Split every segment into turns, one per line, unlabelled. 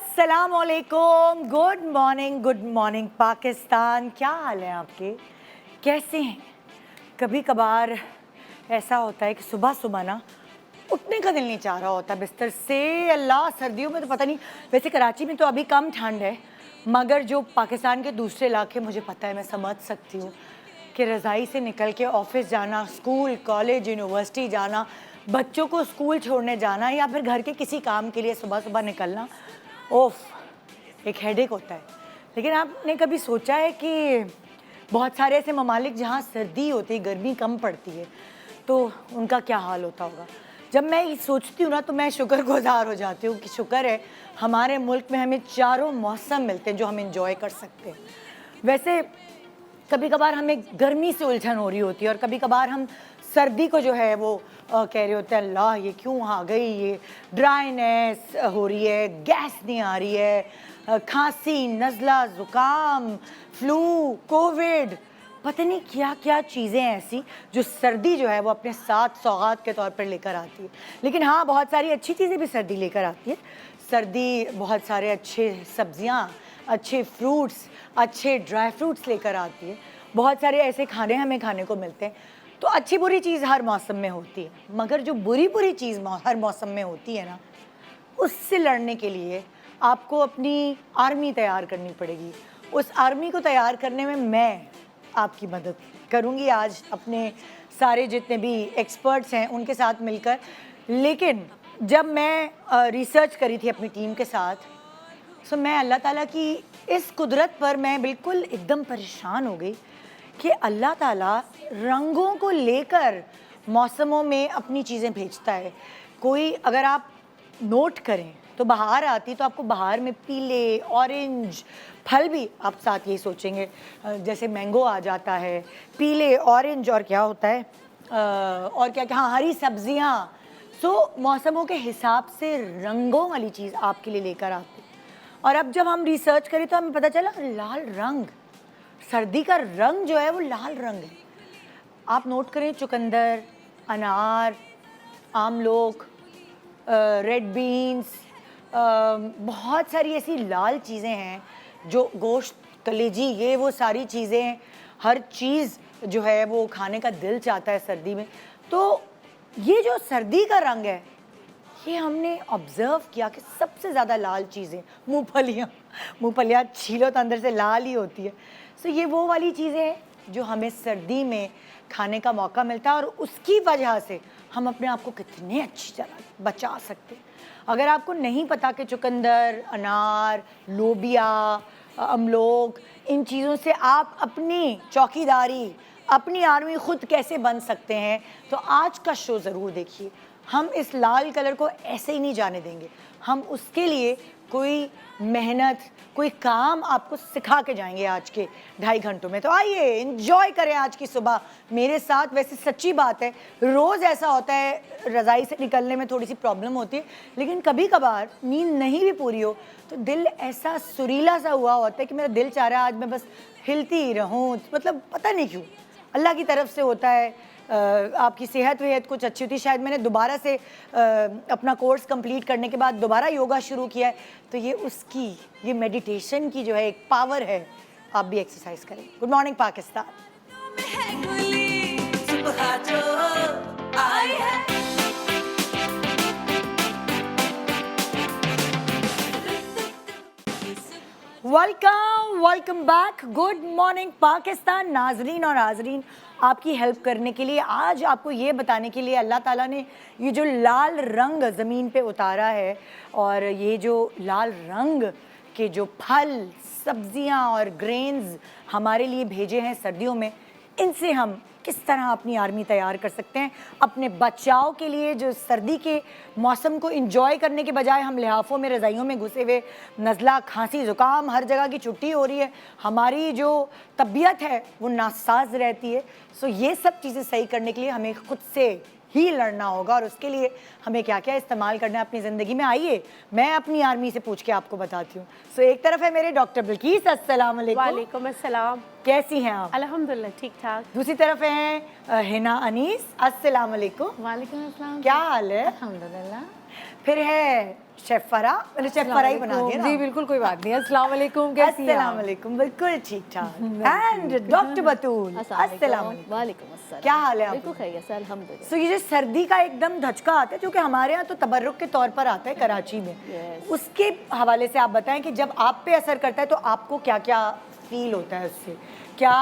अस्सलामुअलैकुम, good morning Pakistan. क्या हाल है आपके, कैसे हैं? कभी कभार ऐसा होता है कि सुबह सुबह ना उठने का दिल नहीं चाह रहा होता बिस्तर से। अल्लाह, सर्दियों में तो पता नहीं, वैसे कराची में तो अभी कम ठंड है, मगर जो पाकिस्तान के दूसरे इलाके मुझे पता है, मैं समझ सकती हूँ कि रज़ाई से निकल के ऑफिस जाना, स्कूल कॉलेज यूनिवर्सिटी जाना, बच्चों को स्कूल छोड़ने जाना या फिर घर के किसी काम के लिए सुबह सुबह निकलना, ओफ, एक हेडेक होता है। लेकिन आपने कभी सोचा है कि बहुत सारे ऐसे ममालिक जहाँ सर्दी होती है, गर्मी कम पड़ती है, तो उनका क्या हाल होता होगा? जब मैं ये सोचती हूँ ना तो मैं शुक्रगुजार हो जाती हूँ कि शुक्र है हमारे मुल्क में हमें चारों मौसम मिलते हैं जो हम इंजॉय कर सकते हैं। वैसे कभी कभार हमें गर्मी से उलझन हो रही होती है और कभी कभार हम सर्दी को जो है वो कह रहे होते हैं, अल्लाह ये क्यों आ गई, ये ड्राइनेस हो रही है, गैस नहीं आ रही है, खांसी, नज़ला, ज़ुकाम, फ्लू, कोविड, पता नहीं क्या क्या चीज़ें ऐसी जो सर्दी जो है वो अपने साथ सौगात के तौर पर लेकर आती है। लेकिन हाँ, बहुत सारी अच्छी चीज़ें भी सर्दी लेकर आती है। सर्दी बहुत सारे अच्छे सब्जियाँ, अच्छे फ्रूट्स, अच्छे ड्राई फ्रूट्स लेकर आती है। बहुत सारे ऐसे खाने हमें खाने को मिलते हैं। तो अच्छी बुरी चीज़ हर मौसम में होती है, मगर जो बुरी चीज़ हर मौसम में होती है ना, उससे लड़ने के लिए आपको अपनी आर्मी तैयार करनी पड़ेगी। उस आर्मी को तैयार करने में मैं आपकी मदद करूँगी आज अपने सारे जितने भी एक्सपर्ट्स हैं उनके साथ मिलकर। लेकिन जब मैं रिसर्च करी थी अपनी टीम के साथ, सो मैं अल्लाह ताला की इस कुदरत पर मैं बिल्कुल एकदम परेशान हो गई कि अल्लाह ताला रंगों को लेकर मौसमों में अपनी चीज़ें भेजता है। कोई अगर आप नोट करें तो बहार आती तो आपको बहार में पीले, ऑरेंज फल भी आप साथ यही सोचेंगे, जैसे मैंगो आ जाता है, पीले, ऑरेंज, और क्या होता है और क्या क्या, हाँ, हरी सब्जियाँ। सो मौसमों के हिसाब से रंगों वाली चीज़ आपके लिए लेकर आती। और अब जब हम रिसर्च करें तो हमें पता चला लाल रंग, सर्दी का रंग जो है वो लाल रंग है। आप नोट करें, चुकंदर, अनार, आमलोक, रेड बीन्स, बहुत सारी ऐसी लाल चीज़ें हैं जो गोश्त, कलेजी, ये वो सारी चीज़ें, हर चीज़ जो है वो खाने का दिल चाहता है सर्दी में। तो ये जो सर्दी का रंग है, ये हमने ऑब्ज़र्व किया कि सबसे ज़्यादा लाल चीज़ें मूँगफलियाँ छीलो तो अंदर से लाल ही होती है। सो ये वो वाली चीज़ें हैं जो हमें सर्दी में खाने का मौका मिलता है और उसकी वजह से हम अपने आप को कितने अच्छी तरह बचा सकते हैं। अगर आपको नहीं पता कि चुकंदर, अनार, लोबिया, अमलोक, इन चीज़ों से आप अपनी चौकीदारी, अपनी आर्मी खुद कैसे बन सकते हैं, तो आज का शो ज़रूर देखिए। हम इस लाल कलर को ऐसे ही नहीं जाने देंगे। हम उसके लिए कोई मेहनत, कोई काम आपको सिखा के जाएंगे आज के 2.5 घंटों में। तो आइए एंजॉय करें आज की सुबह मेरे साथ। वैसे सच्ची बात है, रोज़ ऐसा होता है, रज़ाई से निकलने में थोड़ी सी प्रॉब्लम होती है, लेकिन कभी कभार नींद नहीं भी पूरी हो तो दिल ऐसा सुरीला सा हुआ होता है कि मेरा दिल चाह रहा है आज मैं बस हिलती ही रहूँ। मतलब पता नहीं क्यों, अल्लाह की तरफ से होता है। आपकी सेहत वेहत कुछ अच्छी होती है। शायद मैंने दोबारा से अपना कोर्स कंप्लीट करने के बाद दोबारा योगा शुरू किया है, तो ये उसकी, ये मेडिटेशन की जो है एक पावर है। आप भी एक्सरसाइज करें। Good morning Pakistan. Welcome back. Good morning Pakistan. नाजरीन और हाजरीन, आपकी हेल्प करने के लिए, आज आपको ये बताने के लिए अल्लाह ताला ने ये जो लाल रंग ज़मीन पे उतारा है और ये जो लाल रंग के जो फल, सब्जियां और ग्रेन्स हमारे लिए भेजे हैं सर्दियों में, इनसे हम किस तरह अपनी आर्मी तैयार कर सकते हैं अपने बचाव के लिए। जो सर्दी के मौसम को एंजॉय करने के बजाय हम लिहाफ़ों में, रज़ाइयों में घुसे हुए, नज़ला, खांसी, ज़ुकाम, हर जगह की छुट्टी हो रही है, हमारी जो तबीयत है वो नासाज रहती है। सो ये सब चीज़ें सही करने के लिए हमें खुद से ही लड़ना होगा और उसके लिए हमें क्या क्या इस्तेमाल करना है अपनी ज़िंदगी में। आइए मैं अपनी आर्मी से पूछ के आपको बताती हूँ। सो एक तरफ है मेरे डॉक्टर बिल्कीस, अस्सलाम वालेकुम।
वालेकुम अस्सलाम।
कैसी हैं आप?
अल्हम्दुलिल्लाह ठीक ठाक।
दूसरी तरफ हैं हिना अनीस, अस्सलाम वालेकुम।
वालेकुम अस्सलाम।
क्या हाल है?
अल्हम्दुलिल्लाह।
फिर है शेफ फरा, मैंने शेफ फरा ही बना दिया ना।
जी बिल्कुल, कोई बात नहीं। अस्सलाम वालेकुम, कैसी हैं
अस्सलाम
आप?
वालेकुम, बिल्कुल ठीक ठाक। एंड डॉक्टर बतूल, अस्सलाम वालेकुम।
वालेकुम अस्सलाम।
क्या हाल है
बिल्कुल
आपका?
खैरियत से, अल्हम्दुलिल्लाह।
सो ये जो सर्दी का एकदम धचका आता है, जो कि हमारे यहाँ तो तबर्रुक के तौर पर आता है कराची में,
Yes.
उसके हवाले से आप बताएं कि जब आप पे असर करता है तो आपको क्या क्या फील होता है उससे? क्या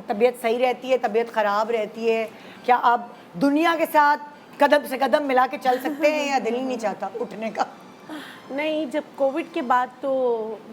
तबीयत सही रहती है, तबीयत ख़राब रहती है? क्या आप दुनिया के साथ कदम से कदम मिला के चल सकते हैं या दिल ही नहीं चाहता उठने का?
नहीं, जब कोविड के बाद तो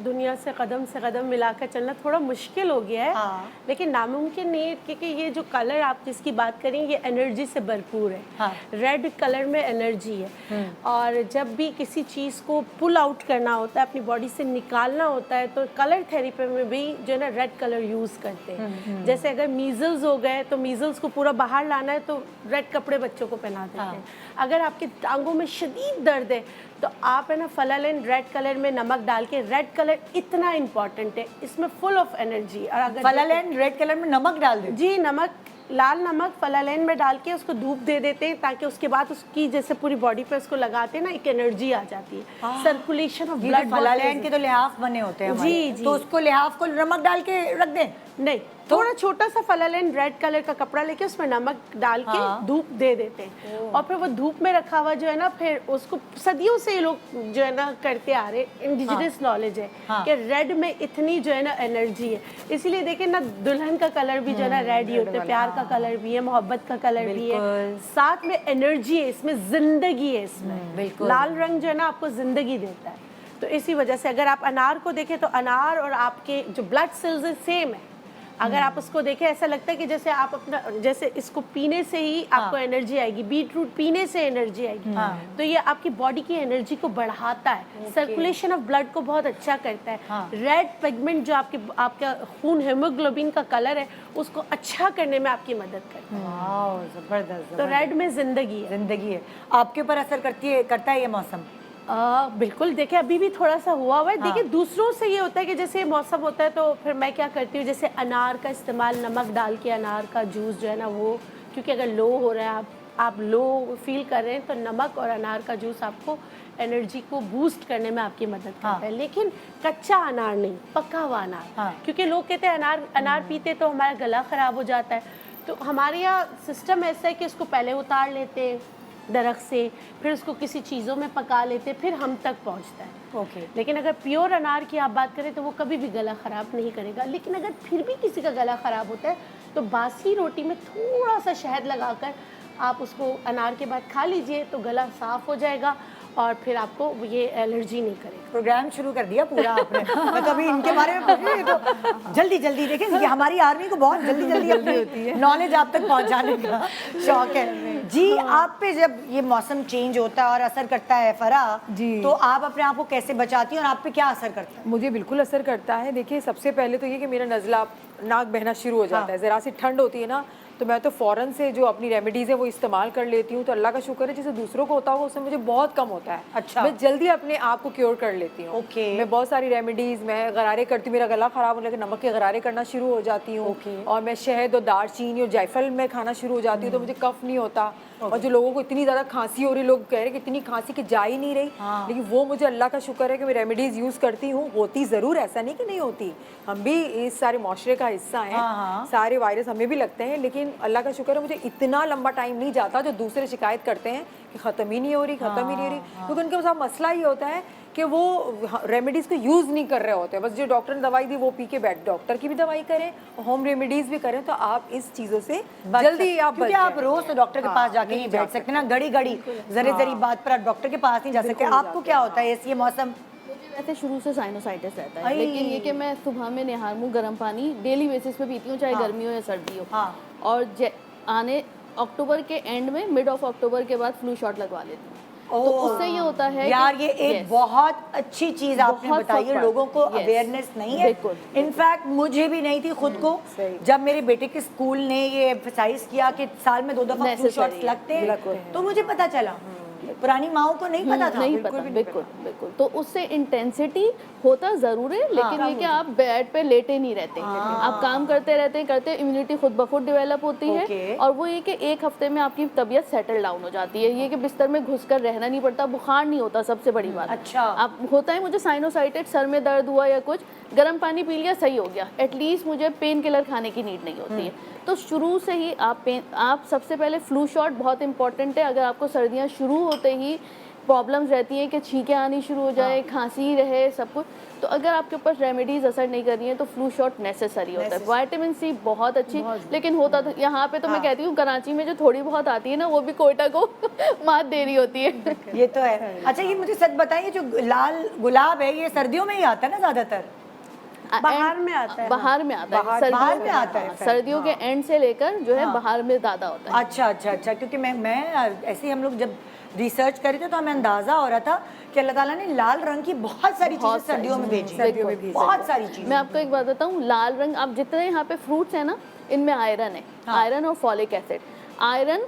दुनिया से कदम मिलाकर चलना थोड़ा मुश्किल हो गया है।
हाँ।
लेकिन नामुमकिन नहीं है, क्योंकि ये जो कलर आप जिसकी बात करें ये एनर्जी से भरपूर है।
हाँ।
रेड कलर में एनर्जी है, और जब भी किसी चीज़ को पुल आउट करना होता है, अपनी बॉडी से निकालना होता है, तो कलर थेरेपी में भी जो है ना रेड कलर यूज़ करते हैं। जैसे अगर मीजल्स हो गए तो मीजल्स को पूरा बाहर लाना है तो रेड कपड़े बच्चों को पहना देते हैं। अगर आपके टांगों में शदीद दर्द है तो आप है ना फलालेन रेड कलर में नमक डाल के, रेड कलर इतना इम्पॉर्टेंट है, इसमें फुल ऑफ एनर्जी। और अगर
फलालैन रेड कलर में नमक डाल दे।
जी, नमक, लाल नमक फलालेन में डाल के उसको धूप दे देते हैं, ताकि उसके बाद उसकी जैसे पूरी बॉडी पे उसको लगाते हैं ना, एक एनर्जी आ जाती है, सर्कुलेशन ऑफ ब्लड।
फलालैन के तो लिहाफ बने होते हैं हमारे।
जी, जी।
तो उसको लिहाफ को नमक डाल के रख दें।
नहीं, थोड़ा छोटा सा फलालेन रेड कलर का कपड़ा लेके उसमें नमक डाल के धूप दे देते हैं, और फिर वो धूप में रखा हुआ जो है ना, फिर उसको सदियों से ये लोग जो है ना करते आ रहे, इंडिजिनस नॉलेज है कि रेड में इतनी जो है ना एनर्जी है। इसीलिए देखें ना, दुल्हन का कलर भी जो है ना रेड ही होता है, प्यार का कलर भी है, मोहब्बत का कलर भी है, साथ में एनर्जी है, इसमें जिंदगी है। इसमें
बिल्कुल।
लाल रंग जो है ना आपको जिंदगी देता है। तो इसी वजह से अगर आप अनार को देखें तो अनार और आपके जो ब्लड सेल्स है सेम है। अगर आप उसको देखें ऐसा लगता है कि जैसे आप अपना, जैसे इसको पीने से ही आपको एनर्जी आएगी, बीट रूट पीने से एनर्जी आएगी। तो ये आपकी बॉडी की एनर्जी को बढ़ाता है, सर्कुलेशन ऑफ ब्लड को बहुत अच्छा करता है। रेड पिगमेंट जो आपका खून हेमोग्लोबिन का कलर है उसको अच्छा करने में आपकी मदद करता है।
वाह, जबरदस्त।
तो रेड में जिंदगी है।
जिंदगी है। आपके ऊपर असर करता है ये मौसम?
बिल्कुल। देखिए, अभी भी थोड़ा सा हुआ है। देखिए, दूसरों से ये होता है कि जैसे मौसम होता है तो फिर मैं क्या करती हूँ, जैसे अनार का इस्तेमाल, नमक डाल के अनार का जूस जो है ना वो, क्योंकि अगर लो हो रहा है, आप लो फील कर रहे हैं, तो नमक और अनार का जूस आपको एनर्जी को बूस्ट करने में आपकी मदद करता है। लेकिन कच्चा अनार नहीं, पका हुआ अनार। क्योंकि लोग कहते हैं अनार पीते तो हमारा गला ख़राब हो जाता है। तो हमारे यहाँ सिस्टम ऐसा है कि इसको पहले उतार लेते हैं दरख्त से, फिर उसको किसी चीज़ों में पका लेते, फिर हम तक पहुंचता है।
ओके।
लेकिन अगर प्योर अनार की आप बात करें तो वो कभी भी गला ख़राब नहीं करेगा। लेकिन अगर फिर भी किसी का गला ख़राब होता है तो बासी रोटी में थोड़ा सा शहद लगाकर आप उसको अनार के बाद खा लीजिए, तो गला साफ़ हो जाएगा और फिर आपको ये एलर्जी नहीं करेगा।
प्रोग्राम शुरू कर दिया पूरा आपने। मैं तो अभी इनके बारे में पूछ रही हूँ, तो जल्दी जल्दी देखें, ये हमारी आर्मी को बहुत जल्दी जल्दी अपनी नॉलेज आप तक पहुँचाने का शौक है। जी, आप पे जब ये मौसम चेंज होता है और असर करता है फरा
जी,
तो आप अपने आप को कैसे बचाती हैं और आप पे क्या असर करता है?
मुझे बिल्कुल असर करता है। देखिए, सबसे पहले तो ये कि मेरा नज़ला, नाक बहना शुरू हो जाता है। ज़रा सी ठंड होती है ना, तो मैं तो फ़ौरन से जो अपनी रेमेडीज़ है वो इस्तेमाल कर लेती हूँ। तो अल्लाह का शुक्र है, जैसे दूसरों को होता होगा उससे मुझे बहुत कम होता है।
अच्छा।
मैं जल्दी अपने आप को क्योर कर लेती हूँ।
ओके।
मैं बहुत सारी रेमेडीज़, मैं गरारे करती हूँ, मेरा गला ख़राब होने लगे नमक के गरारे करना शुरू हो जाती हूँ। और मैं शहद और दालचीनी और जायफल में खाना शुरू हो जाती हूँ, तो मुझे कफ नहीं होता। और जो लोगों को इतनी ज़्यादा खांसी हो रही, लोग कह रहे हैं कि इतनी खांसी कि जा ही नहीं रही, लेकिन वो मुझे अल्लाह का शुक्र है कि मैं रेमेडीज़ यूज़ करती हूँ। होती ज़रूर, ऐसा नहीं कि नहीं होती, हम भी इस सारे माशरे का हिस्सा हैं, सारे वायरस हमें भी लगते हैं, लेकिन अल्लाह का शुक्र है मुझे इतना लंबा टाइम नहीं जाता जो दूसरे शिकायत करते हैं कि ख़त्म ही नहीं हो रही, ख़त्म ही नहीं हो रही। क्योंकि उनके साथ मसला ये होता है कि वो रेमेडीज़ को यूज़ नहीं कर रहे होते, बस जो डॉक्टर ने दवाई दी वो पी के बैठ, डॉक्टर की भी दवाई करें, होम रेमेडीज़ भी करें, तो आप इस चीज़ों से जल्दी आप
क्योंकि आप रोज तो डॉक्टर के पास जाके नहीं बैठ सकते ना, घड़ी घड़ी जरी जरी बात पर आप डॉक्टर के पास नहीं जा सकते। आपको क्या होता है ये मौसम?
वैसे शुरू से साइनोसाइटिस रहता है, लेकिन ये कि मैं सुबह में निहार मुँह गर्म पानी डेली बेसिस पे पीती हूँ, चाहे गर्मी हो या सर्दी हो। और आने अक्टूबर के एंड में, मिड ऑफ अक्टूबर के बाद फ्लू शॉट लगवा लेती हूँ। तो उससे ये होता है
यार, ये एक बहुत अच्छी चीज आपने बताई है। लोगों को अवेयरनेस नहीं है, इनफैक्ट मुझे भी नहीं थी खुद को। जब मेरे बेटे के स्कूल ने ये एम्फसाइज किया कि साल में 2 दफा फ्लू शॉट्स लगते हैं, तो मुझे पता चला। पुरानी माओ को नहीं पता था,
नहीं
बिल्कुल
पता,
भी नहीं
बिल्कुल बिल्कुल। तो उससे इंटेंसिटी होता जरूर है, लेकिन ये कि आप बेड पे लेटे नहीं रहते, आप काम करते रहते इम्यूनिटी खुद ब खुद डेवलप होती है। और वो ये कि एक हफ्ते में आपकी तबीयत सेटल डाउन हो जाती है, ये कि बिस्तर में घुसकर रहना नहीं पड़ता, बुखार नहीं होता, सबसे बड़ी बात।
अच्छा।
आप होता है मुझे साइनोसाइटिस, सर में दर्द हुआ या कुछ, गर्म पानी पी लिया, सही हो गया, एटलीस्ट मुझे पेन किलर खाने की नीड नहीं होती है। तो शुरू से ही आप सबसे पहले फ्लू शॉट बहुत इंपॉर्टेंट है। अगर आपको सर्दियाँ शुरू होते ही प्रॉब्लम्स रहती हैं कि छींकें आनी शुरू हो जाए, खांसी रहे, सब कुछ, तो अगर आपके ऊपर रेमेडीज असर नहीं कर रही हैं तो फ्लू शॉट नेसेसरी होता है। विटामिन सी बहुत अच्छी, लेकिन होता तो यहाँ पे तो मैं कहती हूँ कराची में जो थोड़ी बहुत आती है ना, वो भी कोयटा को मात दे रही होती है।
ये तो है। अच्छा, ये मुझे सच बताइए, जो लाल गुलाब है ये सर्दियों में ही आता है ना ज्यादातर?
बाहर में आता है,
बाहर में आता है,
बाहर में आता है,
सर्दियों के एंड से लेकर जो है बाहर में ज़्यादा होता है।
अच्छा अच्छा अच्छा, क्योंकि मैं ऐसे ही हम लोग जब रिसर्च कर रहे थे तो हमें अंदाजा हो रहा था कि अल्लाह ताला ने लाल रंग की बहुत सारी चीजें सर्दियों में भेजी है, बहुत सारी चीजें।
मैं आपको एक बात बताऊं, लाल रंग, आप जितने यहाँ पे फ्रूट्स हैं ना, इनमें आयरन है, आयरन और फॉलिक एसिड। आयरन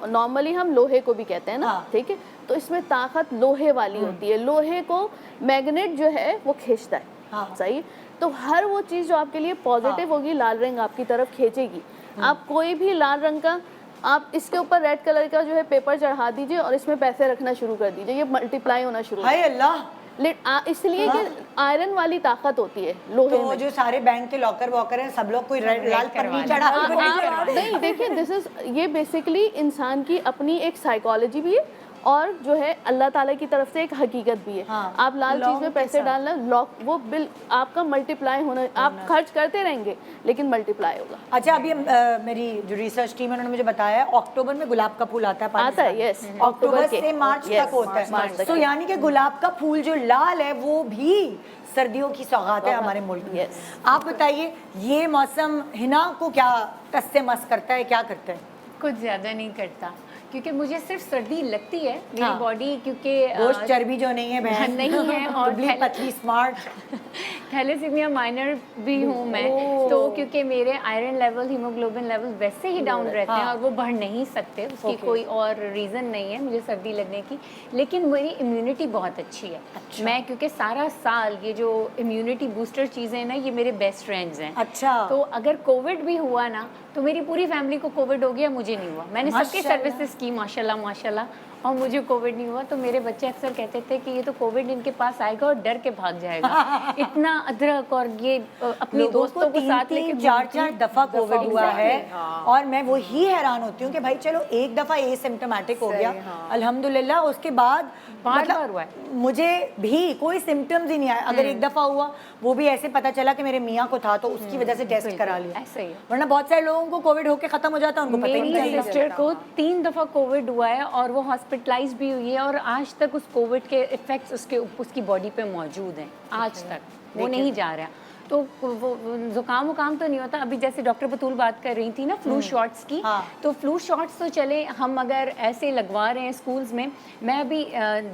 नॉर्मली हम लोहे को भी कहते हैं ना, ठीक है, तो इसमें ताकत लोहे वाली होती है। लोहे को मैग्नेट जो है वो खींचता है, सही। तो हर वो चीज़ जो आपके लिए पॉजिटिव होगी, लाल रंग आपकी तरफ खींचेगी। आप कोई भी लाल रंग का, आप इसके ऊपर रेड कलर का जो है पेपर चढ़ा दीजिए और इसमें पैसे रखना शुरू कर दीजिए, ये मल्टीप्लाई होना शुरू हो
हाय अल्लाह।
इसलिए कि आयरन वाली ताकत होती है लोहे में।
जो सारे बैंक के लॉकर वॉकर हैं, सब लोग कोई लाल पन्नी चढ़ा
नहीं, देखिए दिस इज, ये बेसिकली इंसान की अपनी एक साइकोलॉजी भी है और जो है अल्लाह ताला की तरफ से एक हकीकत भी है। आप लाल चीज में पैसे डालना, लॉक वो बिल आपका मल्टीप्लाई होना, आप खर्च करते रहेंगे लेकिन मल्टीप्लाई होगा।
अच्छा, अभी मेरी जो रिसर्च टीम है उन्होंने मुझे बताया अक्टूबर में गुलाब का फूल आता है,
आता है, यस,
अक्टूबर से मार्च तक होता है। तो यानी कि गुलाब का फूल जो लाल है वो भी सर्दियों की सौगात है हमारे मुल्क में। आप बताइए, ये मौसम हिना को क्या टस से मस करता है, क्या करता है?
कुछ ज़्यादा नहीं करता, क्योंकि मुझे सिर्फ सर्दी लगती है, मेरी बॉडी, क्योंकि
गोश्त चर्बी जो नहीं है बहन
नहीं है, और
पतली स्मार्ट,
थैलेसीमिया माइनर भी हूँ मैं, तो क्योंकि मेरे आयरन लेवल, हीमोग्लोबिन लेवल वैसे ही डाउन रहते हैं और वो बढ़ नहीं सकते, उसकी कोई और रीज़न नहीं है मुझे सर्दी लगने की। लेकिन मेरी इम्यूनिटी बहुत अच्छी है। मैं क्योंकि सारा साल ये जो इम्यूनिटी बूस्टर चीज़ें हैं ना, ये मेरे बेस्ट फ्रेंड्स हैं।
अच्छा,
तो अगर कोविड भी हुआ ना तो मेरी पूरी फैमिली को कोविड हो गया, मुझे नहीं हुआ। मैंने सबकी सर्विसेज की माशाल्लाह माशाल्लाह, और मुझे कोविड नहीं हुआ। तो मेरे बच्चे अक्सर कहते थे कि ये तो कोविड इनके पास आएगा और डर के भाग जाएगा। इतना अदरक और ये अपनी दोस्तों के साथ लेके
4-4 दफा कोविड हुआ है। और मैं वही हैरान होती हूँ कि भाई चलो एक दफा एसिम्प्टोमेटिक हो गया अल्हम्दुलिल्लाह, उसके बाद
5 बार हुआ है,
मुझे भी कोई सिम्टम्स ही नहीं आया। अगर एक दफा हुआ वो भी ऐसे पता चला कि मेरे मियाँ को था तो उसकी वजह से टेस्ट करा लिया,
ऐसे ही।
वरना बहुत सारे लोगों को कोविड होके खत्म हो जाता है, उनको पता ही नहीं
मेरी
चलेगा।
सिस्टर को 3 दफ़ा कोविड हुआ है और वो हॉस्पिटलाइज भी हुई है, और आज तक उस कोविड के इफेक्ट्स उसकी बॉडी पे मौजूद हैं, आज तक वो नहीं जा रहा। तो वो जुकाम वकाम तो नहीं होता। अभी जैसे डॉक्टर बतूल बात कर रही थी ना फ्लू शॉट्स की, तो फ्लू शॉट्स तो चले हम अगर ऐसे लगवा रहे हैं स्कूल्स में। मैं अभी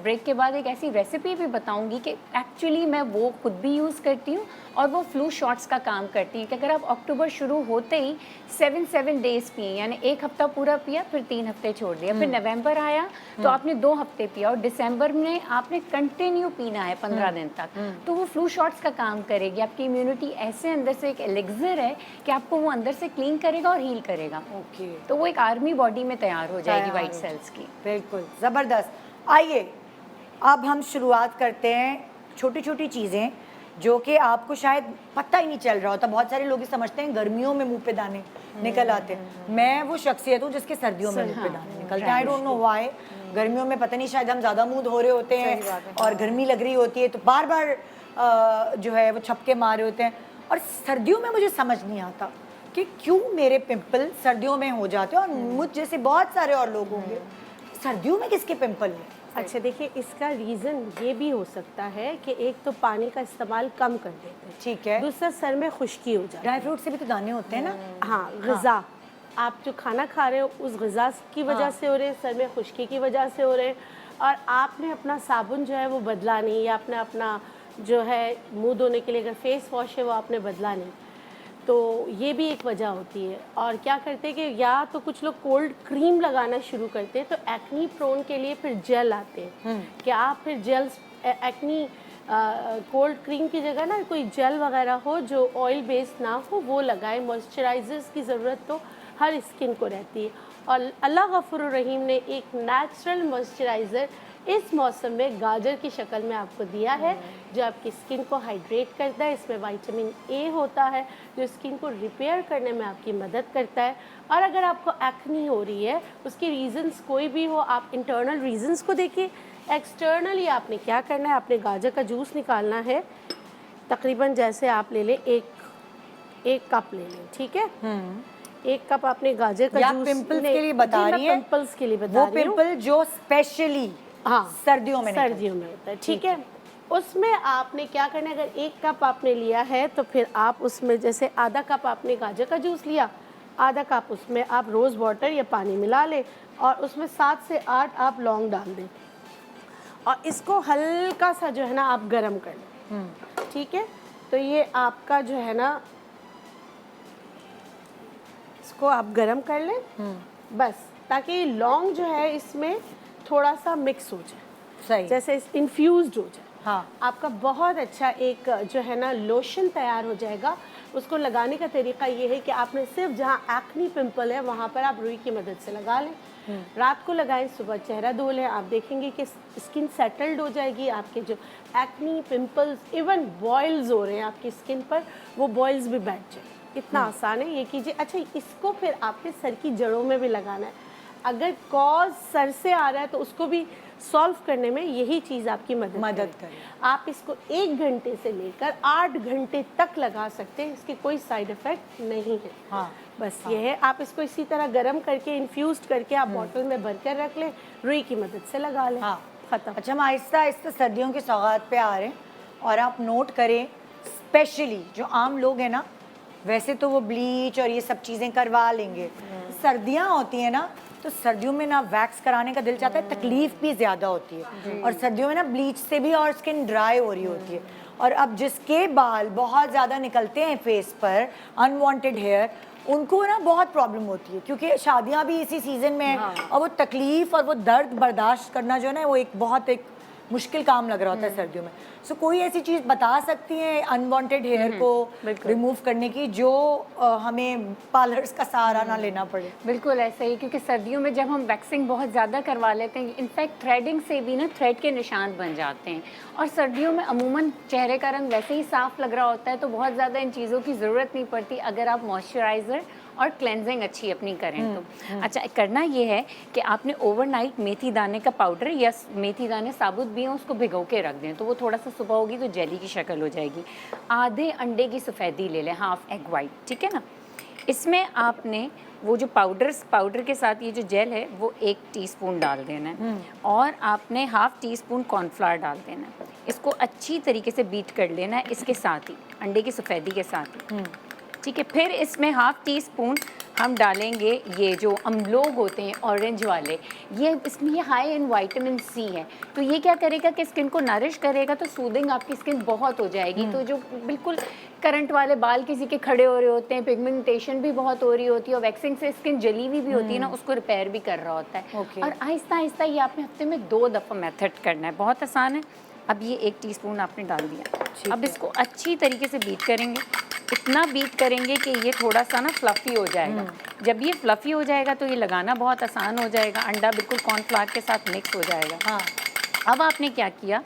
ब्रेक के बाद एक ऐसी रेसिपी भी बताऊंगी कि एक्चुअली मैं वो खुद भी यूज़ करती हूँ और वो फ्लू शॉट्स का काम करती है कि अगर आप अक्टूबर शुरू होते ही 7 डेज पिए, यानी 1 हफ्ता पूरा पिया, फिर 3 हफ्ते छोड़ दिया, फिर नवंबर आया तो आपने 2 हफ्ते पिया, और दिसंबर में आपने कंटिन्यू पीना है 15 दिन तक, तो वो फ्लू शॉट्स का काम करेगी। आपकी इम्यूनिटी ऐसे अंदर से एक एलिक्सर है कि आपको वो अंदर से क्लीन करेगा और हील करेगा। तो वो एक आर्मी बॉडी में तैयार हो जाएगी वाइट सेल्स की।
बिल्कुल ज़बरदस्त। आइए अब हम शुरुआत करते हैं, छोटी छोटी चीज़ें जो कि आपको शायद पता ही नहीं चल रहा होता। बहुत सारे लोग ही समझते हैं गर्मियों में मुंह पे दाने निकल आते हैं। मैं वो शख्सियत हूँ जिसके सर्दियों में मुंह पे दाने निकलते हैं। I don't know why. गर्मियों में पता नहीं, शायद हम ज़्यादा मुंह धो रहे होते हैं और गर्मी लग रही होती है तो बार बार जो है वो छपके मारे होते हैं। और सर्दियों में मुझे समझ नहीं आता कि क्यों मेरे पिंपल सर्दियों में हो जाते हैं, और मुझ जैसे बहुत सारे और लोग होंगे सर्दियों में किसके पिंपल हैं।
अच्छा देखिए, इसका रीज़न ये भी हो सकता है कि एक तो पानी का इस्तेमाल कम कर देते हैं,
ठीक है,
दूसरा सर में खुश्की हो जाती है।
ड्राई फ्रूट से भी तो दाने होते हैं ना।
हाँ, ग़िज़ा, आप जो खाना खा रहे हो उस ग़िज़ा की वजह से हो रहे हैं, सर में खुश्की की वजह से हो रहे हैं, और आपने अपना साबुन जो है वो बदला नहीं, या आपने अपना जो है मुंह धोने के लिए अगर फेस वॉश है वो आपने बदला नहीं। तो ये भी एक वजह होती है। और क्या करते हैं कि या तो कुछ लोग कोल्ड क्रीम लगाना शुरू करते हैं, तो एक्नी प्रोन के लिए फिर जेल आते हैं कि आप फिर जेल्स एक्नी कोल्ड क्रीम की जगह ना कोई जेल वगैरह हो जो ऑयल बेस्ड ना हो वो लगाएं। मॉइस्चराइजर्स की ज़रूरत तो हर स्किन को रहती है, और अल्लाह गफूर रहीम ने एक नेचुरल मॉइस्चराइज़र इस मौसम में गाजर की शक्ल में आपको दिया है, जो आपकी स्किन को हाइड्रेट करता है। इसमें विटामिन ए होता है जो स्किन को रिपेयर करने में आपकी मदद करता है। और अगर आपको एक्नी हो रही है, उसकी रीज़न्स कोई भी हो, आप इंटरनल रीज़न्स को देखिए। एक्सटर्नली आपने क्या करना है, आपने गाजर का जूस निकालना है, तकरीबन जैसे आप ले लें एक कप ले लें, ठीक है। 1 कप आपने गाजर का जूस
पिंपल्स के लिए बता रही है,
पिंपल्स के लिए बता
वो
रही हूँ।
पिंपल जो स्पेशली
हाँ
सर्दियों में
सर्दियों में होता है, ठीक है। उसमें आपने क्या करना है, अगर 1 कप आपने लिया है तो फिर आप उसमें जैसे आधा कप आपने गाजर का जूस लिया, आधा कप उसमें आप रोज़ वाटर या पानी मिला लें, और उसमें 7 से 8 आप लौंग डाल दें, और इसको हल्का सा जो है ना आप गरम कर लें, ठीक है। तो ये आपका जो है ना, इसको आप गरम कर लें बस, ताकि लौंग जो है इसमें थोड़ा सा मिक्स हो जाए,
सही,
जैसे इन्फ्यूज़ड हो जाए।
हाँ,
आपका बहुत अच्छा एक जो है ना लोशन तैयार हो जाएगा। उसको लगाने का तरीका ये है कि आपने सिर्फ जहाँ एक्नी पिंपल है वहाँ पर आप रुई की मदद से लगा लें, रात को लगाएं, सुबह चेहरा धो लें। आप देखेंगे कि स्किन सेटल्ड हो जाएगी, आपके जो एक्नी पिंपल्स इवन बॉयल्स हो रहे हैं आपकी स्किन पर, वो बॉयल्स भी बैठ जाए। इतना आसान है, ये कीजिए। अच्छा, इसको फिर आपके सर की जड़ों में भी लगाना है। अगर कॉज सर से आ रहा है तो उसको भी सॉल्व करने में यही चीज़ आपकी मदद करे। आप इसको 1 घंटे से लेकर 8 घंटे तक लगा सकते हैं, इसके कोई साइड इफ़ेक्ट नहीं है।
हाँ,
बस ये है। आप इसको इसी तरह गरम करके इन्फ्यूज़ड करके आप बॉटल में भर कर रख लें, रुई की मदद से लगा लें।
हाँ,
ख़त्म।
अच्छा, हम आहिस्ता आहिस्ता सर्दियों की सौगात पे आ रहे हैं, और आप नोट करें स्पेशली जो आम लोग हैं ना, वैसे तो वो ब्लीच और ये सब चीज़ें करवा लेंगे, सर्दियाँ होती हैं ना, तो सर्दियों में ना वैक्स कराने का दिल चाहता है, तकलीफ भी ज़्यादा होती है, और सर्दियों में ना ब्लीच से भी और स्किन ड्राई हो रही होती है। और अब जिसके बाल बहुत ज़्यादा निकलते हैं फेस पर, अनवांटेड हेयर, उनको ना बहुत प्रॉब्लम होती है, क्योंकि शादियां भी इसी सीज़न में है, और वो तकलीफ़ और वो दर्द बर्दाश्त करना जो है ना, वो एक मुश्किल काम लग रहा होता है सर्दियों में। सो कोई ऐसी चीज़ बता सकती हैं अनवांटेड हेयर को रिमूव करने की, जो हमें पार्लर्स का सहारा ना लेना पड़े?
बिल्कुल ऐसा ही, क्योंकि सर्दियों में जब हम वैक्सिंग बहुत ज़्यादा करवा लेते हैं, इनफैक्ट थ्रेडिंग से भी ना थ्रेड के निशान बन जाते हैं, और सर्दियों में अमूमन चेहरे का रंग वैसे ही साफ़ लग रहा होता है, तो बहुत ज़्यादा इन चीज़ों की ज़रूरत नहीं पड़ती अगर आप मॉइस्चराइज़र और क्लेंजिंग अच्छी अपनी करें तो। अच्छा, करना ये है कि आपने ओवरनाइट मेथी दाने का पाउडर या मेथी दाने साबुत भी हैं, उसको भिगो के रख दें, तो वो थोड़ा सा सुबह होगी तो जेली की शक्ल हो जाएगी। आधे अंडे की सफ़ेदी ले लें, हाफ एग वाइट, ठीक है ना। इसमें आपने वो जो पाउडर के साथ ये जो जेल है वो 1 टीस्पून डाल देना है, और आपने हाफ टीस्पून कॉर्नफ्लावर डाल देना है। इसको अच्छी तरीके से बीट कर लेना है इसके साथ ही, अंडे की सफ़ेदी के साथ ही, ठीक है। फिर इसमें हाफ टी स्पून हम डालेंगे ये जो अमलोग होते हैं ऑरेंज वाले, इसमें ये हाई इन विटामिन सी है, तो ये क्या करेगा कि स्किन को नरिश करेगा, तो सूदिंग आपकी स्किन बहुत हो जाएगी। तो जो बिल्कुल करंट वाले बाल किसी के खड़े हो रहे होते हैं, पिगमेंटेशन भी बहुत हो रही होती है, और वैक्सिंग से स्किन जली हुई होती है ना, उसको रिपेयर भी कर रहा होता है। और आहिस्ता आहिस्ता ये आपने हफ्ते में 2 दफ़ा मेथड करना है, बहुत आसान है। अब ये 1 टीस्पून आपने डाल दिया, अब इसको अच्छी तरीके से बीट करेंगे, इतना बीट करेंगे कि ये थोड़ा सा ना फ्लफ़ी हो जाएगा। जब ये फ्लफ़ी हो जाएगा तो ये लगाना बहुत आसान हो जाएगा, अंडा बिल्कुल कॉर्नफ्लावर के साथ मिक्स हो जाएगा। हाँ, अब आपने क्या किया,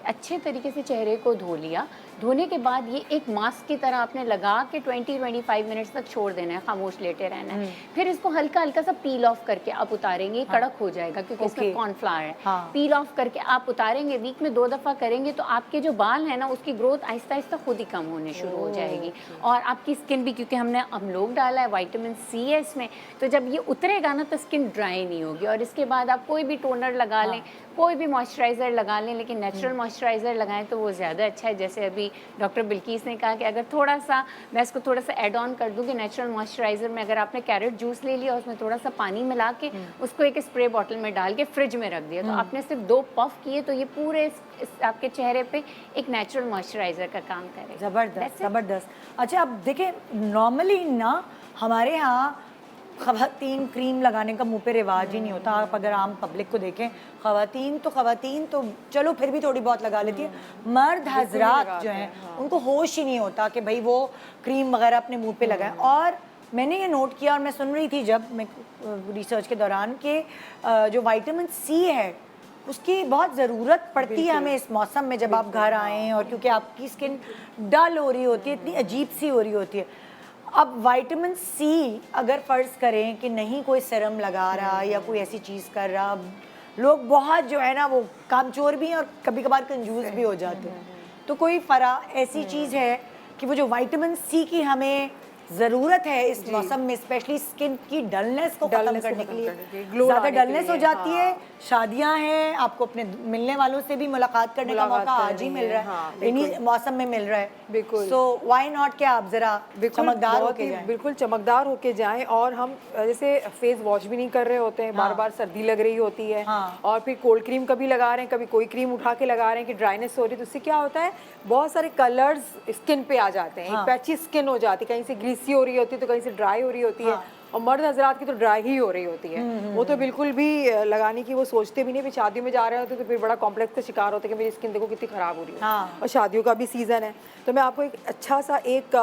अच्छे तरीके से चेहरे को धो लिया। धोने के बाद ये एक मास्क की तरह आपने लगा के 20-25 मिनट्स तक छोड़ देना है, खामोश लेटे रहना है। फिर इसको हल्का हल्का सा पील ऑफ करके आप उतारेंगे, ये कड़क हो जाएगा क्योंकि इसमें कॉर्नफ्लावर है। पील ऑफ करके आप उतारेंगे, वीक में 2 दफ़ा करेंगे तो आपके जो बाल है ना उसकी ग्रोथ आहिस्ता आहिस्ता खुद ही कम होने शुरू हो जाएगी, और आपकी स्किन भी, क्योंकि हमने अमलोग डाला है, विटामिन सी है इसमें, तो जब ये उतरेगा ना तो स्किन ड्राई नहीं होगी। और इसके बाद आप कोई भी टोनर लगा लें, कोई भी मॉइस्चराइज़र लगा लें, लेकिन नेचुरल मॉइस्चराइज़र लगाएं तो वो ज़्यादा अच्छा है। जैसे अभी डॉक्टर बिल्किस ने कहा कि अगर थोड़ा सा मैं इसको थोड़ा सा ऐड ऑन कर दूँ कि नेचुरल मॉइस्चराइज़र में अगर आपने कैरेट जूस ले लिया, उसमें थोड़ा सा पानी मिला के उसको एक स्प्रे बॉटल में डाल के फ्रिज में रख दिया, तो आपने सिर्फ 2 पफ किए तो ये पूरे आपके चेहरे पे एक नेचुरल मॉइस्चराइज़र का काम करेगा।
ज़बरदस्त ज़बरदस्त। अच्छा, अब देखिए नॉर्मली ना हमारे यहाँ ख़वातीन क्रीम लगाने का मुंह पे रिवाज ही नहीं होता। आप अगर आम पब्लिक को देखें, ख़वातीन तो चलो फिर भी थोड़ी बहुत लगा लेती है, मर्द हजरात जो हैं उनको होश ही नहीं होता कि भाई वो क्रीम वगैरह अपने मुंह पे लगाएं। और मैंने ये नोट किया और मैं सुन रही थी जब मैं रिसर्च के दौरान कि जो विटामिन सी है उसकी बहुत ज़रूरत पड़ती है हमें इस मौसम में, जब आप घर आएँ और क्योंकि आपकी स्किन डल हो रही होती है, इतनी अजीब सी हो रही होती है। अब विटामिन सी अगर फ़र्ज़ करें कि नहीं कोई सीरम लगा रहा या कोई ऐसी चीज़ कर रहा, लोग बहुत जो है ना वो कामचोर भी हैं और कभी कभार कंजूस भी हो जाते हैं, तो कोई ऐसी चीज़ है कि वो जो विटामिन सी की हमें ज़रूरत है इस मौसम में, स्पेशली स्किन की डलनेस को ख़त्म करने के लिए। ज़्यादा डलनेस हो जाती है, शादियां हैं, आपको अपने मिलने वालों से भी मुलाकात करने का मौका आज ही मिल रहा है, इन्हीं मौसम में मिल रहा है।
बिल्कुल।
सो व्हाई नॉट कि आप ज़रा चमकदार होके जाएं।
बिल्कुल चमकदार होके जाएं। और हम जैसे फेस वॉश भी नहीं कर रहे होते हैं, बार बार सर्दी लग रही होती है और फिर कोल्ड क्रीम कभी लगा रहे हैं, कभी कोई क्रीम उठा के लगा रहे हैं कि ड्राइनेस हो रही है, तो उससे क्या होता है बहुत सारे कलर्स स्किन पे आ जाते हैं, एक पैची स्किन हो जाती है, कहीं से ग्रीसी हो रही होती है तो कहीं से ड्राई हो रही होती है। और मर्द हजरात की तो ड्राई ही हो रही होती है, वो तो बिल्कुल भी लगाने की वो सोचते भी नहीं। फिर शादियों में जा रहे होते तो फिर बड़ा कॉम्प्लेक्स का शिकार होते हैं कि मेरी स्किन देखो कितनी ख़राब हो रही है। और शादियों का भी सीज़न है, तो मैं आपको एक अच्छा सा एक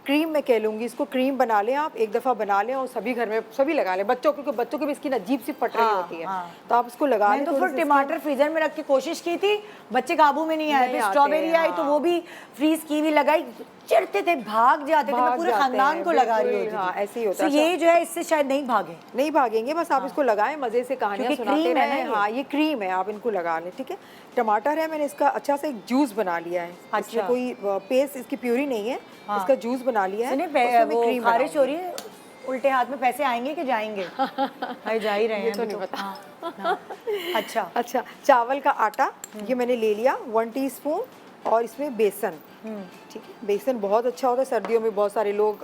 क्रीम मैं कह लूँगी, इसको क्रीम बना लें आप, एक दफ़ा बना लें और सभी घर में सभी लगा लें। बच्चों क्योंकि बच्चों की भी स्किन अजीब सी फट रही होती है, तो आप इसको लगा लें।
तो फिर टमाटर फ्रीजर में रख के कोशिश की थी, बच्चे काबू में नहीं आए, फिर स्ट्रॉबेरी आई तो वो भी फ्रीज की भी लगाई, चिढ़ते थे, भाग जाते थे, मैं पूरे खानदान को लगा रही होती थी।
ऐसे ही होता है।
ये जो है इससे शायद नहीं भागेंगे,
बस आप इसको लगाएं, मजे से कहानियां सुनाते रहें। हाँ, ये क्रीम है, आप इनको लगा लें। ठीक है, टमाटर है, मैंने इसका अच्छा सा एक जूस बना लिया है। इसमें कोई पेस्ट इसकी प्यूरी नहीं है, इसका जूस बना लिया है।
क्रीम खारिश हो रही है, उल्टे हाथ में पैसे आएंगे कि जाएंगे? जा ही रहे हैं,
तो नहीं पता।
अच्छा,
चावल का आटा ये मैंने ले लिया 1 टीस्पून, और इसमें बेसन। ठीक है, बेसन बहुत अच्छा होता है, सर्दियों में बहुत सारे लोग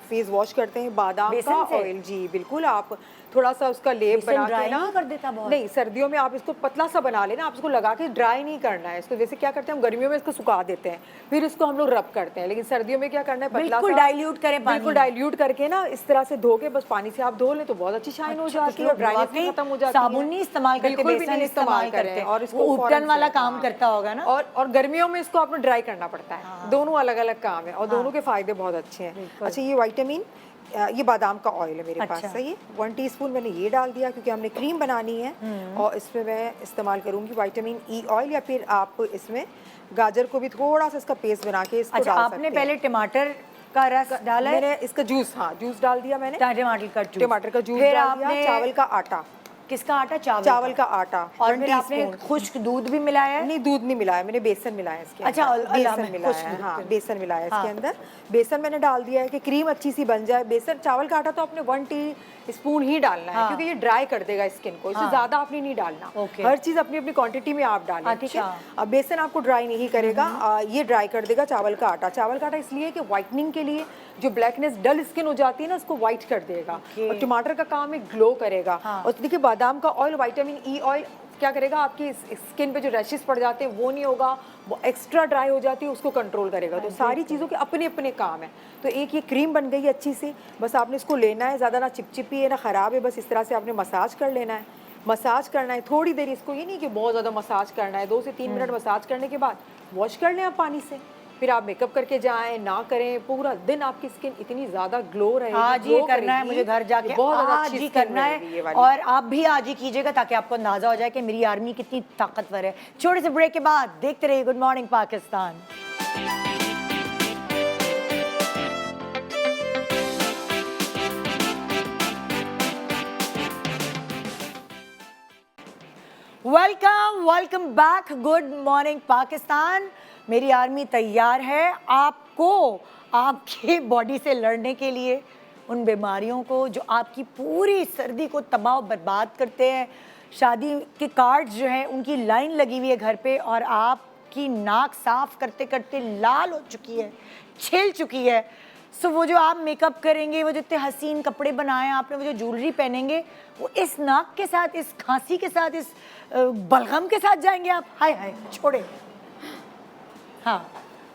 फेस वॉश करते हैं बादाम का ऑयल। जी बिल्कुल, आप थोड़ा सा उसका लेप बना के ना
कर देता बहुत।
नहीं, सर्दियों में आप इसको पतला सा बना लेना, आप इसको लगा के ड्राई नहीं करना है इसको। जैसे क्या करते हैं हम गर्मियों में इसको सुखा देते हैं, फिर इसको हम लोग रब करते हैं, लेकिन सर्दियों में क्या करना है पतला सा
डाइल्यूट करें,
बिल्कुल डाइल्यूट करके ना इस तरह से धो के बस पानी से आप धो लें तो बहुत अच्छी शाइन हो जाती है, ड्राइनेस भी खत्म हो जाती है।
साबुन नहीं इस्तेमाल करते, बेसन इस्तेमाल करते हैं,
और इसको
उपटन वाला काम करता होगा ना।
और गर्मियों में इसको आपने ड्राई करना पड़ता है। दोनों अलग अलग काम है और दोनों के फायदे बहुत अच्छे हैं। अच्छा, ये विटामिन, ये बादाम का ऑयल है मेरे पास। सही है, 1 टीस्पून मैंने ये डाल दिया क्योंकि हमने क्रीम बनानी है, और इसमें मैं इस्तेमाल करूंगी विटामिन ई ऑयल, या फिर आप इसमें गाजर को भी थोड़ा सा इसका पेस्ट बना के इसको डाल सकते हैं।
आपने पहले टमाटर का रस डाला है?
मैंने इसका जूस, हाँ जूस डाल दिया मैंने, टमाटर का जूस डाल दिया, चावल का आटा।
किसका आटा?
चावल का आटा।
और फिर आपने खुश्क दूध भी मिलाया है?
नहीं, दूध नहीं मिलाया, मैंने बेसन मिलाया इसके अंदर।
अच्छा,
बेसन मिलाया है, हाँ बेसन मिलाया इसके अंदर। बेसन मैंने डाल दिया है कि क्रीम अच्छी सी बन जाए। बेसन, चावल का आटा तो आपने 1 टीस्पून ही डालना है, क्योंकि ये ड्राई कर देगा स्किन को, इससे ज्यादा आपने नहीं डालना। हर चीज अपनी अपनी क्वांटिटी में आप डालें, ठीक है। अब बेसन आपको ड्राई नहीं करेगा, ये ड्राई कर देगा चावल का आटा। चावल का आटा इसलिए कि व्हाइटनिंग के लिए, जो ब्लैकनेस डल स्किन हो जाती है ना उसको व्हाइट कर देगा, और टमाटर का काम है ग्लो करेगा। और देखिए बादाम का ऑयल, विटामिन ई ऑयल क्या करेगा, आपकी स्किन पे जो रैशेस पड़ जाते हैं वो नहीं होगा, वो एक्स्ट्रा ड्राई हो जाती है उसको कंट्रोल करेगा। तो सारी चीज़ों के अपने अपने काम है। तो एक ये क्रीम बन गई अच्छी सी, बस आपने इसको लेना है, ज़्यादा ना चिपचिपी है ना ख़राब है, बस इस तरह से आपने मसाज कर लेना है। मसाज करना है थोड़ी देर, इसको ये नहीं कि बहुत ज़्यादा मसाज करना है। 2 से 3 मिनट मसाज करने के बाद वॉश कर लें आप पानी से, फिर आप मेकअप करके जाएं ना करें, पूरा दिन आपकी स्किन इतनी ज्यादा ग्लो रहेगी।
आज ये करना है मुझे, घर जाके बहुत आज ही करना है, और आप भी आज ही कीजिएगा ताकि आपको अंदाजा हो जाए कि मेरी आर्मी कितनी ताकतवर है। छोटे से ब्रेक के बाद देखते रहिए good morning Pakistan. Welcome back, good morning Pakistan. मेरी आर्मी तैयार है आपको आपकी बॉडी से लड़ने के लिए, उन बीमारियों को जो आपकी पूरी सर्दी को तबाह बर्बाद करते हैं। शादी के कार्ड्स जो हैं उनकी लाइन लगी हुई है घर पे, और आप आपकी नाक साफ करते करते लाल हो चुकी है, छिल चुकी है, सो वो जो आप मेकअप करेंगे, वो जो इतने हसीन कपड़े बनाए आपने, वो जो ज्वेलरी पहनेंगे, वो इस नाक के साथ, इस खांसी के साथ, इस बलगम के साथ जाएंगे आप? हाय हाय, छोड़े। हाँ,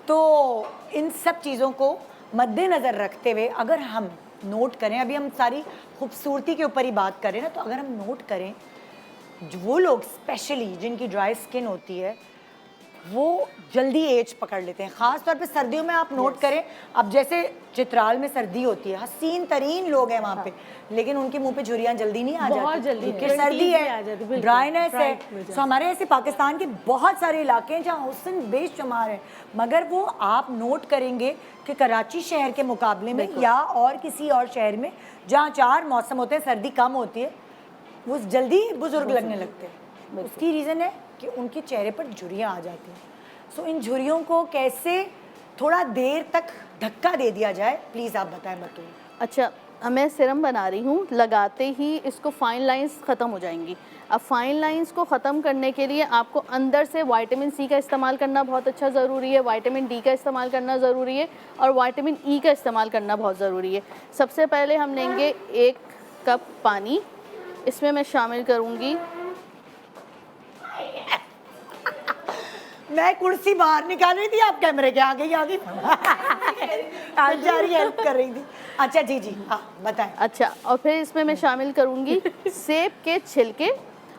तो इन सब चीज़ों को मद्देनज़र रखते हुए अगर हम नोट करें, अभी हम सारी खूबसूरती के ऊपर ही बात करें ना, तो अगर हम नोट करें, वो लोग स्पेशली जिनकी ड्राई स्किन होती है वो जल्दी एज पकड़ लेते हैं। ख़ास तौर पे सर्दियों में आप नोट करें, अब जैसे चित्राल में सर्दी होती है, हसीन तरीन लोग हैं वहाँ पे, लेकिन उनके मुंह पे झुर्रियाँ जल्दी नहीं आ जाती,
बहुत जल्दी
क्योंकि सर्दी है, ड्राइनेस है। तो हमारे ऐसे पाकिस्तान के बहुत सारे इलाके हैं जहाँ हुस्न बेशुमार है, मगर वो आप नोट करेंगे कि कराची शहर के मुकाबले में या और किसी और शहर में जहाँ 4 मौसम होते हैं, सर्दी कम होती है, वो जल्दी बुजुर्ग लगने लगते हैं। उसकी रीज़न है कि उनके चेहरे पर झुर्रियाँ आ जाती हैं। सो इन झुर्रियों को कैसे थोड़ा देर तक धक्का दे दिया जाए, प्लीज़ आप बताएं बतूल।
अच्छा, मैं सिरम बना रही हूँ, लगाते ही इसको फाइन लाइंस ख़त्म हो जाएंगी। अब फाइन लाइंस को ख़त्म करने के लिए आपको अंदर से विटामिन सी का इस्तेमाल करना बहुत अच्छा ज़रूरी है, विटामिन डी का इस्तेमाल करना ज़रूरी है और विटामिन ई का इस्तेमाल करना बहुत ज़रूरी है। सबसे पहले हम लेंगे 1 कप पानी, इसमें मैं शामिल करूँगी,
मैं कुर्सी बाहर निकाल रही थी, आप कैमरे के आगे ही आ गई। आचारी हेल्प कर रही थी। अच्छा जी जी, हाँ बताएं।
अच्छा, और फिर इसमें मैं शामिल करूँगी सेब के छिलके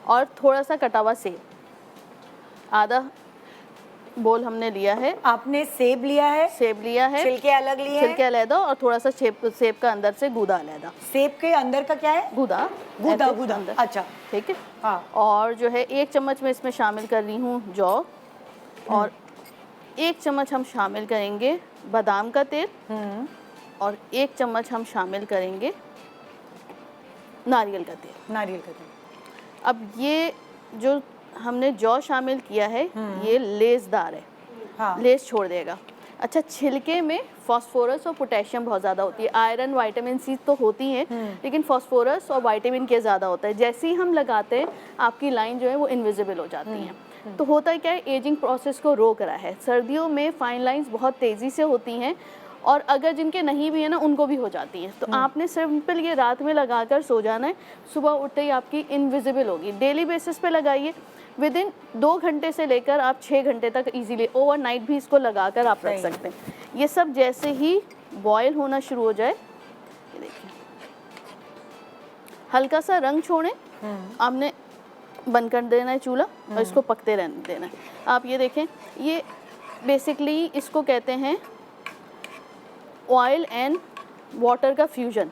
और थोड़ा सा कटा हुआ सेब, आधा बोल हमने लिया है।
आपने सेब लिया है,
सेब लिया है,
छिलके अलग लिए हैं,
छिलके अलग और थोड़ा सा सेब का अंदर से गूदा अलग।
सेब के अंदर का क्या है?
गूदा,
गूदा
ऐसे
गूदा,
अंदर।
अच्छा
ठीक है।
हाँ।
और जो है 1 चम्मच में इसमें शामिल कर रही हूँ जौ, और 1 चम्मच हम शामिल करेंगे बादाम का तेल, और 1 चम्मच हम शामिल करेंगे नारियल का तेल।
नारियल का तेल।
अब ये जो हमने जौ शामिल किया है ये लेसदार है,
हाँ।
लेस छोड़ देगा। अच्छा, छिलके में फास्फोरस और पोटेशियम बहुत ज़्यादा होती है, आयरन विटामिन सी तो होती हैं, लेकिन फास्फोरस और विटामिन के ज़्यादा होता है। जैसे ही हम लगाते हैं आपकी लाइन जो है वो इनविजिबल हो जाती हैं। तो होता क्या है, एजिंग प्रोसेस को रोक रहा है। सर्दियों में फाइन लाइंस बहुत तेज़ी से होती हैं और अगर जिनके नहीं भी है ना उनको भी हो जाती हैं। तो आपने सिंपल ये रात में लगाकर सो जाना है, सुबह उठते ही आपकी इनविजिबल होगी। डेली बेसिस पे लगाइए, विद इन 2 घंटे से लेकर आप 6 घंटे तक इजीली, ओवरनाइट भी इसको लगाकर आप रख सकते हैं। ये सब जैसे ही बॉयल होना शुरू हो जाए, ये देखिए हल्का सा रंग छोड़े, आपने बंद कर देना है चूल्हा और इसको पकते रहने देना है। आप ये देखें, ये बेसिकली इसको कहते हैं ऑयल एंड वाटर का फ्यूजन।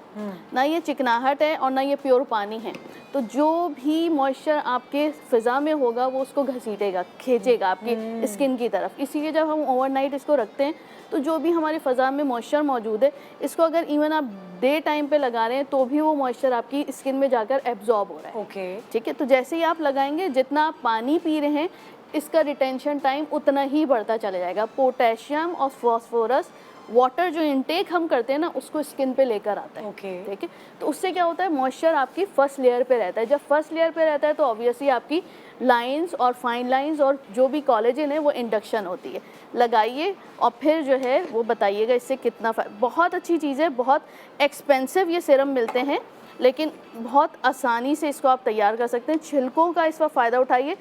ना ये चिकनाहट है और ना ये प्योर पानी है, तो जो भी मॉइस्चर आपके फ़िज़ा में होगा वो उसको घसीटेगा, खींचेगा आपकी स्किन की तरफ। इसीलिए जब हम ओवरनाइट इसको रखते हैं तो जो भी हमारे फ़िज़ा में मॉइस्चर मौजूद है, इसको अगर इवन आप डे टाइम पे लगा रहे हैं तो भी वो मॉइस्चर आपकी स्किन में जाकर एब्जॉर्ब हो रहा है।
ओके,
ठीक है। तो जैसे ही आप लगाएंगे, जितना आप पानी पी रहे हैं इसका रिटेंशन टाइम उतना ही बढ़ता चला जाएगा। पोटेशियम और फॉस्फोरस वाटर जो इनटेक हम करते हैं ना उसको स्किन पे लेकर आता है।
ओके।
ठीक है। तो उससे क्या होता है, मॉइस्चर आपकी फर्स्ट लेयर पे रहता है। जब फर्स्ट लेयर पे रहता है तो ऑब्वियसली आपकी लाइंस और फाइन लाइंस और जो भी कोलेजन है वो इंडक्शन होती है। लगाइए और फिर जो है वो बताइएगा इससे कितना बहुत अच्छी चीज़ है। बहुत एक्सपेंसिव ये सीरम मिलते हैं, लेकिन बहुत आसानी से इसको आप तैयार कर सकते हैं। छिलकों का इस पर फ़ायदा उठाइए।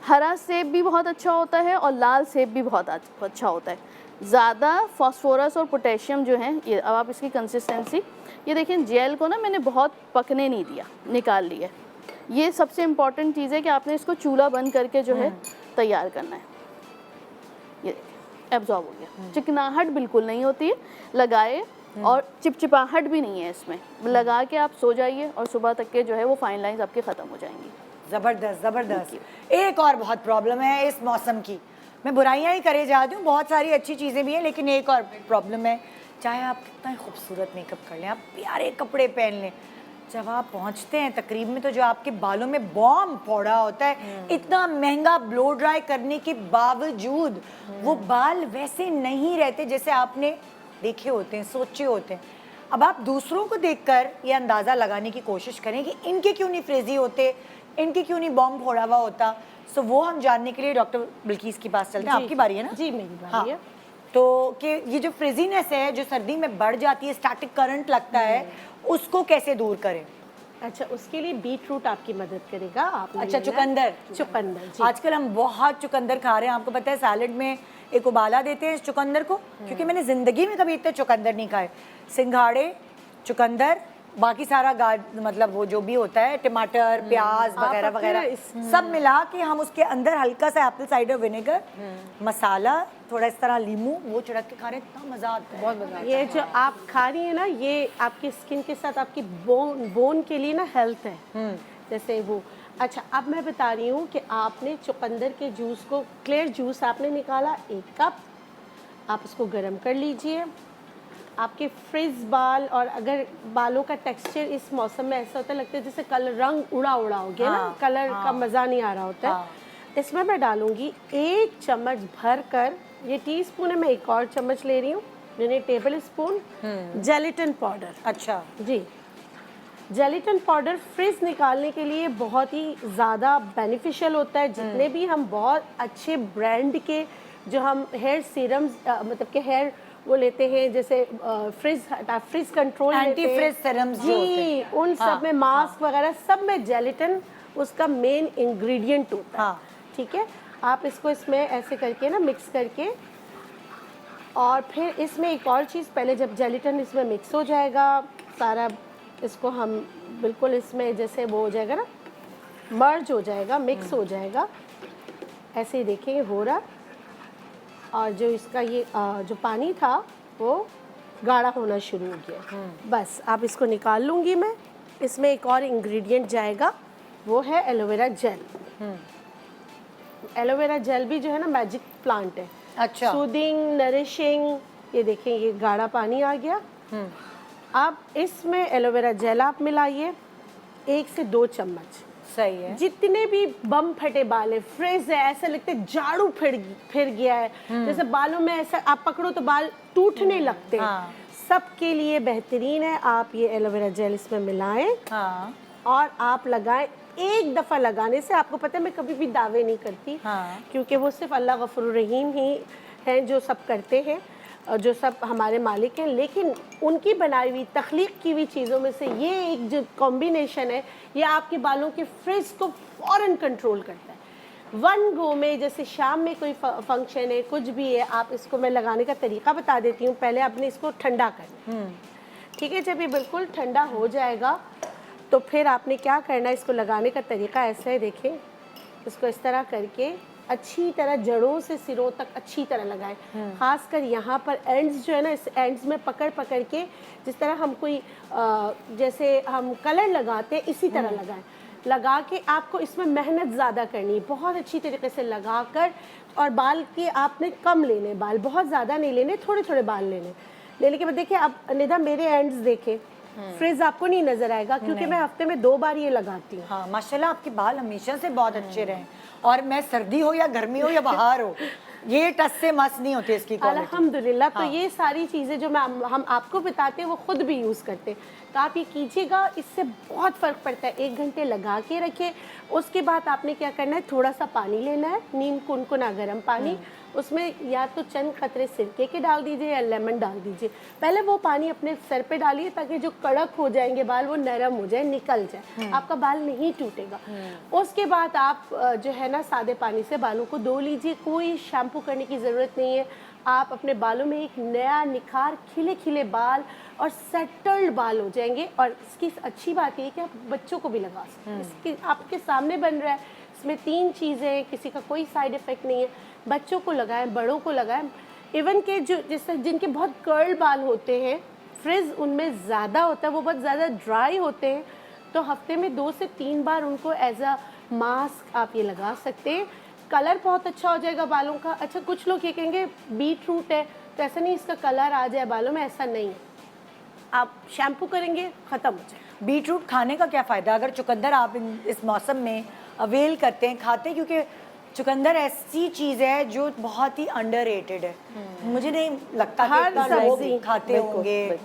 हरा सेब भी बहुत अच्छा होता है और लाल सेब भी बहुत अच्छा होता है। ज़्यादा फास्फोरस और पोटेशियम जो है, ये अब आप इसकी कंसिस्टेंसी ये देखें, जेल को ना मैंने बहुत पकने नहीं दिया, निकाल लिया। ये सबसे इम्पॉर्टेंट चीज़ है कि आपने इसको चूल्हा बंद करके जो है तैयार करना है। ये देखिए एब्जॉर्ब हो गया, चिकनाहट बिल्कुल नहीं होती है। लगाए और चिपचिपाहट भी नहीं है इसमें। लगा के आप सो जाइए और सुबह तक के जो है वो फाइन लाइंस आपके ख़त्म हो जाएंगी।
ज़बरदस्त ज़बरदस्त। एक और बहुत प्रॉब्लम है इस मौसम की, मैं बुराइयां ही करे जाती हूँ, बहुत सारी अच्छी चीज़ें भी हैं, लेकिन एक और प्रॉब्लम है। चाहे आप कितना ही खूबसूरत मेकअप कर लें, आप प्यारे कपड़े पहन लें, जब आप पहुँचते हैं तकरीब में तो जो आपके बालों में बॉम्ब फोड़ा होता है, इतना महंगा ब्लो ड्राई करने के बावजूद वो बाल वैसे नहीं रहते जैसे आपने देखे होते हैं, सोचे होते हैं। अब आप दूसरों को देखकर ये अंदाज़ा लगाने की कोशिश करें कि इनके क्यों नहीं फ्रिजी होते, इनके क्यों नहीं बॉम्ब फोड़ा हुआ होता। सो वो हम जानने के लिए डॉक्टर बिल्किस के पास चलते हैं। आपकी बारी है ना?
जी मेरी
हाँ,
बारी है।
तो कि ये जो फ्रिजीनेस है जो सर्दी में बढ़ जाती है, स्टैटिक करंट लगता है, उसको कैसे दूर करें?
अच्छा, उसके लिए बीट रूट आपकी मदद करेगा। आप
अच्छा, चुकंदर।
चुकंदर जी।
आजकल हम बहुत चुकंदर खा रहे हैं, आपको पता है सैलेड में एक उबाला देते हैं इस चुकंदर को, क्योंकि मैंने जिंदगी में कभी इतने चुकंदर नहीं खाए। सिंघाड़े, चुकंदर, बाकी सारा मतलब वो जो भी होता है, टमाटर, प्याज वगैरह वगैरह सब मिला के हम उसके अंदर हल्का सा एप्पल साइडर विनेगर, मसाला, थोड़ा इस तरह लीमू, वो छिड़क के खा रहे हैं, इतना मजा आता है।
बहुत मजा आता है।
ये जो आप खा रही है ना, ये आपकी स्किन के साथ आपकी बोन के लिए ना हेल्थ है। जैसे वो अच्छा, अब मैं बता रही हूँ कि आपने चुकंदर के जूस को, क्लियर जूस आपने निकाला 1 कप, आप उसको गर्म कर लीजिए। आपके फ्रिज बाल, और अगर बालों का टेक्सचर इस मौसम में ऐसा होता है, लगता है जैसे कलर रंग उड़ा हो गया ना, कलर का मज़ा नहीं आ रहा होता है, इसमें मैं डालूंगी 1 चम्मच भर कर, ये टीस्पून है, मैं 1 और चम्मच ले रही हूँ, यानी टेबल स्पून जेलेटिन पाउडर।
अच्छा
जी, जेलेटिन पाउडर फ्रिज निकालने के लिए बहुत ही ज़्यादा बेनिफिशियल होता है। जितने भी हम बहुत अच्छे ब्रांड के जो हम हेयर सीरम्स मतलब के हेयर वो लेते हैं, जैसे fridge control,
anti fridge serums जो होते
जी,
हैं।
उन सब में मास्क वगैरह सब में जेलेटिन उसका मेन इंग्रेडिएंट होता है। ठीक है, आप इसको इसमें ऐसे करके ना मिक्स करके, और फिर इसमें एक और चीज़, पहले जब जेलेटिन इसमें मिक्स हो जाएगा सारा, इसको हम बिल्कुल इसमें जैसे वो हो जाएगा ना, मर्ज हो जाएगा, मिक्स हो जाएगा, ऐसे ही देखेंगे हो रहा, और जो इसका ये जो पानी था वो गाढ़ा होना शुरू हो गया। बस आप इसको निकाल लूँगी मैं। इसमें एक और इंग्रेडिएंट जाएगा, वो है एलोवेरा जेल। एलोवेरा जेल भी जो है ना मैजिक प्लांट है।
अच्छा,
सूदिंग, नरिशिंग। ये देखें, ये गाढ़ा पानी आ गया। अब इसमें एलोवेरा जेल आप मिलाइए 1 से 2 चम्मच।
सही है।
जितने भी बम फटे बाल है, फ्रिज है, ऐसा लगता है झाड़ू फिर गया है, जैसे बालों में ऐसा आप पकड़ो तो बाल टूटने लगते हैं, सबके लिए बेहतरीन है। आप ये एलोवेरा जेल इसमें मिलाएं और आप लगाएं। 1 दफ़ा लगाने से, आपको पता है मैं कभी भी दावे नहीं करती, क्योंकि वो सिर्फ अल्लाह गफूर रहीम ही हैं जो सब करते हैं, जो सब हमारे मालिक हैं, लेकिन उनकी बनाई हुई तख्लीक की हुई चीज़ों में से ये एक जो कॉम्बिनेशन है, ये आपके बालों के फ्रिज को फ़ौरन कंट्रोल करता है। 1 गो में, जैसे शाम में कोई फंक्शन है, कुछ भी है, आप इसको, मैं लगाने का तरीका बता देती हूँ। पहले आपने इसको ठंडा करना, ठीक है। जब ये बिल्कुल ठंडा हो जाएगा तो फिर आपने क्या करना है, इसको लगाने का तरीका ऐसा है, देखें, इसको इस तरह करके अच्छी तरह जड़ों से सिरों तक अच्छी तरह लगाएं। खासकर यहाँ पर एंड्स जो है ना, इस एंड्स में पकड़ के, जिस तरह हम कोई जैसे हम कलर लगाते हैं इसी तरह लगाएं। लगा के आपको इसमें मेहनत ज़्यादा करनी है, बहुत अच्छी तरीके से लगा कर, और बाल के आपने कम लेने, बाल बहुत ज़्यादा नहीं लेने, थोड़े थोड़े बाल लेने के बाद देखिए, आप निदा मेरे एंड्स देखें, फ्रिज आपको नहीं नजर आएगा, क्योंकि मैं हफ्ते में 2 बार ये लगाती हूँ।
हाँ, माशाल्लाह आपके बाल हमेशा से बहुत अच्छे रहे, और मैं सर्दी हो या गर्मी हो या बाहर हो, ये टस से मस नहीं होते इसकी क्वालिटी।
अल्हम्दुलिल्लाह। तो ये सारी चीज़ें जो हम आपको बताते हैं वो खुद भी यूज़ करते हैं, तो आप ये कीजिएगा, इससे बहुत फ़र्क पड़ता है। 1 घंटे लगा के रखें, उसके बाद आपने क्या करना है, थोड़ा सा पानी लेना है, नीम कुनकुना गर्म पानी, उसमें या तो चंद खतरे सिरके के डाल दीजिए या लेमन डाल दीजिए। पहले वो पानी अपने सर पे डालिए, ताकि जो कड़क हो जाएंगे बाल वो नरम हो जाए, निकल जाए, आपका बाल नहीं टूटेगा। उसके बाद आप जो है ना, सादे पानी से बालों को धो लीजिए, कोई शैम्पू करने की ज़रूरत नहीं है। आप अपने बालों में एक नया निखार, खिले खिले बाल और सेटल्ड बाल हो जाएंगे। और इसकी अच्छी बात ये है कि आप बच्चों को भी लगा सकते हैं, इसकी आपके सामने बन रहा है, इसमें 3 चीज़ें हैं, किसी का कोई साइड इफ़ेक्ट नहीं है। बच्चों को लगाएं, बड़ों को लगाएं, इवन के जो जिससे जिनके बहुत कर्ल बाल होते हैं, फ्रिज उनमें ज़्यादा होता है, वो बहुत ज़्यादा ड्राई होते हैं, तो हफ्ते में 2 से 3 बार उनको एज अ मास्क आप ये लगा सकते हैं। कलर बहुत अच्छा हो जाएगा बालों का। अच्छा, कुछ लोग ये कहेंगे बीट रूट है तो ऐसा नहीं इसका कलर आ जाए बालों में, ऐसा नहीं है। आप शैम्पू करेंगे, ख़त्म हो जाए।
बीट रूट खाने का क्या फ़ायदा, अगर चुकंदर आप इस मौसम में अवेल करते हैं, खाते हैं, क्योंकि चुकंदर ऐसी चीज़ है जो बहुत ही अंडररेटेड है, मुझे नहीं लगता कि
हर
इतना लोग
सब्जी
खाते होंगे।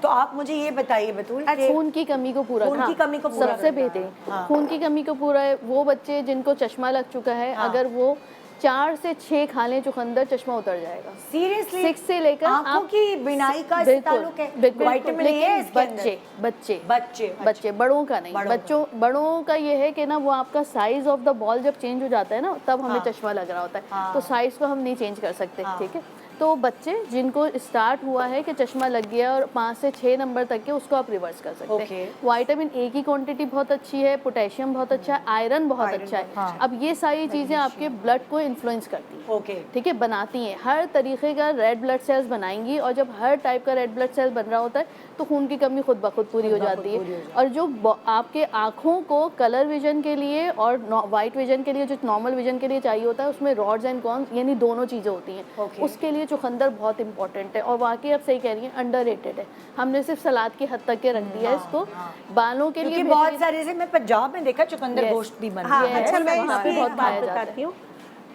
तो आप मुझे ये बताइए बतूल कि
खून की कमी को पूरा
खून की कमी को पूरा
सबसे
करता है।
बेहतरीन
हाँ।
खून की कमी को पूरा है वो बच्चे जिनको चश्मा लग चुका है,
हाँ।
अगर वो 4 से 6 खा लें चुकंदर, चश्मा उतर जाएगा।
सीरियसली
6 से लेकर
आंखों
आप
की बिनाई का इससे ताल्लुक है,
बिल्कुल
विटामिन ए है
लेकिन
इसके अंदर।
बच्चे बच्चे
बच्चे
बच्चे बड़ों का नहीं,
बड़ों का।
बड़ों का ये है कि ना वो आपका साइज ऑफ द बॉल जब चेंज हो जाता है ना तब हमें
हाँ।
चश्मा लग रहा होता है,
हाँ।
तो साइज को हम नहीं चेंज कर सकते,
हाँ।
ठीक है। तो बच्चे जिनको स्टार्ट हुआ है कि चश्मा लग गया और 5 से 6 नंबर तक के, उसको आप रिवर्स कर सकते
ओके।
हैं। विटामिन ए की क्वांटिटी बहुत अच्छी है, पोटेशियम बहुत अच्छा है, आयरन बहुत अच्छा है।
हाँ।
अब ये सारी चीज़ें आपके ब्लड को इन्फ्लुएंस करती हैं,
ओके
ठीक है, बनाती हैं, हर तरीके का रेड ब्लड सेल्स बनाएंगी, और जब हर टाइप का रेड ब्लड सेल बन रहा होता है तो खून की कमी खुद ब खुद पूरी हो जाती है। और जो आपके आँखों को कलर विजन के लिए और वाइट विजन के लिए, जो नॉर्मल विजन के लिए चाहिए होता है, उसमें रॉड्स एंड कॉन्स यानी दोनों चीज़ें होती हैं।
Okay.
उसके लिए चुकंदर बहुत इंपॉर्टेंट है, और वाकई आप सही कह रही हैं, अंडररेटेड है। हमने सिर्फ सलाद की हद तक के रख दिया है इसको। बालों के लिए
क्योंकि बहुत सारे से मैं पंजाब में देखा चुकंदर
Yes.
गोश्त भी बन
हाँ,
रहा है।
अच्छा मैं
वहाँ पे
इसकी
बहुत
एक बात
खाया जाता है।
बताती हूँ।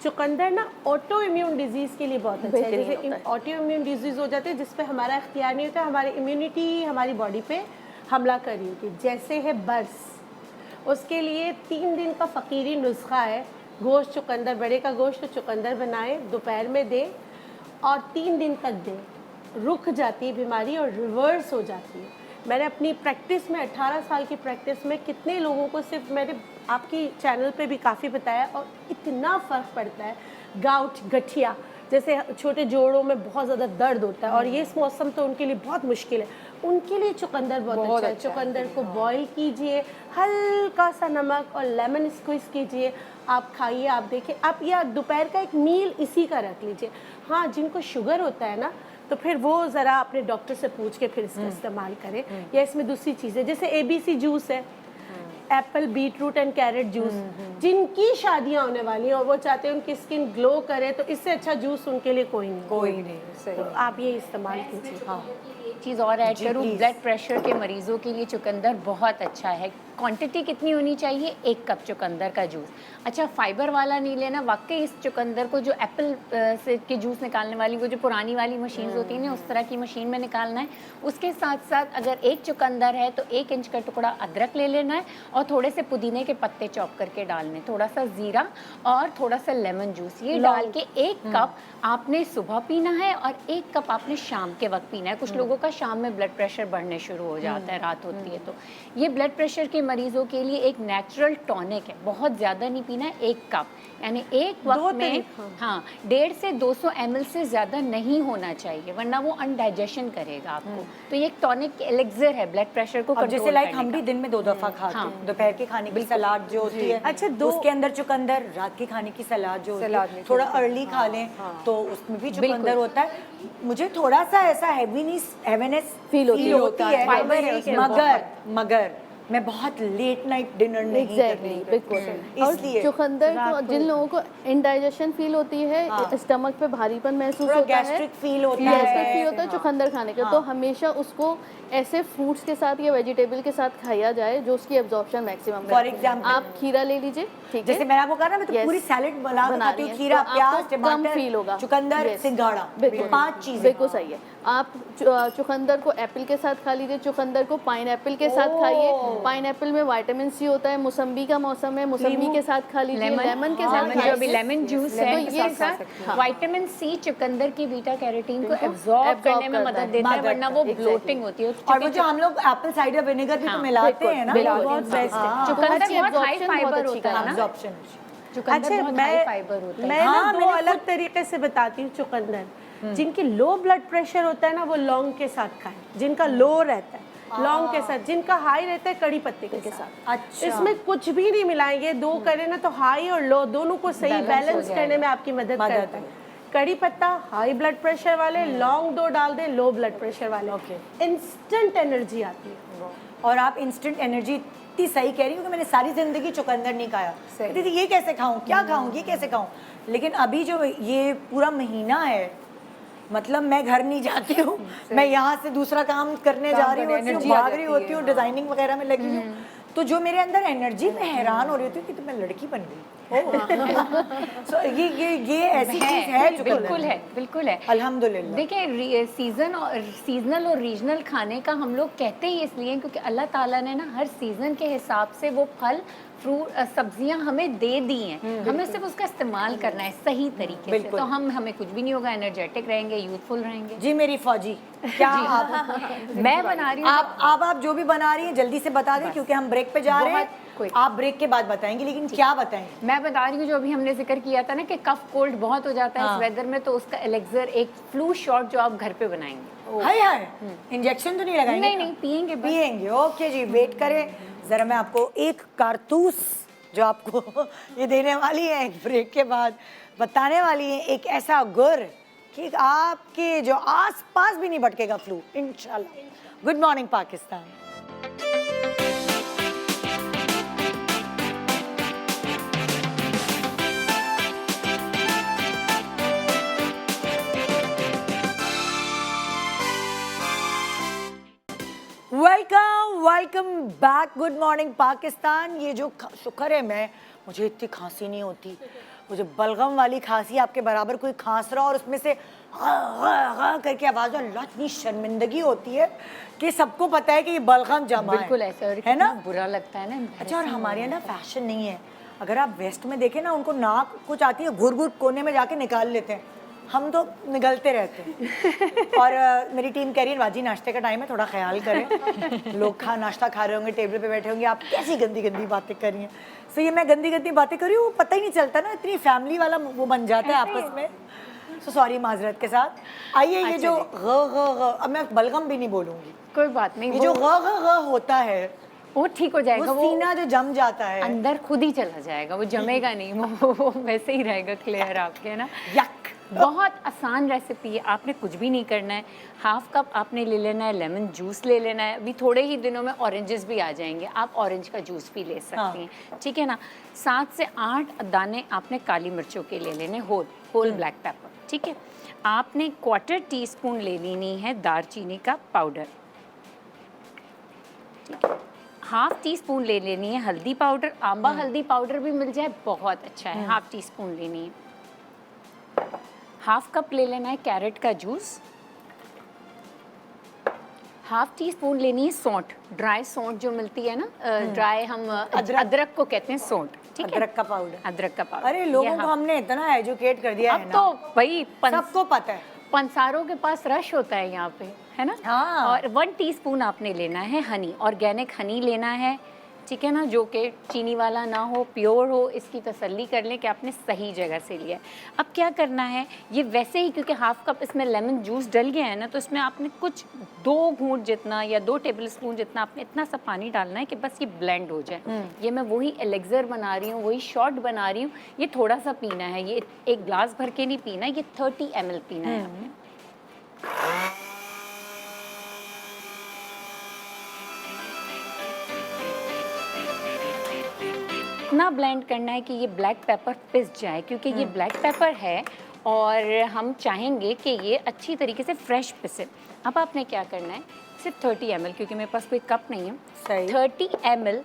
चुकंदर ना ऑटो इम्यून डिजीज़ के लिए बहुत अच्छा है।
बेहतरीन
जैसे
होता है।
ऑटो इम्यून डिजीज़ हो जाते हैं जिस पे हमारा इख्तियार नहीं होता, हमारी इम्यूनिटी हमारी बॉडी पे हमला कर रही होती है, जैसे है बर्स। उसके लिए 3 दिन का फ़कीरी नुस्खा है, गोश्त चुकंदर, बड़े का गोश्त चुकंदर बनाए, दोपहर में दें और 3 दिन तक दें, रुक जाती है बीमारी और रिवर्स हो जाती है। मैंने अपनी प्रैक्टिस में 18 साल की प्रैक्टिस में कितने लोगों को, सिर्फ मैंने आपकी चैनल पे भी काफ़ी बताया, और इतना फ़र्क पड़ता है। गाउट, गठिया, जैसे छोटे जोड़ों में बहुत ज़्यादा दर्द होता है और ये इस मौसम तो उनके लिए बहुत मुश्किल है, उनके लिए चुकंदर बहुत अच्छा है। चुकंदर को बॉईल कीजिए, हल्का सा नमक और लेमन स्क्वीज कीजिए, आप खाइए, आप देखिए। आप या दोपहर का एक मील इसी का रख लीजिए। हाँ, जिनको शुगर होता है ना, तो फिर वो ज़रा अपने डॉक्टर से पूछ के फिर इसका इस्तेमाल करें। या इसमें दूसरी चीज़ें जैसे ABC जूस है, Apple, beetroot and carrot juice, जिनकी शादियां होने वाली हैं और वो चाहते हैं उनकी स्किन ग्लो करे, तो इससे अच्छा जूस उनके लिए कोई नहीं। तो आप ये इस्तेमाल कीजिए। हाँ,
एक चीज़ और ऐड करूँ, ब्लड प्रेशर के मरीजों के लिए चुकंदर बहुत अच्छा है। क्वांटिटी कितनी होनी चाहिए? 1 कप चुकंदर का जूस। अच्छा, फाइबर वाला नहीं लेना, वाकई इस चुकंदर को जो एप्पल से के जूस निकालने वाली, वो जो पुरानी वाली मशीन होती है ना, उस तरह की मशीन में निकालना है। उसके साथ साथ अगर 1 चुकंदर है तो 1 इंच का टुकड़ा अदरक ले लेना है और थोड़े से पुदीने के पत्ते चॉप करके डालने, थोड़ा सा ज़ीरा और थोड़ा सा लेमन जूस, ये डाल के 1 कप आपने सुबह पीना है और 1 कप आपने शाम के वक्त पीना है। कुछ लोगों का शाम में ब्लड प्रेशर बढ़ने शुरू हो जाता है, रात होती है तो। ये ब्लड प्रेशर के मरीजों के लिए एक नेचुरल टॉनिक है, बहुत ज़्यादा नहीं पीना है, 1 कप, यानी एक वक्त में 150 से 200 ml से ज़्यादा नहीं होना चाहिए, वरना वो अनडाइजेशन करेगा आपको। तो ये एक टॉनिक एलेक्सर है ब्लड प्रेशर को कंट्रोल
जैसे लाइक
करने
हम भी
का।
दिन में 2 दफ़ा खाते हैं, दोपहर के खाने की सलाद जो होती है,
अच्छा,
उसके अंदर चुकंदर, रात के खाने की सलाद जो होती है, थोड़ा अर्ली खा लें तो उसमें भी चुकंदर होता है। मुझे थोड़ा सा ऐसा हैवीनेस फील होती है,
फाइबर है उसमें
मगर मैं बहुत लेट नाइट डिनर नहीं
एग्जैक्टली
करती,
बिल्कुल। और
इसलिए
चुकंदर को जिन लोगों को इंडाइजेशन फील होती है, स्टमक पे भारीपन महसूस
थोड़ा
होता है,
गैस्ट्रिक फील होता
गैस्ट्रिक
है,
फील होता है चुकंदर खाने का, तो हमेशा उसको ऐसे फ्रूट्स के साथ या वेजिटेबल के साथ खाया जाए जो उसकी एब्जॉर्प्शन मैक्सिमम
फॉर एग्जाम्पल
आप खीरा ले लीजिए, ठीक है,
जैसे मैंने आपको कहा ना, मैं तो
Yes.
पूरी सैलेड बना के खाती हूँ,
रही हैं,
खीरा,
तो
प्याज,
आपको कम
टमाटर,
फील होगा,
चुकंदर,
Yes.
सिंघाड़ा,
बिल्कुल,
5 चीजें।
बिल्कुल सही है। आप चुकंदर को एप्पल के साथ खा लीजिए, चुकंदर को पाइनएप्पल के साथ खाइए, पाइनएप्पल में विटामिन सी होता है, मौसम्बी का मौसम है, मौसम्बी के साथ खा लीजिए, लेमन के साथ
जो अभी लेमन जूस है,
तो ये
साथ विटामिन सी चुकंदर की बीटा कैरोटीन को एब्जॉर्ब करने में
करता
मदद
है,
देता है, वरना वो
Exactly.
ब्लोटिंग होती है।
और वो जो हम लोग एप्पल साइडर विनेगर भी तो मिलाते हैं ना,
बिल्कुल,
बहुत बेस्ट है।
चुकंदर
उसकी
बहुत हाई
absorption
फाइबर
बहुत अच्छी
होता है ना,
एब्जॉर्प्शन।
चुकंदर बहुत हाई फाइबर होता है।
मैं ना 2 अलग तरीके से बताती हूँ चुकंदर। जिनकी लो ब्लड प्रेशर होता है ना, वो लौंग के साथ खाएं, जिनका लो रहता है लौंग के साथ, जिनका हाई रहता है कड़ी पत्ते के साथ।
अच्छा।
इसमें कुछ भी नहीं मिलाएंगे, 2 करें ना तो हाई और लो दोनों को सही बैलेंस करने में आपकी मदद करता है। कड़ी पत्ता हाई ब्लड प्रेशर वाले, लौंग 2 डाल दें लो ब्लड प्रेशर वाले, इंस्टेंट एनर्जी आती है।
और आप इंस्टेंट एनर्जी इतनी सही कह रही हो कि मैंने सारी जिंदगी चुकंदर नहीं खाया, दीदी ये कैसे खाऊं, क्या खाऊं, ये कैसे खाऊं, लेकिन अभी जो ये पूरा महीना है, मतलब मैं घर नहीं जाती हूँ, मैं यहाँ से दूसरा काम करने जा रही होती हूँ, भाग रही होती हूँ, डिजाइनिंग वगैरह में लगी हूँ, तो जो मेरे अंदर एनर्जी, मैं हैरान हो रही होती हूँ कि तो मैं लड़की बन गई। So, ये ऐसी चीज है चुकंदर
बिल्कुल है, बिल्कुल है।
अल्हम्दुलिल्लाह।
देखिए सीजनल और रीजनल खाने का हम लोग कहते ही इसलिए क्योंकि अल्लाह ताला ने ना हर सीजन के हिसाब से वो फल फ्रूट सब्जियां हमें दे दी हैं, हमें सिर्फ उसका इस्तेमाल करना है सही तरीके से, तो हमें कुछ भी नहीं होगा, एनर्जेटिक रहेंगे, यूथफुल रहेंगे।
जी मेरी फौजी, क्या आप
मैं बना रही हूँ
आप जो भी बना रही हैं जल्दी से बता दें क्योंकि हम ब्रेक पे जा रहे हैं। आप ब्रेक के बाद बताएंगे, लेकिन क्या बताएंगे?
मैं बता रही हूँ जो अभी हमने जिक्र किया था ना कि कफ कोल्ड बहुत हो जाता है इस वेदर में, तो उसका एलेक्सर एक फ्लू शॉट जो आप घर पे बनाएंगे।
हाय हाय, इंजेक्शन तो नहीं लगाएंगे?
नहीं नहीं, पियेंगे बस।
पियेंगे। ओके जी, वेट करें जरा, मैं आपको एक कारतूस जो आपको ये देने वाली है एक ब्रेक के बाद, बताने वाली है एक ऐसा गुर कि आपके जो आस पास भी नहीं भटकेगा फ्लू इंशाल्लाह। Good morning Pakistan. Welcome back. Good morning Pakistan. ये जो शुक्र है मुझे इतनी खांसी नहीं होती, मुझे बलगम वाली खांसी आपके बराबर कोई खांस रहा और उसमें से करके आवाज, अल्लाह इतनी शर्मिंदगी होती है कि सबको पता है कि ये बलगम जमा
बिल्कुल ऐसा
है ना,
बुरा लगता है ना।
अच्छा, और हमारे यहाँ ना फैशन नहीं है, अगर आप वेस्ट में देखें ना उनको नाक कुछ आती है घुर घुर कोने में जाके निकाल लेते हैं, हम तो निगलते रहते हैं। और मेरी टीम कह रही है बाजी नाश्ते का टाइम है, थोड़ा ख्याल करें, लोग नाश्ता खा रहे होंगे, टेबल पे बैठे होंगे, आप कैसी गंदी गंदी बातें कर रही हैं। सो ये मैं गंदी गंदी बातें कर रही हूँ, पता ही नहीं चलता ना, इतनी फैमिली वाला वो बन जाता है आपस में। सो सॉरी, माजरत के साथ। आइए, ये जो अब मैं बलगम भी नहीं बोलूँगी,
कोई बात नहीं,
ये जो होता है
वो ठीक हो जाएगा,
वो सीना जो जम जाता है
अंदर खुद ही चला जाएगा, वो जमेगा नहीं, वो वैसे ही रहेगा क्लियर आपके ना।
यक।
बहुत आसान रेसिपी है, आपने कुछ भी नहीं करना है। हाफ कप आपने ले लेना है लेमन जूस ले लेना है, अभी थोड़े ही दिनों में ऑरेंजेस भी आ जाएंगे, आप ऑरेंज का जूस भी ले सकती हैं, ठीक है ना। 7 से 8 दाने आपने काली मिर्चों के ले लेने, होल ब्लैक पेपर, ठीक है। आपने 1/4 टीस्पून ले लेनी है दालचीनी का पाउडर, ठीक है। 1/2 टीस्पून ले लेनी है हल्दी पाउडर, आंबा हल्दी पाउडर भी मिल जाए बहुत अच्छा है, 1/2 टीस्पून लेनी है। 1/2 कप ले लेना है कैरेट का जूस, 1/2 टीस्पून लेनी है सौंठ, ड्राई सौंठ जो मिलती है ना, ड्राई हम अदरक को कहते हैं सौंठ, ठीक है।
अदरक का पाउडर,
अदरक का पाउडर।
अरे लोगों को हमने इतना एजुकेट कर दिया है
अब
ना,
तो भाई
सबको पता है,
पंसारों के पास रश होता है यहाँ पे, है ना।
हाँ।
और 1 टीस्पून आपने लेना है हनी, ऑर्गेनिक हनी लेना है, ठीक है ना, जो कि चीनी वाला ना हो, प्योर हो, इसकी तसल्ली कर लें कि आपने सही जगह से लिया है। अब क्या करना है, ये वैसे ही क्योंकि 1/2 कप इसमें लेमन जूस डल गया है ना, तो इसमें आपने कुछ 2 घूंट जितना या 2 टेबलस्पून जितना आपने इतना सा पानी डालना है कि बस ये ब्लेंड हो जाए। ये मैं वही एलेक्सर बना रही हूँ, वही शॉट बना रही हूँ, ये थोड़ा सा पीना है, ये एक ग्लास भर के नहीं पीना, ये 30 ml पीना है आपने। इतना ब्लेंड करना है कि ये ब्लैक पेपर पिस जाए, क्योंकि ये ब्लैक पेपर है और हम चाहेंगे कि ये अच्छी तरीके से फ्रेश पिसे। अब आपने क्या करना है, सिर्फ 30 ml, क्योंकि मेरे पास कोई कप नहीं है,
सही।
30 ml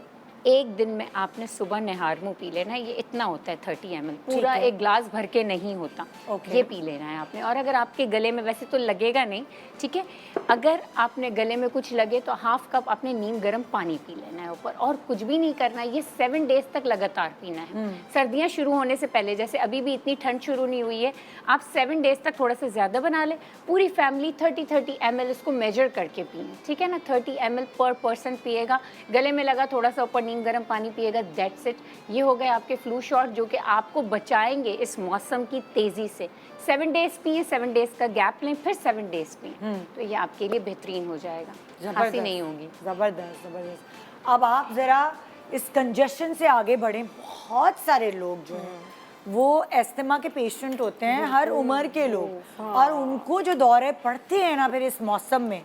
एक दिन में आपने सुबह निहार मुँह पी लेना है, ये इतना होता है 30 ml, पूरा एक ग्लास भर के नहीं होता, ये पी लेना है आपने। और अगर आपके गले में, वैसे तो लगेगा नहीं, ठीक है, अगर आपने गले में कुछ लगे तो 1/2 कप आपने नीम गर्म पानी पी लेना है ऊपर, और कुछ भी नहीं करना है, ये 7 डेज तक लगातार पीना है। सर्दियाँ शुरू होने से पहले, जैसे अभी भी इतनी ठंड शुरू नहीं हुई है, आप 7 डेज तक थोड़ा सा ज़्यादा बना लें, पूरी फैमिली 30 ml इसको मेजर करके पिए, ठीक है ना। 30 ml पर पर्सन पिएगा, गले में लगा थोड़ा सा ऊपर गर्म पानी पिएगा, दैट्स इट। ये हो गए आपके फ्लू शॉट जो कि आपको बचाएंगे इस मौसम की तेजी से। 7 डेज पिए, 7 डेज का गैप लें, फिर 7 डेज पिए, तो ये आपके लिए बेहतरीन हो जाएगा, खांसी नहीं होगी।
जबरदस्त जबरदस्त। अब आप जरा इस कंजेशन से आगे बढ़ें, बहुत सारे लोग जो हैं वो एस्थमा के पेशेंट होते हैं, हर उम्र के लोग, और उनको जो दौरे पड़ते हैं ना फिर इस मौसम में,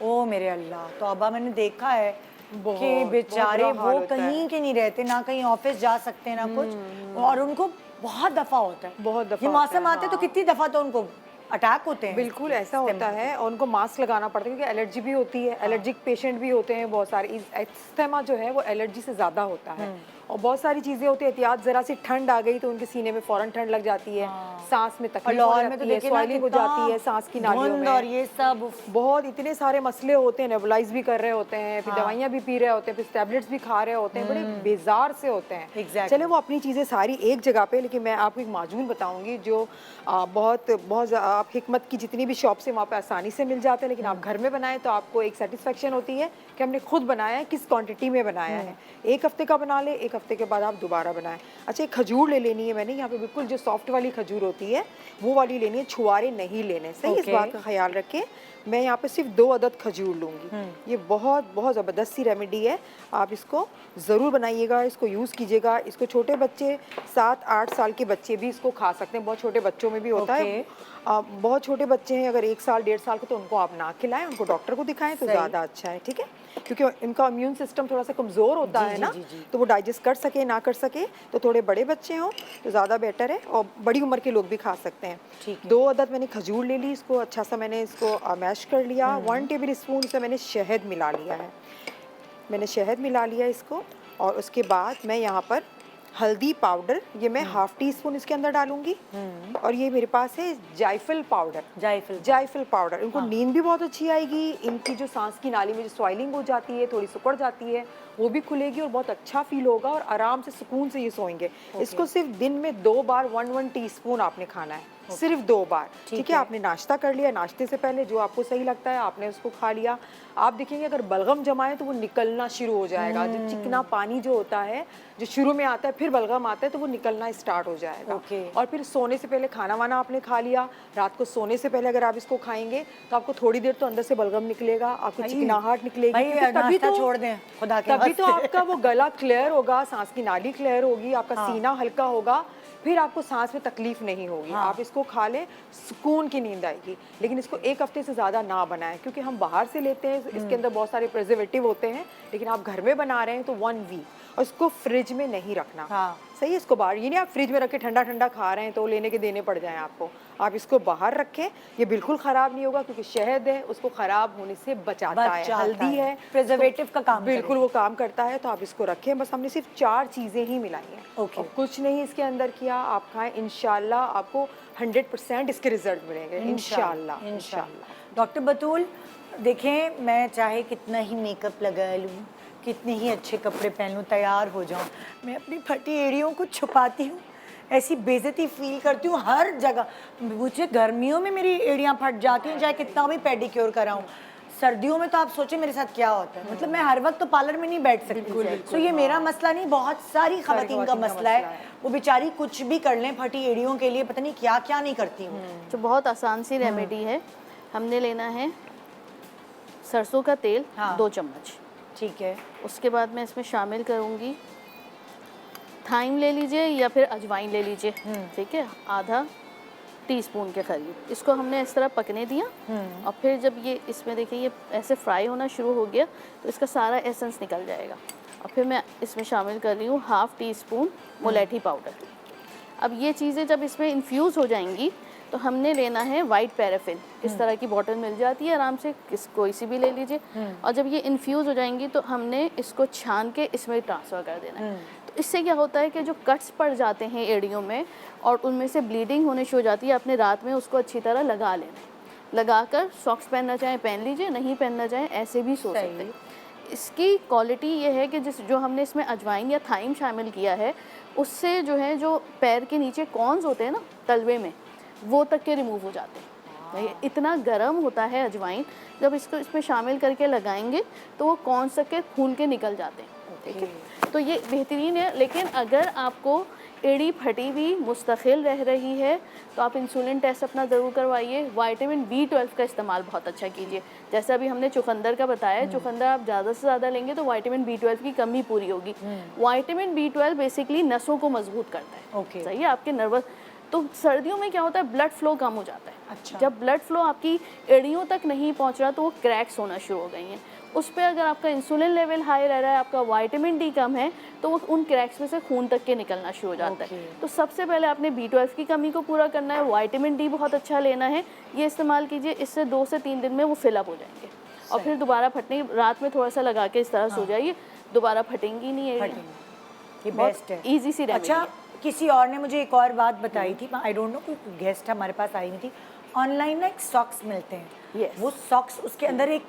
ओ मेरे अल्लाह। तो अब मैंने देखा है कि बेचारे वो कहीं के नहीं रहते, ना कहीं ऑफिस जा सकते हैं ना कुछ, और उनको बहुत दफा होता है,
बहुत दफा
ये मौसम आते तो कितनी दफा तो उनको अटैक होते हैं।
बिल्कुल ऐसा होता है, और उनको मास्क लगाना पड़ता है क्योंकि एलर्जी भी होती है, एलर्जिक पेशेंट भी होते हैं बहुत सारे। एस्थमा जो है वो एलर्जी से ज़्यादा होता है, और बहुत सारी चीज़ें होती है एहतियात, ज़रा सी ठंड आ गई तो उनके सीने में फ़ौरन ठंड लग जाती है, सांस में तकलीफ हो जाती है, स्वेलिंग हो जाती है सांस की नालियों में,
और ये सब
बहुत इतने सारे मसले होते हैं, नेबुलाइज भी कर रहे होते हैं, फिर दवाइयाँ भी पी रहे होते हैं, फिर टैबलेट्स भी खा रहे होते हैं, बड़े बेजार से होते हैं। चले वो अपनी चीज़ें सारी एक जगह पे, लेकिन मैं आपको एक माजून बताऊंगी जो बहुत बहुत आप हिकमत की जितनी भी शॉप से वहाँ पे आसानी से मिल जाते हैं, लेकिन आप घर में बनाएं तो आपको एक सेटिस्फेक्शन होती है कि हमने खुद बनाया है, किस क्वांटिटी में बनाया है। एक हफ्ते का बना ले, एक हफ्ते के बाद आप दोबारा बनाएं। अच्छा, एक खजूर ले लेनी है मैंने यहाँ पे, बिल्कुल जो सॉफ्ट वाली खजूर होती है वो वाली लेनी है, छुआरे नहीं लेने, सही इस बात का ख्याल रखें। मैं यहाँ पे सिर्फ 2 अदद खजूर लूँगी। ये बहुत बहुत ज़बरदस्त सी रेमेडी है, आप इसको ज़रूर बनाइएगा, इसको यूज़ कीजिएगा। इसको छोटे बच्चे 7-8 साल के बच्चे भी इसको खा सकते हैं, बहुत छोटे बच्चों में भी होता है। बहुत छोटे बच्चे हैं, अगर 1 साल 1.5 साल के, तो उनको आप ना खिलाएं, उनको डॉक्टर को दिखाएं तो ज़्यादा अच्छा है, ठीक है, क्योंकि इनका इम्यून सिस्टम थोड़ा सा कमज़ोर होता है ना, तो वो डाइजेस्ट कर सके ना कर सके, तो थोड़े बड़े बच्चे हों तो ज़्यादा बेटर है, और बड़ी उम्र के लोग भी खा सकते हैं। 2 अदद मैंने खजूर ले ली, इसको अच्छा सा मैंने इसको मैश कर लिया। 1 टेबल स्पून से मैंने शहद मिला लिया है, मैंने शहद मिला लिया इसको, और उसके बाद मैं यहाँ पर हल्दी पाउडर, ये मैं ½ टीस्पून इसके अंदर डालूंगी, और ये मेरे पास है जायफल पाउडर। जायफल पाउडर, इनको नींद भी बहुत अच्छी आएगी, इनकी जो सांस की नाली में जो स्वेलिंग हो जाती है, थोड़ी सिकुड़ जाती है, वो भी खुलेगी और बहुत अच्छा फील होगा, और आराम से सुकून से ये सोएंगे। इसको सिर्फ दिन में 2 बार 1 टीस्पून आपने खाना है, सिर्फ 2 बार, ठीक है। आपने नाश्ता कर लिया, नाश्ते से पहले जो आपको सही लगता है आपने उसको खा लिया। आप देखेंगे अगर बलगम जमाए तो वो निकलना शुरू हो जाएगा, जो चिकना पानी जो होता है, जो शुरू में आता है फिर बलगम आता है, तो वो निकलना स्टार्ट हो जाएगा। और फिर सोने से पहले खाना वाना आपने खा लिया, रात को सोने से पहले अगर आप इसको खाएंगे तो आपको थोड़ी देर तो अंदर से बलगम निकलेगा, आपको चिकनाहट निकलेगी, तभी तो
छोड़ दें खुदा के
तभी तो आपका वो गला क्लियर होगा, सांस की नाली क्लियर होगी, आपका सीना हल्का होगा, फिर आपको सांस में तकलीफ नहीं होगी। आप इसको खा लें, सुकून की नींद आएगी। लेकिन इसको 1 हफ्ते से ज़्यादा ना बनाएं, क्योंकि हम बाहर से लेते हैं, इसके अंदर बहुत सारे प्रिजर्वेटिव होते हैं, लेकिन आप घर में बना रहे हैं तो 1 वीक, और इसको फ्रिज में नहीं रखना। सही है, इसको बाहर, ये नहीं आप फ्रिज में रख के ठंडा ठंडा खा रहे हैं तो लेने के देने पड़ जाएं आपको। आप इसको बाहर रखें, ये बिल्कुल ख़राब नहीं होगा, क्योंकि शहद है उसको ख़राब होने से बचाता है, हल्दी है,
प्रिजर्वेटिव का काम
बिल्कुल वो काम करता है। तो आप इसको रखें, बस हमने सिर्फ 4 चीज़ें ही मिलाई हैं, और कुछ नहीं इसके अंदर किया। आप खाएं, इंशाल्लाह आपको 100% इसके रिजल्ट मिलेंगे, इंशाल्लाह।
डॉक्टर बतूल, देखें, मैं चाहे कितना ही मेकअप लगा लूँ, कितने ही अच्छे कपड़े पहन लूँ, तैयार हो जाऊँ, मैं अपनी फटी एड़ियों को छुपाती हूँ, ऐसी बेइज्जती फील करती हूँ हर जगह। मुझे गर्मियों में मेरी एड़ियाँ फट जाती हैं, चाहे कितना भी पेडिक्योर कराऊँ। सर्दियों में तो आप सोचें मेरे साथ क्या होता है, मतलब मैं हर वक्त तो पार्लर में नहीं बैठ सकती। तो ये मेरा मसला नहीं, बहुत सारी खवातीन का मसला है, वो बेचारी कुछ भी कर लें फटी एड़ियों के लिए, पता नहीं क्या क्या नहीं करती हूँ।
जो बहुत आसान सी रेमेडी है, हमने लेना है सरसों का तेल 2 चम्मच,
ठीक है।
उसके बाद मैं इसमें शामिल करूँगी थाइम ले लीजिए या फिर अजवाइन ले लीजिए, ठीक है, ½ टीस्पून के करीब। इसको हमने इस तरह पकने दिया, और फिर जब ये इसमें देखिए ये ऐसे फ्राई होना शुरू हो गया तो इसका सारा एसेंस निकल जाएगा। और फिर मैं इसमें शामिल कर रही हूँ ½ टीस्पून मुलेठी पाउडर। अब ये चीज़ें जब इसमें इन्फ्यूज़ हो जाएंगी तो हमने लेना है वाइट पैराफिन, इस तरह की बॉटल मिल जाती है आराम से, कोई सी भी ले लीजिए। और जब ये इन्फ्यूज़ हो जाएंगी तो हमने इसको छान के इसमें ट्रांसफ़र कर देना है। तो इससे क्या होता है कि जो कट्स पड़ जाते हैं एड़ियों में और उनमें से ब्लीडिंग होने शुरू हो जाती है, अपने रात में उसको अच्छी तरह लगा लेना, लगाकर सॉक्स पहनना चाहें पहन लीजिए, नहीं पहनना चाहें ऐसे भी सो सकते हैं। इसकी क्वालिटी ये है कि जो हमने इसमें अजवाइन या थाइम शामिल किया है, उससे जो है जो पैर के नीचे कॉर्न्स होते हैं ना तलवे में, वो तक के रिमूव हो जाते हैं। इतना गर्म होता है अजवाइन, जब इसको इसमें शामिल करके लगाएंगे तो वो कॉर्न्स तक के फूल के निकल जाते हैं, ठीक है। तो ये बेहतरीन है। लेकिन अगर आपको एड़ी फटी हुई मुस्तकिल रह रही है तो आप इंसुलिन टेस्ट अपना ज़रूर करवाइए। विटामिन B12 का इस्तेमाल बहुत अच्छा कीजिए, जैसे अभी हमने चुकंदर का बताया, चुकंदर आप ज़्यादा से ज़्यादा लेंगे तो विटामिन B12 की कमी पूरी होगी। विटामिन B12 बेसिकली नसों को मजबूत करता है, सही है, आपके नर्वस। तो सर्दियों में क्या होता है, ब्लड फ्लो कम हो जाता है। अच्छा। जब ब्लड फ्लो आपकी एड़ियों तक नहीं पहुंच रहा तो वो क्रैक्स होना शुरू हो गई हैं। उस पर अगर आपका इंसुलिन लेवल हाई रह रहा है, आपका विटामिन D कम है, तो वो उन क्रैक्स में से खून तक के निकलना शुरू हो जाता है। तो सबसे पहले आपने B12 की कमी को पूरा करना है, विटामिन D बहुत अच्छा लेना है, ये इस्तेमाल कीजिए। इससे 2 से 3 दिन में वो फिलअप हो जाएंगे और फिर दोबारा फटने, रात में थोड़ा सा लगा के इस तरह सो जाइए, दोबारा फटेंगी नहीं है।
ये बेस्ट है,
easy सी remedy
अच्छा
है।
किसी और ने मुझे एक और बात बताई थी, आई डोंट नो, कोई गेस्ट हमारे पास आई हुई थी, ऑनलाइन ना एक सॉक्स मिलते हैं,
Yes.
वो सॉक्स उसके अंदर एक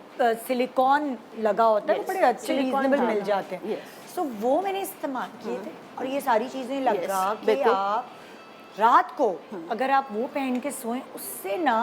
सिलिकॉन लगा होता है, वो
Yes.
बड़े अच्छे
Silicone,
रीजनेबल
हाँ,
मिल
हाँ,
जाते हैं,
yes.
सो वो मैंने इस्तेमाल किए थे और ये सारी चीज़ें लगा
Yes,
के
बिल्कुल।
आप रात को अगर आप वो पहन के सोएं, उससे ना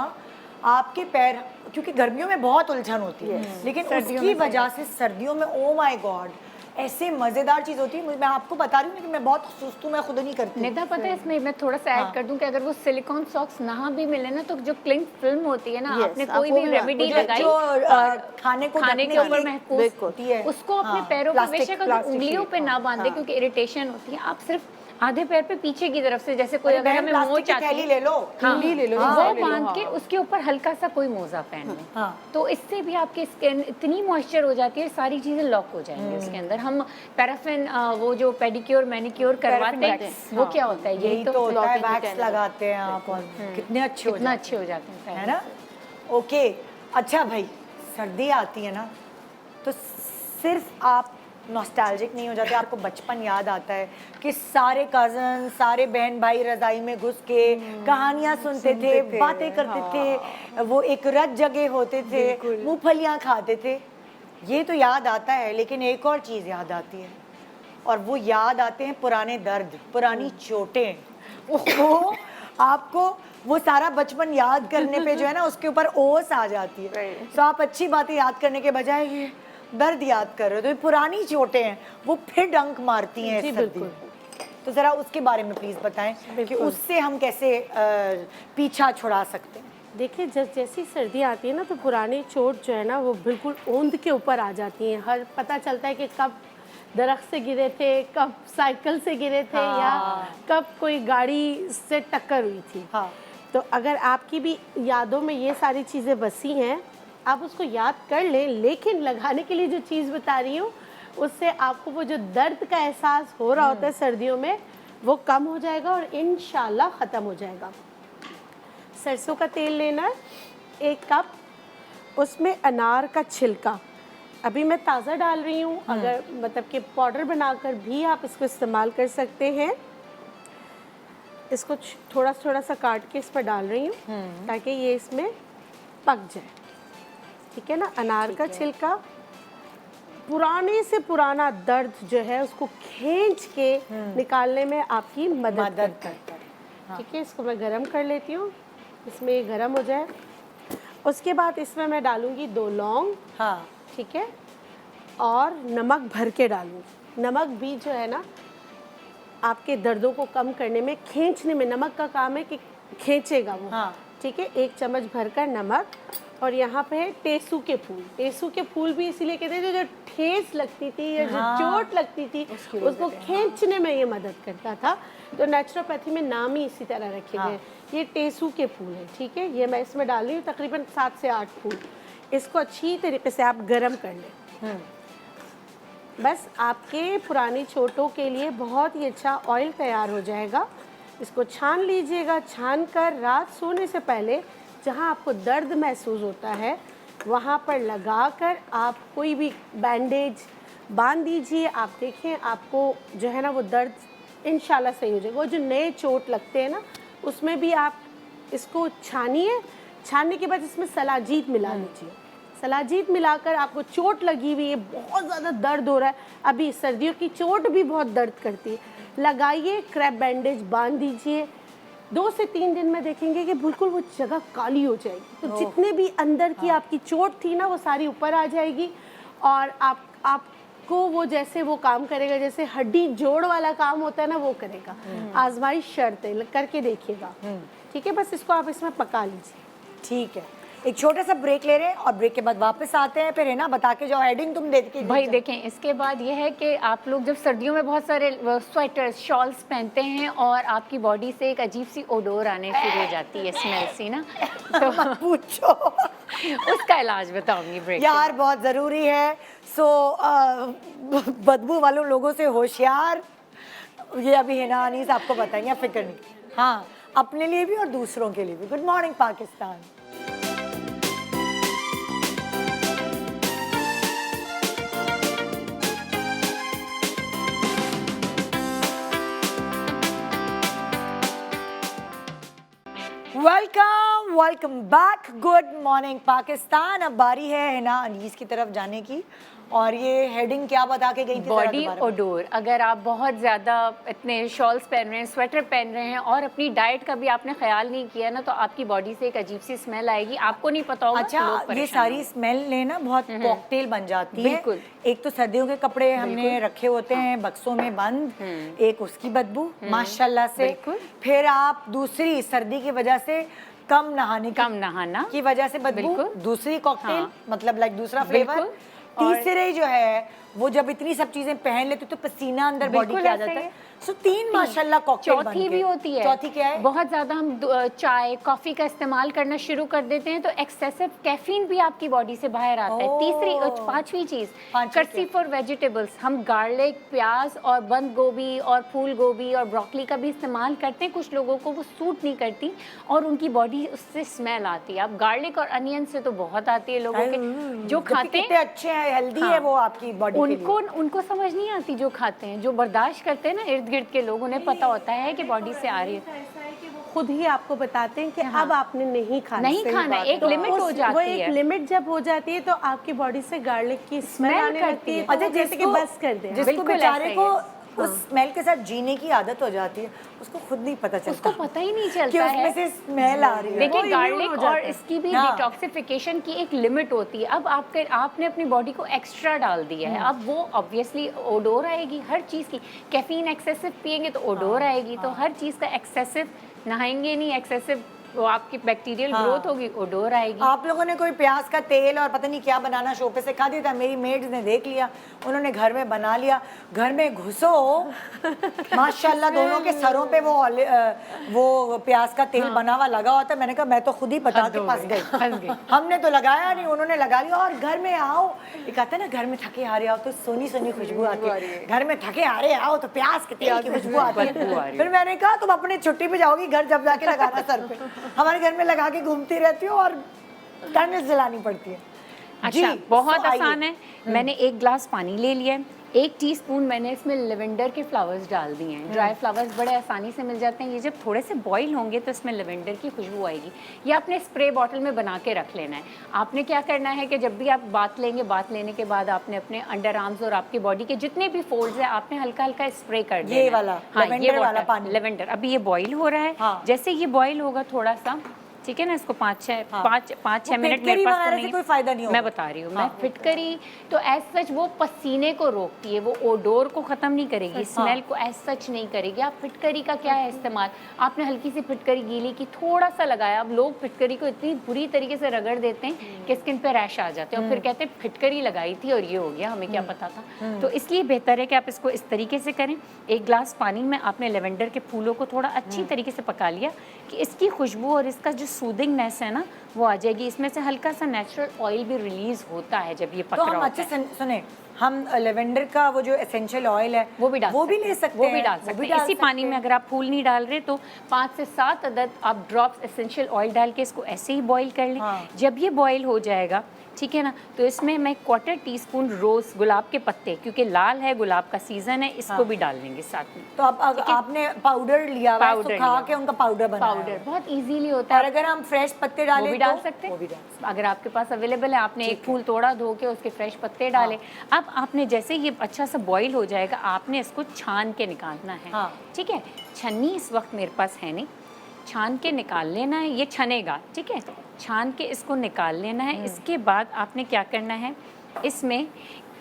आपके पैर, क्योंकि गर्मियों में बहुत उलझन होती है, लेकिन उसकी वजह से सर्दियों में ओ माय गॉड ऐसे मज़ेदार चीज़ होती है। मैं आपको बता रही हूँ कि मैं बहुत सुस्त हूँ, मैं खुद नहीं करती।
निदा पता है इसमें मैं थोड़ा सा ऐड कर दूं कि अगर वो सिलिकॉन सॉक्स ना भी मिले ना, तो जो क्लिंग फिल्म होती है ना,
Yes,
आपने
आप
कोई
वो
भी
भी
रेमेडी
जो-
लगाई
जो,
और
खाने को
खाने
ढकने
के
के
ऊपर
लिए
महफूज
बिल्कुल
होती है,
उसको अपने
हाँ,
पैरों पर
प्लास्टिक-
बेशक अगर
प्लास्टिक
उंगलियों
शीट,
पे ना बांधे,
हाँ।
क्योंकि इरिटेशन होती है, आप सिर्फ आधे पैर पे पीछे की तरफ से, जैसे कोई
अरे
अगर
बहन,
हमें
प्लास्टिक
मोच
की
आती
थैली
है,
ले लो,
हाँ,
थैली ले लो,
वो
हाँ, ले लो,
बांध
हाँ।
के उसके ऊपर हल्का सा कोई मोजा पहन लें,
हाँ।
तो इससे भी आपकी स्किन इतनी मॉइस्चर हो जाती है, सारी चीजें लॉक हो जाएंगी उसके अंदर। हम पैराफिन वो जो पेडिक्योर मैनिक्योर करवाते हैं,
wax,
वो क्या होता है,
यही तो होता है,
locking
वैक्स
mechanism।
लगाते हैं आप और कितने अच्छे हो
कितना
जाते
अच्छे हो जाते हैं
हैं, है
पैर।
ना। ओके, अच्छा भाई, सर्दी आती है ना तो सिर्फ आप नॉस्टैल्जिक नहीं हो जाते, आपको बचपन याद आता है कि सारे कजन, सारे बहन भाई रजाई में घुस के कहानियां सुनते थे, बातें करते थे, वो एक रत जगह होते थे, मूंगफलियां खाते थे, ये तो याद आता है। लेकिन एक और चीज़ याद आती है, और वो याद आते हैं पुराने दर्द, पुरानी चोटें। वो आपको वो सारा बचपन याद करने पे जो है ना, उसके ऊपर ओस आ जाती है। तो आप अच्छी बातें याद करने के बजाय ये दर्द याद कर रहे हो, तो ये पुरानी चोटें हैं, वो फिर डंक मारती हैं
जी,
इस सर्दी
बिल्कुल।
में। तो ज़रा उसके बारे में प्लीज़ बताएं कि उससे हम कैसे पीछा छुड़ा सकते हैं।
देखिए, जब जैसी सर्दी आती है ना, तो पुरानी चोट जो है ना, वो बिल्कुल ओंध के ऊपर आ जाती हैं। हर पता चलता है कि कब दरख्त से गिरे थे, कब साइकिल से गिरे थे, या कब कोई गाड़ी से टक्कर हुई थी।
हाँ।
तो अगर आपकी भी यादों में ये सारी चीज़ें बसी हैं, आप उसको याद कर लें, लेकिन लगाने के लिए जो चीज़ बता रही हूँ, उससे आपको वो जो दर्द का एहसास हो रहा होता है सर्दियों में, वो कम हो जाएगा और इंशाल्लाह ख़त्म हो जाएगा। सरसों का तेल लेना है 1 कप, उसमें अनार का छिलका, अभी मैं ताज़ा डाल रही हूँ, अगर मतलब कि पाउडर बनाकर भी आप इसको इस्तेमाल कर सकते हैं। इसको थोड़ा थोड़ा सा काट के इस पर डाल रही हूँ ताकि ये इसमें पक जाए, ठीक है ना। अनार का छिलका पुराने से पुराना दर्द जो है उसको खींच के निकालने में आपकी मदद करता है, ठीक है। इसको मैं गरम कर लेती हूँ, इसमें ये गरम हो जाए। उसके बाद इसमें मैं डालूँगी 2 लौंग,
हाँ,
ठीक है, और नमक भर के डालूँगी। नमक भी जो है ना, आपके दर्दों को कम करने में, खींचने में, नमक का काम है कि खींचेगा वो,
हाँ।
ठीक है। 1 चम्मच भरकर नमक, और यहाँ पे है टेसू के फूल। टेसू के फूल भी इसीलिए कहते हैं, जो ठेस लगती थी या जो चोट लगती थी, उसको खींचने में ये मदद करता था। तो नेचुरोपैथी में नाम ही इसी तरह रखे गए। ये टेसू के फूल है, ठीक है। ये मैं इसमें डाल रही हूँ तकरीबन 7 से 8 फूल। इसको अच्छी तरीके से आप गर्म कर लें। बस आपके पुरानी चोटों के लिए बहुत ही अच्छा ऑयल तैयार हो जाएगा। इसको छान लीजिएगा। छान कर रात सोने से पहले जहाँ आपको दर्द महसूस होता है वहाँ पर लगाकर आप कोई भी बैंडेज बांध दीजिए। आप देखें आपको जो है ना वो दर्द इंशाल्लाह सही हो जाएगा। वो जो नए चोट लगते हैं ना, उसमें भी आप इसको छानिए। छानने के बाद इसमें सलाजीत मिला लीजिए। सलाजीत मिलाकर, आपको चोट लगी हुई है, बहुत ज़्यादा दर्द हो रहा है, अभी सर्दियों की चोट भी बहुत दर्द करती है, लगाइए, क्रैप बैंडेज बांध दीजिए। 2 से 3 दिन में देखेंगे कि बिल्कुल वो जगह काली हो जाएगी। तो जितने भी अंदर की आपकी चोट थी ना, वो सारी ऊपर आ जाएगी, और आपको वो जैसे वो काम करेगा, जैसे हड्डी जोड़ वाला काम होता है ना, वो करेगा। आजमाइश शर्त है, करके देखिएगा, ठीक है। बस इसको आप इसमें पका लीजिए।
ठीक है, एक छोटा सा ब्रेक ले रहे हैं और ब्रेक के बाद वापस आते हैं। फिर है ना, बता के जो हेडिंग तुम देख के
भाई देखें, इसके बाद ये है कि आप लोग जब सर्दियों में बहुत सारे स्वेटर्स, शॉल्स पहनते हैं और आपकी बॉडी से एक अजीब सी ओडोर आने शुरू हो जाती है, स्मेल सी ना, तो
पूछो
उसका इलाज बताऊंगी ब्रेक
यार, बहुत ज़रूरी है। सो बदबू वालों लोगों से होशियार, ये अभी हिना अनीस आपको बताएंगे, आप फिक्र नहीं। हाँ, अपने लिए भी और दूसरों के लिए भी। Good morning Pakistan. Welcome back. Good morning Pakistan. अब बारी है हिना अनीस की तरफ जाने की, और ये हेडिंग क्या बता के गई थी?
Body odour. अगर आप बहुत ज़्यादा इतने शॉल्स पहन रहे हैं, स्वेटर पहन रहे हैं और अपनी डाइट का भी आपने ख्याल नहीं किया ना, तो आपकी बॉडी से एक अजीब सी स्मेल आएगी, आपको नहीं पता होगा।
अच्छा, ये सारी स्मेल लेना बहुत कॉकटेल बन जाती है।
बिल्कुल।
एक तो सर्दियों के कपड़े हमने रखे होते हैं बक्सों में बंद, एक उसकी बदबू माशाल्लाह से, फिर आप दूसरी सर्दी की वजह से कम नहाना की वजह से बदबू, दूसरी कॉकटेल मतलब लाइक दूसरा फ्लेवर, तीसरे जो है वो जब इतनी सब चीजें पहन लेते तो पसीना अंदर बॉडी के आ जाता है। सो तीन माशाल्लाह कॉकटेल बन
चौथी भी होती है।
चौथी क्या है?
बहुत ज़्यादा हम चाय कॉफ़ी का इस्तेमाल करना शुरू कर देते हैं तो एक्सेसिव कैफीन भी आपकी बॉडी से बाहर आता है। तीसरी पांचवी चीज़ कर्सी फॉर वेजिटेबल्स। हम गार्लिक, प्याज और बंद गोभी और फूल गोभी और ब्रोकली का भी इस्तेमाल करते हैं। कुछ लोगों को वो सूट नहीं करती और उनकी बॉडी उससे स्मेल आती है। अब गार्लिक और अनियन से तो बहुत आती है लोगों के जो खाते हैं,
अच्छे हैं, हेल्दी है वो आपकी बॉडी के लिए।
उनको समझ नहीं आती जो खाते हैं, जो बर्दाश्त करते हैं ना इर्द गिर्द के लोग, उन्हें पता होता है कि बॉडी से आ रही है।
खुद ही आपको बताते हैं कि अब आपने नहीं खाना,
एक लिमिट हो जाती है।
एक लिमिट जब हो जाती है तो आपकी बॉडी से गार्लिक की स्मेल आने लगती है।
अच्छा,
जैसे कि बस कर दे,
जिसको बेचारे को उस स्मेल के साथ जीने की आदत हो जाती है, उसको खुद नहीं पता चलता,
उसको पता ही नहीं चलता
कि उसमें से स्मेल आ रही है।
देखिए, गार्लिक और इसकी भी डिटॉक्सिफिकेशन की एक लिमिट होती है। अब आपने अपनी बॉडी को एक्स्ट्रा डाल दिया है, अब वो ऑब्वियसली ओडोर आएगी हर चीज़ की। कैफीन एक्सेसिव पिएंगे तो ओडोर आएगी, तो हर चीज़ का एक्सेसिव, नहाएंगे नहीं एक्सेसिव, वो आपकी बैक्टीरियल ग्रोथ होगी, ओडोर आएगी।
आप लोगों ने कोई प्याज का तेल और पता नहीं क्या बनाना शो पे सिखा दिया था, मेरी मेड्स ने देख लिया, उन्होंने घर में बना लिया। घर में घुसो माशाल्लाह दोनों के सरों पे वो प्याज का तेल बना हुआ लगा होता है। मैंने कहा मैं तो खुद ही बता के फंस गई। हमने तो लगाया नहीं, उन्होंने लगा लिया। और घर में आओ, ये कहते हैं ना घर में थके हारे आओ तो सोनी सोनी खुशबू आती है, घर में थके हारे आओ तो प्याज के तेल की खुशबू आती है। फिर मैंने कहा तुम अपनी छुट्टी पे जाओगी घर, जब जाके लगाना सर पे। हमारे घर में लगा के घूमती रहती हूँ और टर्नेस जलानी पड़ती है।
अच्छा, बहुत आसान है। मैंने एक ग्लास पानी ले लिया है, 1 टीस्पून मैंने इसमें लेवेंडर के फ्लावर्स डाल दिए हैं। ड्राई फ्लावर्स बड़े आसानी से मिल जाते हैं। ये जब थोड़े से बॉईल होंगे तो इसमें लेवेंडर की खुशबू आएगी। ये आपने स्प्रे बॉटल में बना के रख लेना है। आपने क्या करना है कि जब भी आप बात लेंगे, बात लेने के बाद आपने अपने अंडर आर्म्स और आपकी बॉडी के जितने भी फोल्ड्स हैं आपने हल्का हल्का स्प्रे कर देना।
ये वाला लेवेंडर वाला पानी,
लेवेंडर। अभी ये बॉईल हो रहा है। जैसे ये बॉईल होगा थोड़ा सा, ठीक है ना, इसको 5-6 मिनट मेरे पास तो नहीं,
कोई फायदा नहीं होगा।
मैं बता रही हूँ। मैं फिटकरी तो एज सच वो पसीने को रोकती है, वो ओडोर को ख़त्म नहीं करेगी, स्मेल को एज सच नहीं करेगी। आप फिटकरी का क्या है इस्तेमाल, आपने हल्की सी फिटकरी गीली की, थोड़ा सा लगाया। अब लोग फिटकरी को इतनी बुरी तरीके से रगड़ देते हैं कि स्किन पे रैश आ जाते हैं और फिर कहते हैं फिटकरी लगाई थी और ये हो गया, हमें क्या पता था। तो इसलिए बेहतर है कि आप इसको इस तरीके से करें। 1 ग्लास पानी में आपने लेवेंडर के फूलों को थोड़ा अच्छी तरीके से पका लिया कि इसकी खुशबू और इसका जो सूदिंगनेस है ना वो आ जाएगी। इसमें से हल्का सा नेचुरल ऑयल भी रिलीज होता है जब ये पक रहा होता है।
तो हम अच्छे सुने, हम लेवेंडर का वो जो एसेंशियल ऑयल है
वो भी ले सकते हैं।
वो भी डाल सकते हैं
इसी पानी में। अगर आप फूल नहीं डाल रहे तो 5 से 7 अदद आप ड्रॉप्स एसेंशियल ऑयल डाल के इसको ऐसे ही बॉईल कर लें। जब ये बॉईल हो जाएगा, ठीक है ना, तो इसमें मैं 1/4 टीस्पून रोज गुलाब के पत्ते, क्योंकि लाल है, गुलाब का सीजन है, इसको भी डाल देंगे साथ में।
तो आपने पाउडर लिया, सुखा के उनका पाउडर बनाया।
पाउडर बहुत इजीली होता है।
और अगर हम फ्रेश पत्ते डालें
वो भी डाल सकते हैं, अगर आपके पास अवेलेबल है। आपने एक फूल तोड़ा, धो के उसके फ्रेश पत्ते डाले। अब आपने जैसे ये अच्छा सा बॉईल हो जाएगा, आपने इसको छान के निकालना है। ठीक है, छन्नी इस वक्त मेरे पास है नहीं, छान के निकाल लेना है। ये छनेगा, ठीक है, छान के इसको निकाल लेना है। इसके बाद आपने क्या करना है, इसमें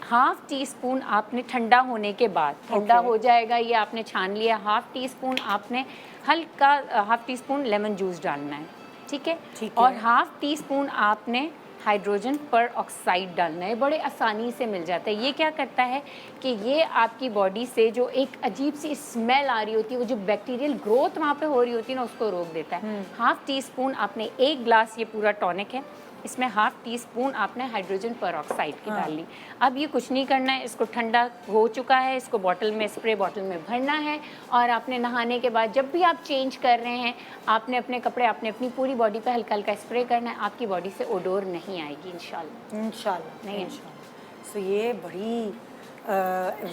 1/2 टीस्पून आपने ठंडा होने के बाद, ठंडा हो जाएगा ये, आपने छान लिया, 1/2 टीस्पून आपने हल्का 1/2 टीस्पून लेमन जूस डालना है, ठीक है। और 1/2 टीस्पून आपने हाइड्रोजन पर ऑक्साइड डालना है। बड़े आसानी से मिल जाता है। ये क्या करता है कि ये आपकी बॉडी से जो एक अजीब सी स्मेल आ रही होती है, वो जो बैक्टीरियल ग्रोथ वहाँ पे हो रही होती है ना, उसको रोक देता है। 1/2 टीस्पून आपने 1 ग्लास, ये पूरा टॉनिक है, इसमें 1/2 टीस्पून आपने हाइड्रोजन पर ऑक्साइड की डाल ली। अब ये कुछ नहीं करना है, इसको ठंडा हो चुका है, इसको बॉटल में, स्प्रे बॉटल में भरना है। और आपने नहाने के बाद जब भी आप चेंज कर रहे हैं, आपने अपने कपड़े, आपने अपनी पूरी बॉडी पे हल्का हल्का स्प्रे करना है। आपकी बॉडी से ओडोर नहीं आएगी इंशाल्लाह नहीं।
सो ये बड़ी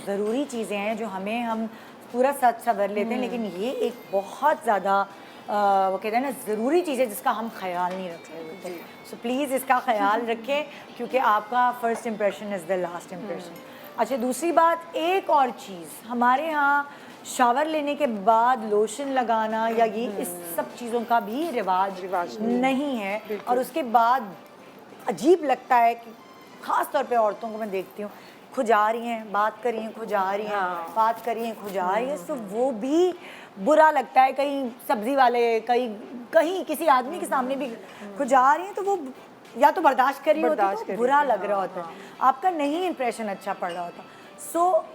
ज़रूरी चीज़ें हैं जो हम पूरा सच सवर लेते हैं, लेकिन ये एक बहुत ज़्यादा वो कहते हैं ना ज़रूरी चीज़ है जिसका हम ख्याल नहीं रख रहे होते। सो प्लीज़ इसका ख्याल रखें क्योंकि आपका first impression is the last impression. अच्छा, दूसरी बात, एक और चीज़, हमारे यहाँ शावर लेने के बाद लोशन लगाना या ये इस सब चीज़ों का भी रिवाज नहीं है। और उसके बाद अजीब लगता है कि ख़ास तौर पे औरतों को मैं देखती हूँ, खुजा रही हैं, बात कर रही हैं, खुजा रही हैं, बात कर रही हैं, खुजा रही हैं, तो वो भी बुरा लगता है। कहीं सब्जी वाले, कहीं किसी आदमी के सामने भी खुजा रही हैं तो वो या तो बर्दाश्त कर रही होती है तो बुरा लग रहा होता है, आपका नहीं इंप्रेशन अच्छा पड़ रहा होता। सो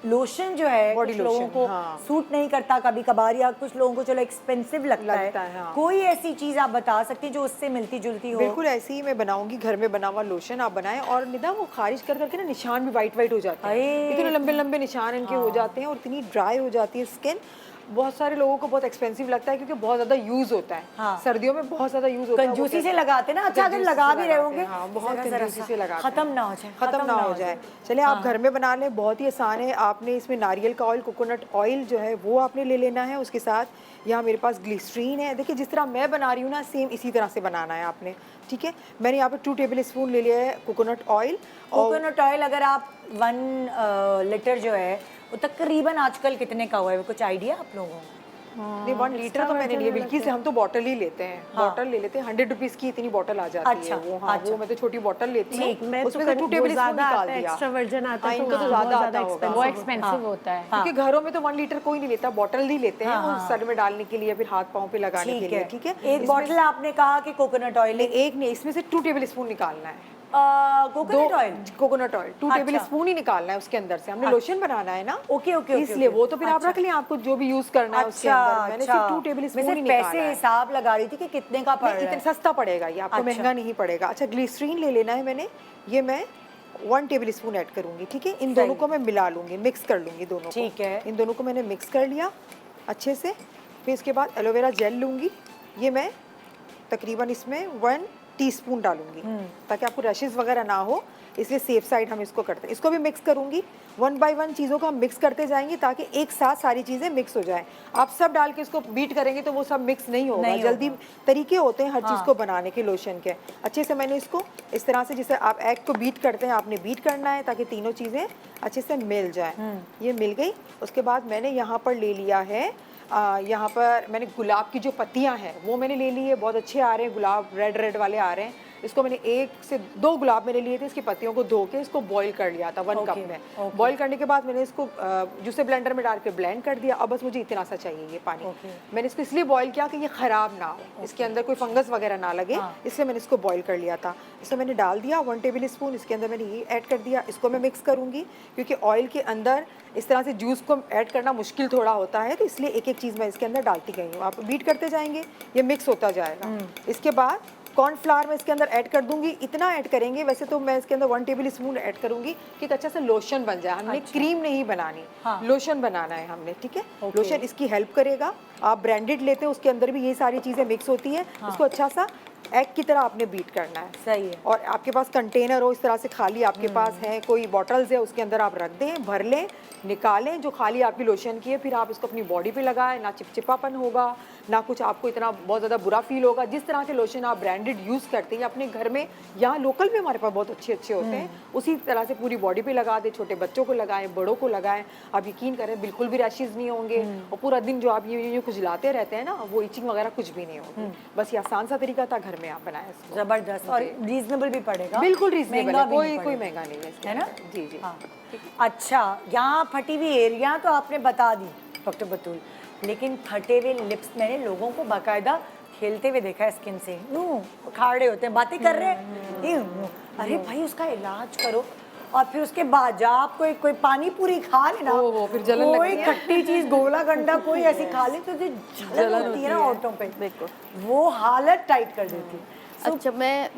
लोशन जो है कुछ लोगों को सूट नहीं करता कभी कभार, या कुछ लोगों को चलो एक्सपेंसिव लगता है।
हाँ।
कोई ऐसी चीज़ आप बता सकती हैं जो उससे मिलती जुलती हो?
बिल्कुल ऐसे ही मैं बनाऊंगी, घर में बना हुआ लोशन आप बनाएं। और निदा वो खारिज कर करके ना निशान भी वाइट हो जाते हैं, इतने लंबे लंबे निशान इनके हो जाते हैं और इतनी ड्राई हो जाती है स्किन। बहुत सारे लोगों को बहुत एक्सपेंसिव लगता है क्योंकि बहुत ज़्यादा यूज़ होता है।
हाँ।
सर्दियों में बहुत ज़्यादा यूज़ होता है।
कंजूसी से लगाते ना। अच्छा, अगर लगा भी रहे होंगे
बहुत कंजूसी से लगाते हैं,
खत्म ना हो जाए,
खत्म ना हो जाए। चलिए आप घर में बना लें, बहुत ही आसान है। आपने इसमें नारियल का ऑयल, कोकोनट ऑयल जो है वो आपने ले लेना है। उसके साथ यहाँ मेरे पास ग्लिसरीन है। देखिए जिस तरह मैं बना रही हूँ ना, सेम इसी तरह से बनाना है आपने, ठीक है। मैंने यहाँ पे 2 टेबल स्पून ले लिया है कोकोनट ऑयल।
कोकोनट ऑयल अगर आप 1 लीटर जो है वो तकरीबन आजकल कितने का हुआ है, कुछ आइडिया आप लोगों को?
नहीं 1 लीटर तो मैंने लिया, बल्कि से हम तो बॉटल ही लेते हैं। बॉटल ले लेते हैं, 100 रुपीज़ की इतनी बॉटल आ जाती है वो। हाँ, वो मैं तो छोटी बॉटल लेती हूँ, उसमें से 2 टेबल स्पून निकाल दिया।
एक्स्ट्रा वर्जन आता है
इनका तो ज़्यादा आता होगा,
वो एक्सपेंसिव होता है
क्योंकि घरों में तो 1 लीटर कोई नहीं लेता, बॉटल ही लेते हैं और सर में डालने के लिए, फिर हाथ पाँव पे लगाने के लिए, ठीक है।
एक बॉटल आपने कहा कि कोकोनट ऑयल,
एक नहीं, इसमें से 2 टेबल स्पून निकालना है।
Coconut oil,
coconut oil 2 tablespoon ही निकालना है उसके अंदर से। हमने लोशन बनाना है ना।
ओके ओके,
इसलिए वो तो फिर आप रख लें, आपको जो भी यूज करना है उसके अंदर। मैंने सिर्फ 2 टेबल स्पून ही निकाला है।
पैसे हिसाब लगा रही थी कि कितने का पड़ रहा है।
इतना सस्ता पड़ेगा ये आपको, महंगा नहीं पड़ेगा। अच्छा, ग्लिसरीन ले लेना है मैंने, ये मैं 1 टेबल स्पून ऐड करूंगी, ठीक है। इन दोनों को मैं मिला लूंगी, मिक्स कर लूंगी दोनों को,
ठीक है।
इन दोनों को मैंने मिक्स कर लिया अच्छे से। फिर इसके बाद एलोवेरा जेल लूंगी, ये मैं तकरीबन इसमें 1 टीस्पून डालूंगी ताकि आपको रशेस वगैरह ना हो, इसलिए सेफ साइड हम इसको करते हैं। इसको भी मिक्स करूंगी, 1 बाय 1 चीज़ों को हम मिक्स करते जाएंगे ताकि एक साथ सारी चीज़ें मिक्स हो जाएं। आप सब डाल के इसको बीट करेंगे तो वो सब मिक्स नहीं होगा, जल्दी तरीके होते हैं हर चीज़ को बनाने के लोशन के। अच्छे से मैंने इसको इस तरह से, जैसे आप एग को बीट करते हैं, आपने बीट करना है ताकि तीनों चीज़ें अच्छे से मिल जाएँ। ये मिल गई। उसके बाद मैंने यहाँ पर ले लिया है, यहाँ पर मैंने गुलाब की जो पत्तियाँ हैं वो मैंने ले ली है। बहुत अच्छे आ रहे हैं गुलाब, रेड वाले आ रहे हैं। इसको मैंने 1 से 2 गुलाब मैंने लिए थे, इसकी पत्तियों को धो के इसको बॉईल कर लिया था 1 कप में। बॉईल करने के बाद मैंने इसको जूसर ब्लेंडर में डाल के ब्लेंड कर दिया। अब बस मुझे इतना सा चाहिए ये पानी। मैंने इसको इसलिए बॉईल किया कि ये ख़राब ना हो, इसके अंदर कोई फंगस वगैरह ना लगे, इसलिए मैंने इसको बॉईल कर लिया था। इसमें मैंने डाल दिया 1 टेबल स्पून, इसके अंदर मैंने ये ऐड कर दिया। इसको मैं मिक्स करूँगी क्योंकि ऑयल के अंदर इस तरह से जूस को ऐड करना मुश्किल थोड़ा होता है, तो इसलिए एक एक चीज़ मैं इसके अंदर डालती गई हूँ। आप बीट करते जाएंगे, ये मिक्स होता जाएगा। इसके बाद कॉर्नफ्लावर मैं इसके अंदर ऐड कर दूंगी। इतना ऐड करेंगे, वैसे तो मैं इसके अंदर 1 टेबल स्पून ऐड करूंगी कि एक अच्छा सा लोशन बन जाए। हमने क्रीम नहीं बनानी, लोशन बनाना है हमने, ठीक है। लोशन इसकी हेल्प करेगा। आप ब्रांडेड लेते हैं, उसके अंदर भी ये सारी चीज़ें मिक्स होती है। इसको अच्छा सा एग की तरह आपने बीट करना है,
सही है।
और आपके पास कंटेनर हो इस तरह से, खाली आपके पास है कोई बॉटल्स है, उसके अंदर आप रख दें, भर लें, निकालें जो खाली आपकी लोशन की है। फिर आप इसको अपनी बॉडी पे लगाएं, ना चिपचिपापन होगा, ना कुछ आपको इतना बहुत ज़्यादा बुरा फील होगा। जिस तरह के लोशन आप ब्रांडेड यूज़ करते हैं अपने घर में, यहाँ लोकल में हमारे पास बहुत अच्छे होते हैं, उसी तरह से पूरी बॉडी पे लगा दें। छोटे बच्चों को लगाएं, बड़ों को लगाएं। आप यकीन करें बिल्कुल भी रैशेज़ नहीं होंगे, और पूरा दिन जो आप ये खुजलाते रहते हैं ना, वो इचिंग वगैरह कुछ भी नहीं होगी। बस ये आसान सा तरीका था, घर में आप बनाएं इसको।
जबरदस्त, और रीजनेबल भी पड़ेगा,
बिल्कुल रीजनेबल है, कोई
पड़ेगा।
महंगा नहीं है इसके
है ना?
अंदर। जी जी।
अच्छा, यहाँ फटी हुई एरिया तो आपने बता दी डॉक्टर बतूल, लेकिन फटे हुए लिप्स मैंने लोगों को बाकायदा खेलते हुए देखा है स्किन से, यूँ खाड़े होते हैं, बातें कर रहे हैं, यूँ। अरे भाई उसका इलाज करो। और फिर उसके बाद जब आप कोई पानी पूरी खा ले ना,
फिर जलन
कोई
लगती है।
खट्टी चीज, गोला गंडा कोई ऐसी खा ले तो जो जलन होती है ना औरतों पे, वो हालत टाइट कर देती है।
अच्छा, मैं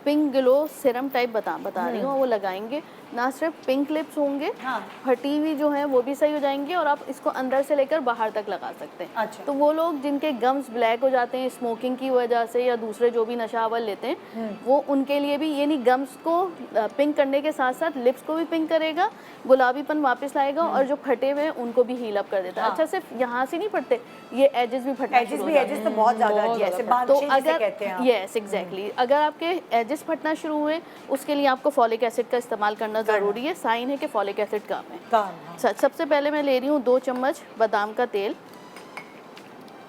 पिंक ग्लो सीरम टाइप बता रही हूँ, वो लगाएंगे ना, सिर्फ पिंक लिप्स होंगे,
हाँ।
फटी हुई जो है वो भी सही हो जाएंगे, और आप इसको अंदर से लेकर बाहर तक लगा सकते हैं।
अच्छा।
तो वो लोग जिनके गम्स ब्लैक हो जाते हैं स्मोकिंग की वजह से या दूसरे जो भी नशा अव्वल लेते हैं, वो उनके लिए भी ये नहीं, गम्स को पिंक करने के साथ साथ लिप्स को भी पिंक करेगा, गुलाबीपन वापस लाएगा, और जो फटे हुए हैं उनको भी हील अप कर देता है। अच्छा, सिर्फ यहाँ से नहीं फटते, ये एजेस भी फटना
एजेस भी, एजेस तो बहुत ज्यादा जैसे
तो
बांछे जिसे
अगर
कहते हैं।
यस एग्जैक्टली, अगर आपके एजेस फटना शुरू हुए, उसके लिए आपको फॉलिक एसिड का इस्तेमाल करना ज़रूरी है। साइन है कि फॉलिक एसिड काम है।
हाँ।
सबसे पहले मैं ले रही हूँ 2 चम्मच बादाम का तेल,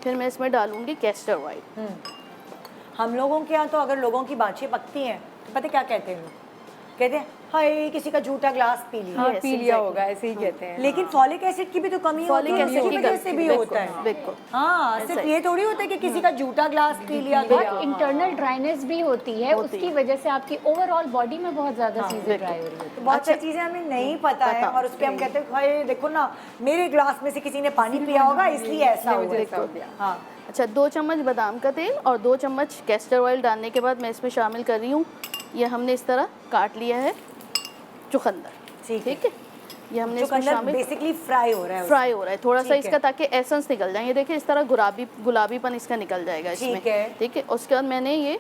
फिर मैं इसमें डालूंगी कैस्टर ऑयल।
हम लोगों के यहाँ तो अगर लोगों की बाँछें पकती हैं तो पता क्या कहते हैं लोग, कहते हैं हाय किसी का झूठा ग्लास पी लिया।
हाँ,
Yes,
पी लिया
exactly.
होगा, ऐसे ही कहते हैं।
लेकिन फॉलिक एसिड की भी तो कमी होती है,
एसिड
उसकी वजह से भी होता है।
बिल्कुल।
हाँ,
ऐसा
सिर्फ
है।
ये थोड़ी होता है कि किसी का झूठा ग्लास पी लिया तो
बहुत इंटरनल ड्राइनेस भी होती है, उसकी वजह से आपकी ओवरऑल बॉडी में बहुत ज़्यादा चीज़ें ड्राई हो रही होती
तो बहुत सारी चीजें हमें नहीं पता है, और उस पे हम कहते हैं भाई देखो ना, मेरे ग्लास में से किसी ने पानी पिया होगा इसलिए ऐसा हो गया। हाँ,
अच्छा, 2 चम्मच बादाम का तेल और 2 चम्मच कैस्टर ऑयल डालने के बाद मैं इसमें शामिल कर रही हूँ, ये हमने इस तरह काट लिया है चुकंदर। ठीक है, ये हमने इसमें शामिल,
बेसिकली फ्राई हो रहा है।
फ्राई हो रहा है थोड़ा सा
ठीक है।
इसका, ताकि एसेंस निकल जाए। ये देखिए इस तरह गुलाबीपन इसका निकल जाएगा इसमें।
ठीक है।
ठीक है, उसके बाद मैंने ये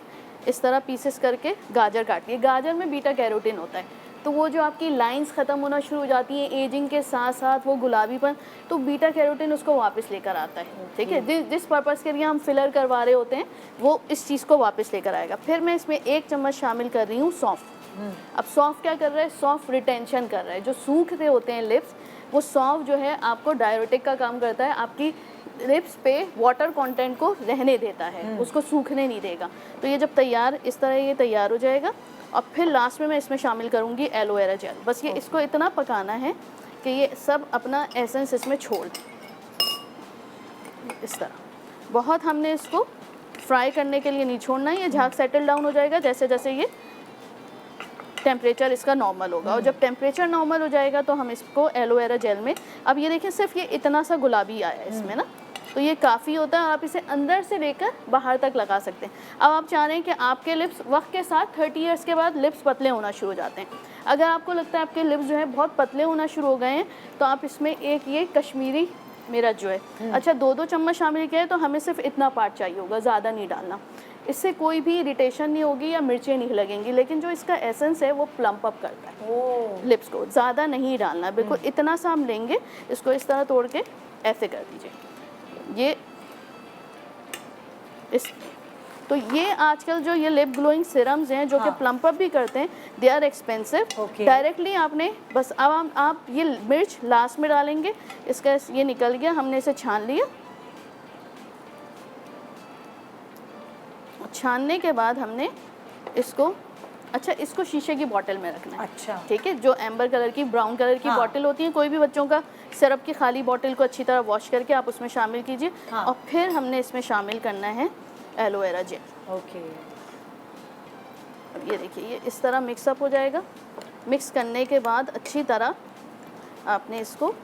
इस तरह पीसेस करके गाजर काट लिए। गाजर में बीटा कैरोटीन होता है, तो वो जो आपकी लाइंस ख़त्म होना शुरू हो जाती हैं एजिंग के साथ साथ, वो गुलाबीपन, तो बीटा कैरोटीन उसको वापस लेकर आता है। ठीक है, जिस पर्पज़ के लिए हम फिलर करवा रहे होते हैं वो इस चीज़ को वापस लेकर आएगा। फिर मैं इसमें 1 चम्मच शामिल कर रही हूँ सौंफ। अब सौंफ क्या कर रहा है, सौंफ रिटेंशन कर रहा है। जो सूख रहे होते हैं लिप्स, वो सौंफ जो है आपको डायरेटिक का काम करता है, आपकी लिप्स पे वाटर कंटेंट को रहने देता है, उसको सूखने नहीं देगा। तो ये जब तैयार, इस तरह ये तैयार हो जाएगा, और फिर लास्ट में मैं इसमें शामिल करूँगी एलोवेरा जेल। बस ये इसको इतना पकाना है कि ये सब अपना एसेंस इसमें छोड़ दें, इस तरह। बहुत हमने इसको फ्राई करने के लिए नहीं छोड़ना है, ये झाग सेटल डाउन हो जाएगा जैसे जैसे ये टेम्परेचर इसका नॉर्मल होगा, और जब टेम्परेचर नॉर्मल हो जाएगा तो हम इसको एलोवेरा जेल में, अब ये देखें सिर्फ ये इतना सा गुलाबी आया है इसमें ना, तो ये काफ़ी होता है, और आप इसे अंदर से लेकर बाहर तक लगा सकते हैं। अब आप चाह रहे हैं कि आपके लिप्स वक्त के साथ 30 इयर्स के बाद लिप्स पतले होना शुरू हो जाते हैं, अगर आपको लगता है आपके लिप्स जो है बहुत पतले होना शुरू हो गए हैं, तो आप इसमें एक ये कश्मीरी मिर्च जो है, अच्छा 2-2 चम्मच शामिल किया है, तो हमें सिर्फ इतना पार्ट चाहिए होगा, ज़्यादा नहीं डालना। इससे कोई भी इरिटेशन नहीं होगी या मिर्चें नहीं लगेंगी, लेकिन जो इसका एसेंस है वो प्लम्प अप करता है लिप्स को, ज़्यादा नहीं डालना, बिल्कुल इतना सा हम लेंगे। इसको इस तरह तोड़ के ऐसे कर दीजिए। ये इस तो ये आजकल जो ये लिप ग्लोइंग सीरम्स हैं जो कि प्लम्प अप भी करते हैं, दे आर एक्सपेंसिव। डायरेक्टली आपने बस, अब आप ये मिर्च लास्ट में डालेंगे, इसका ये निकल गया, हमने इसे छान लिया। छानने के बाद हमने इसको, अच्छा इसको शीशे की बोतल में रखना है।
अच्छा,
ठीक है, जो एम्बर कलर की, ब्राउन कलर की बोतल होती है, कोई भी बच्चों का सिरप की खाली बोतल को अच्छी तरह वॉश करके आप उसमें शामिल कीजिए। और फिर हमने इसमें शामिल करना है एलोवेरा जेल।
ओके,
अब ये देखिए ये इस तरह मिक्सअप हो जाएगा। मिक्स करने के बाद अच्छी तरह आपने इसको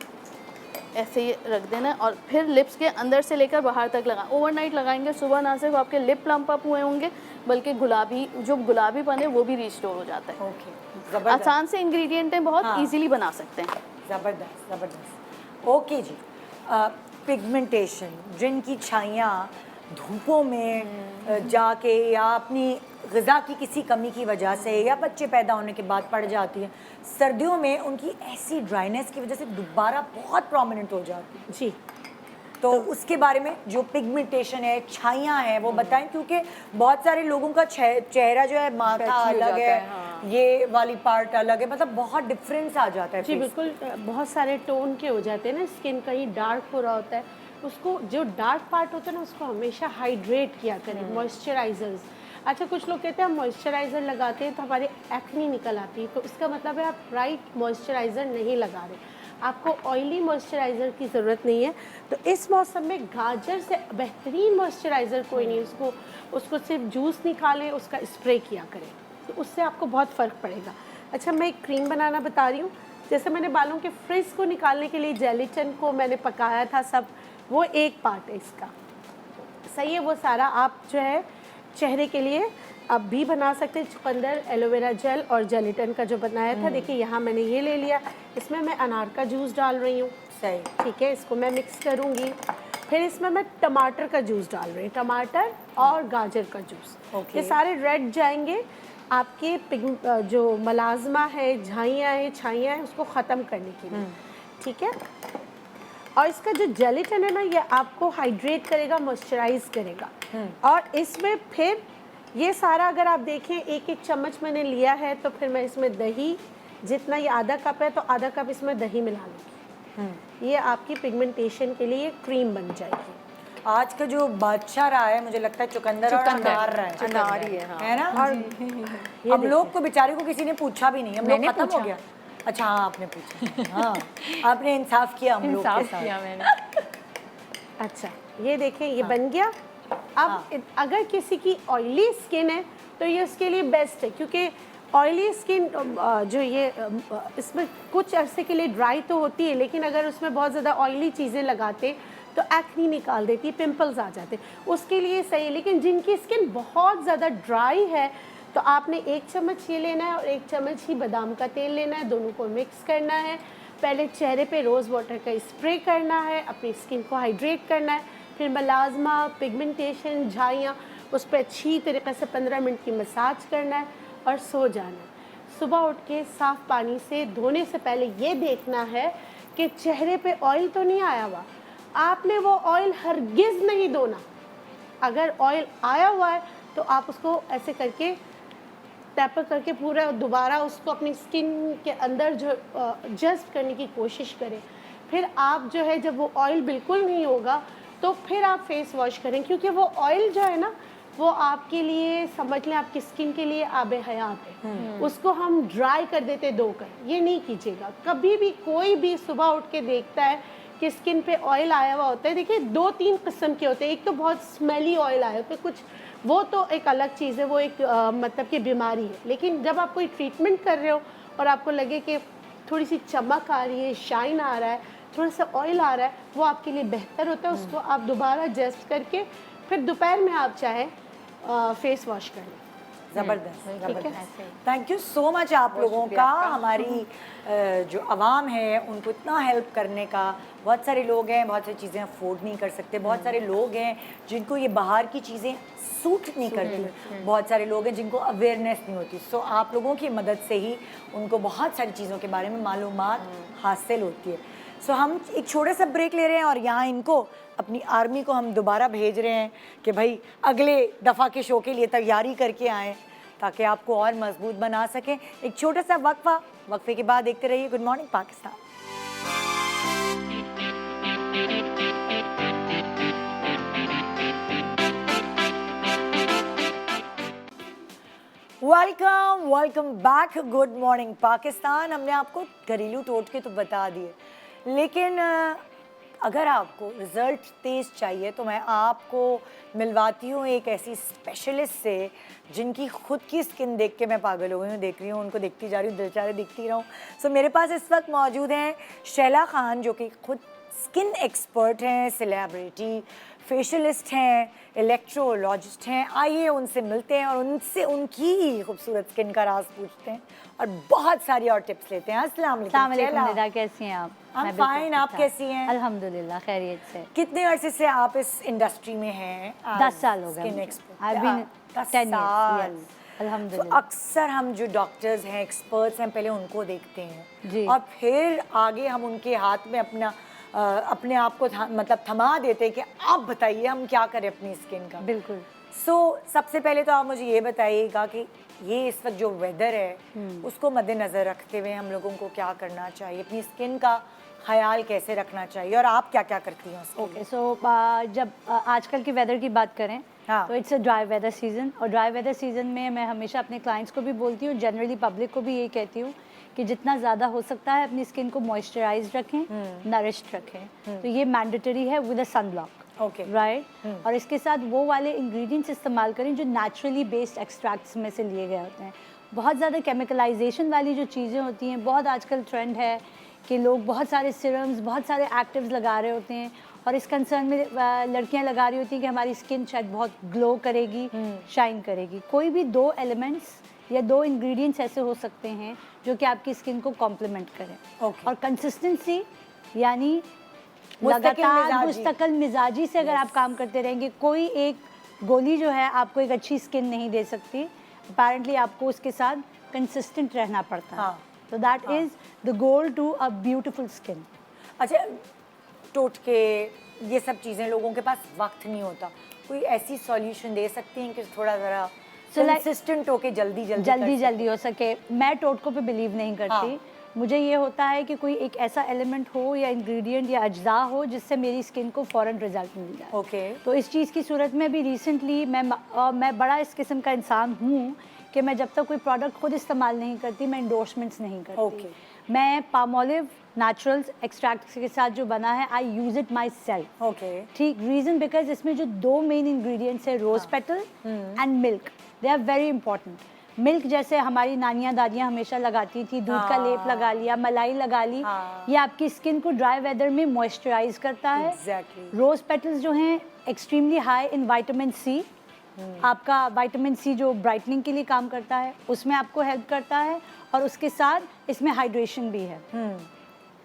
ऐसे ही रख देना है, और फिर लिप्स के अंदर से लेकर बाहर तक लगा, ओवरनाइट लगाएंगे। सुबह ना सिर्फ आपके लिप प्लम्प अप हुए होंगे, बल्कि गुलाबीपन है वो भी रिस्टोर हो जाता है।
ओके,
आसान से इंग्रेडिएंट हैं, बहुत इजीली बना सकते हैं।
ज़बरदस्त ज़बरदस्त। ओके जी, पिगमेंटेशन, जिनकी छाइयाँ धूपों में जाके या अपनी ग़िज़ा की किसी कमी की वजह से या बच्चे पैदा होने के बाद पड़ जाती है, सर्दियों में उनकी ऐसी ड्राइनेस की वजह से दोबारा बहुत प्रोमिनेंट हो जाती है
जी।
तो उसके बारे में जो पिगमेंटेशन है, छाइयाँ हैं, वो बताएं, क्योंकि बहुत सारे लोगों का चेहरा जो है, माथा अलग है, ये वाली पार्ट अलग है, मतलब बहुत डिफरेंस आ जाता है।
जी बिल्कुल, बहुत सारे टोन के हो जाते हैं ना, स्किन कहीं डार्क हो रहा होता है, उसको जो डार्क पार्ट होता है ना उसको हमेशा हाइड्रेट किया करें, मॉइस्चराइजर्स। अच्छा, कुछ लोग कहते हैं हम मॉइस्चराइज़र लगाते हैं तो हमारे एक्ने निकल आती है, तो इसका मतलब है आप राइट मॉइस्चराइज़र नहीं लगा रहे, आपको ऑयली मॉइस्चराइज़र की ज़रूरत नहीं है। तो इस मौसम में गाजर से बेहतरीन मॉइस्चराइज़र कोई नहीं, उसको सिर्फ जूस निकालें, उसका स्प्रे किया करें, तो उससे आपको बहुत फ़र्क पड़ेगा। अच्छा, मैं एक क्रीम बनाना बता रही हूँ। जैसे मैंने बालों के फ्रिज को निकालने के लिए जेलिटिन को मैंने पकाया था सब, वो एक पार्ट है इसका, सही है, वो सारा आप जो है चेहरे के लिए अब भी बना सकते हैं चुकंदर, एलोवेरा जेल और जेलेटिन का जो बनाया था। देखिए यहाँ मैंने ये ले लिया, इसमें मैं अनार का जूस डाल रही हूँ।
सही।
ठीक है, इसको मैं मिक्स करूँगी। फिर इसमें मैं टमाटर का जूस डाल रही हूँ, टमाटर और गाजर का जूस। ये सारे रेड जाएंगे आपके जो मलाजमा है, झाइयाँ हैं, छाइयाँ हैं, उसको ख़त्म करने के लिए। ठीक है, और इसका जो जेलेटिन है ना, ये आपको हाइड्रेट करेगा, मॉइस्चराइज करेगा। और इसमें फिर ये सारा अगर आप देखें 1-1 चम्मच मैंने लिया है, तो फिर मैं इसमें दही, जितना ये आधा कप है तो आधा कप इसमें दही मिला लूँगी। ये आपकी पिगमेंटेशन के लिए क्रीम बन जाएगी।
आज का जो बादशाह रहा है मुझे लगता है चुकंदर और अनार रहा है।
अनार ही है, हाँ।
है ना? और हम लोग को बेचारे को किसी ने पूछा भी नहीं, हम लोग खत्म हो गया। अच्छा हाँ, आपने पूछा। हाँ, आपने इंसाफ किया हम लोग के साथ।
किया मैंने।
अच्छा, ये देखें, ये बन गया। अब अगर किसी की ऑयली स्किन है तो ये उसके लिए बेस्ट है, क्योंकि ऑयली स्किन जो ये इसमें कुछ अरसे के लिए ड्राई तो होती है, लेकिन अगर उसमें बहुत ज़्यादा ऑयली चीज़ें लगाते तो एक्नी निकाल देती है, पिंपल्स आ जाते, उसके लिए सही है। लेकिन जिनकी स्किन बहुत ज़्यादा ड्राई है तो आपने 1 चम्मच ये लेना है और 1 चम्मच ही बादाम का तेल लेना है, दोनों को मिक्स करना है। पहले चेहरे पे रोज़ वाटर का स्प्रे करना है, अपनी स्किन को हाइड्रेट करना है। फिर मलाजमा, पिगमेंटेशन, झाइयाँ, उस पर अच्छी तरीके से 15 मिनट की मसाज करना है और सो जाना है। सुबह उठ के साफ़ पानी से धोने से पहले ये देखना है कि चेहरे पे ऑयल तो नहीं आया हुआ। आपने वो ऑयल हरगिज़ नहीं धोना। अगर ऑयल आया हुआ है तो आप उसको ऐसे करके टैप करके पूरा दोबारा उसको अपनी स्किन के अंदर जो जस्ट करने की कोशिश करें। फिर आप जो है, जब वो ऑयल बिल्कुल नहीं होगा तो फिर आप फेस वॉश करें, क्योंकि वो ऑयल जो है ना, वो आपके लिए समझ लें आपकी स्किन के लिए आबे हयात है। उसको हम ड्राई कर देते धोकर, ये नहीं कीजिएगा कभी भी। कोई भी सुबह उठ के देखता है कि स्किन पे ऑयल आया हुआ होता है, देखिए 2-3 किस्म के होते हैं। एक तो बहुत स्मेली ऑयल आया होता है, कुछ वो तो एक अलग चीज़ है, वो एक मतलब कि बीमारी है। लेकिन जब आप कोई ट्रीटमेंट कर रहे हो और आपको लगे कि थोड़ी सी चमक आ रही है, शाइन आ रहा है, थोड़ा सा ऑयल आ रहा है, वो आपके लिए बेहतर होता है। उसको आप दोबारा जस्ट करके फिर दोपहर में आप चाहें फेस वॉश कर लें।
ज़बरदस्त,
ठीक है।
ज़बरदस्त। थैंक यू सो मच आप लोगों का, हमारी जो आवाम है उनको इतना हेल्प करने का। बहुत सारे लोग हैं, बहुत सारी चीज़ें अफोर्ड नहीं कर सकते, बहुत सारे लोग हैं जिनको ये बाहर की चीज़ें सूट नहीं करती, बहुत सारे लोग हैं जिनको अवेयरनेस नहीं होती। सो आप लोगों की मदद से ही उनको बहुत सारी चीज़ों के बारे में मालूमात हासिल होती है। सो हम एक छोटा सा ब्रेक ले रहे हैं और यहाँ इनको, अपनी आर्मी को हम दोबारा भेज रहे हैं कि भाई अगले दफ़ा के शो के लिए तैयारी करके आएँ, ताकि आपको और मजबूत बना सकें। एक छोटा सा वक्फे के बाद देखते रहिए good morning Pakistan. Welcome back, good morning Pakistan. हमने आपको घरेलू टोटके तो बता दिए, लेकिन अगर आपको रिज़ल्ट तेज़ चाहिए तो मैं आपको मिलवाती हूँ एक ऐसी स्पेशलिस्ट से जिनकी खुद की स्किन देख के मैं पागल हो गई हूँ, देख रही हूँ, उनको देखती जा रही हूँ, दिलचारे दिखती रहूँ। सो मेरे पास इस वक्त मौजूद हैं शैला खान, जो कि खुद स्किन एक्सपर्ट हैं, सेलिब्रिटी फेशियलिस्ट हैं, इलेक्ट्रोलॉजिस्ट हैं। आइए उनसे मिलते हैं और उनसे उनकी खूबसूरत स्किन का राज पूछते हैं और बहुत सारी और टिप्स लेते हैं। अस्सलाम वालेकुम
निदा, कैसी हैं आप?
I'm fine, आप कैसी हैं?
अल्हम्दुलिल्लाह खैरियत से।
कितने अरसे से आप इस इंडस्ट्री में हैं?
10 साल हो गए
स्किन
मुझे।
एक्सपर्ट।
I've been
10
10 years,
साल।
yes, अल्हम्दुलिल्लाह।
अक्सर हम जो डॉक्टर्स हैं, एक्सपर्ट्स हैं, पहले उनको देखते हैं
जी।
और फिर आगे हम उनके हाथ में अपने आप को मतलब थमा देते हैं कि आप बताइए हम क्या करें अपनी स्किन का।
बिल्कुल।
सो सबसे पहले तो आप मुझे ये बताइएगा कि ये इस वक्त जो वेदर है उसको मद्देनज़र रखते हुए हम लोगों को क्या करना चाहिए, अपनी स्किन का ख्याल कैसे रखना चाहिए और आप क्या क्या करती हैं उसके लिए?
ओके, सो जब आजकल के वेदर की बात करें तो it's a dry weather season, और ड्राई वेदर सीज़न में मैं हमेशा अपने क्लाइंट्स को भी बोलती हूँ, जनरली पब्लिक को भी यही कहती हूँ कि जितना ज़्यादा हो सकता है अपनी स्किन को मॉइस्चराइज रखें, नरिश्ड रखें। तो ये मैंडेटरी है with a sunblock.
Okay,
right. और इसके साथ वो वाले इंग्रेडिएंट्स इस्तेमाल करें जो नेचुरली बेस्ड एक्सट्रैक्ट्स में से लिए गए होते हैं। बहुत ज़्यादा केमिकलाइजेशन वाली जो चीज़ें होती हैं, बहुत आजकल ट्रेंड है कि लोग बहुत सारे सिरम्स, बहुत सारे एक्टिव्स लगा रहे होते हैं और इस कंसर्न में लड़कियां लगा रही होती हैं कि हमारी स्किन शायद बहुत ग्लो करेगी, शाइन करेगी। कोई भी 2 एलिमेंट्स या 2 इंग्रेडिएंट्स ऐसे हो सकते हैं जो कि आपकी स्किन को कॉम्प्लीमेंट करें। और कंसिस्टेंसी यानी लगातार मुस्तकिल मिजाजी से अगर आप काम करते रहेंगे, कोई एक गोली जो है आपको एक अच्छी स्किन नहीं दे सकती। अपेरेंटली आपको उसके साथ कंसिस्टेंट रहना पड़ता है। तो that is the goal to a beautiful skin.
अच्छा, टोटके ये सब चीज़ें लोगों के पास वक्त नहीं होता, कोई ऐसी सॉल्यूशन दे सकती हैं कि थोड़ा ज़रा कंसिस्टेंट होके जल्दी
हो सके? मैं टोटकों पे बिलीव नहीं करती। मुझे ये होता है कि कोई एक ऐसा एलिमेंट हो या इंग्रेडिएंट या अज्जा हो जिससे मेरी स्किन को फ़ौरन रिजल्ट मिल जाए।
ओके।
तो इस चीज़ की सूरत में भी रिसेंटली मैं बड़ा इस किस्म का इंसान हूँ कि मैं जब तक कोई प्रोडक्ट खुद इस्तेमाल नहीं करती, मैं इंडोर्समेंट्स नहीं करती। मैं पामोलिव नेचुरल्स एक्सट्रैक्ट के साथ जो बना है, I use it myself.
Okay.
ठीक, रीज़न बिकॉज इसमें जो 2 मेन इंग्रेडिएंट्स है, rose petal and milk, they are very important. Milk जैसे हमारी नानियाँ दादियाँ हमेशा लगाती थी, दूध का लेप लगा लिया, मलाई लगा ली, ये आपकी स्किन को ड्राई वेदर में मॉइस्चराइज करता है। रोज़ पेटल्स जो हैं extremely high in vitamin C, आपका विटामिन सी जो ब्राइटनिंग के लिए काम करता है उसमें आपको हेल्प करता है, और उसके साथ इसमें हाइड्रेशन भी है।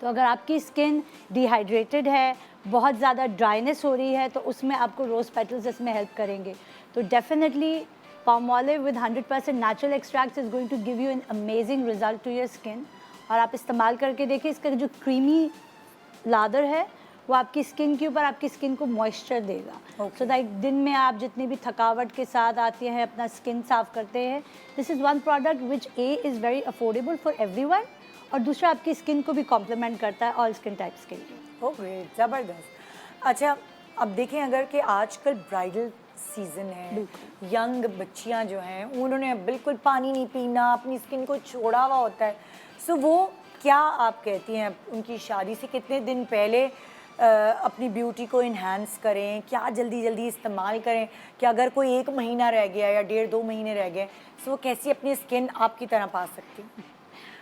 तो अगर आपकी स्किन डिहाइड्रेटेड है, बहुत ज़्यादा ड्राइनेस हो रही है, तो उसमें आपको रोज़ पेटल्स इसमें हेल्प करेंगे। तो definitely palmolive with 100% natural extracts is going to give you an amazing result to your skin। और आप इस्तेमाल करके देखिए, इसका जो क्रीमी लादर है वो आपकी स्किन के ऊपर आपकी स्किन को मॉइस्चर देगा। सो दैट दिन में आप जितनी भी थकावट के साथ आते हैं, अपना स्किन साफ करते हैं, this is one product which A is very affordable for everyone, और दूसरा आपकी स्किन को भी कॉम्प्लीमेंट करता है ऑल स्किन टाइप्स के लिए।
ओके, ज़बरदस्त। अच्छा, अब देखें अगर कि आजकल ब्राइडल सीज़न है, यंग बच्चियां जो हैं उन्होंने बिल्कुल पानी नहीं पीना, अपनी स्किन को छोड़ा हुआ होता है, सो वो क्या आप कहती हैं उनकी शादी से कितने दिन पहले अपनी ब्यूटी को इन्हांस करें, क्या जल्दी जल्दी इस्तेमाल करें, कि अगर कोई 1 महीना रह गया या 1.5-2 महीने रह गए, सो वो कैसी अपनी स्किन आपकी तरह पा सकती है?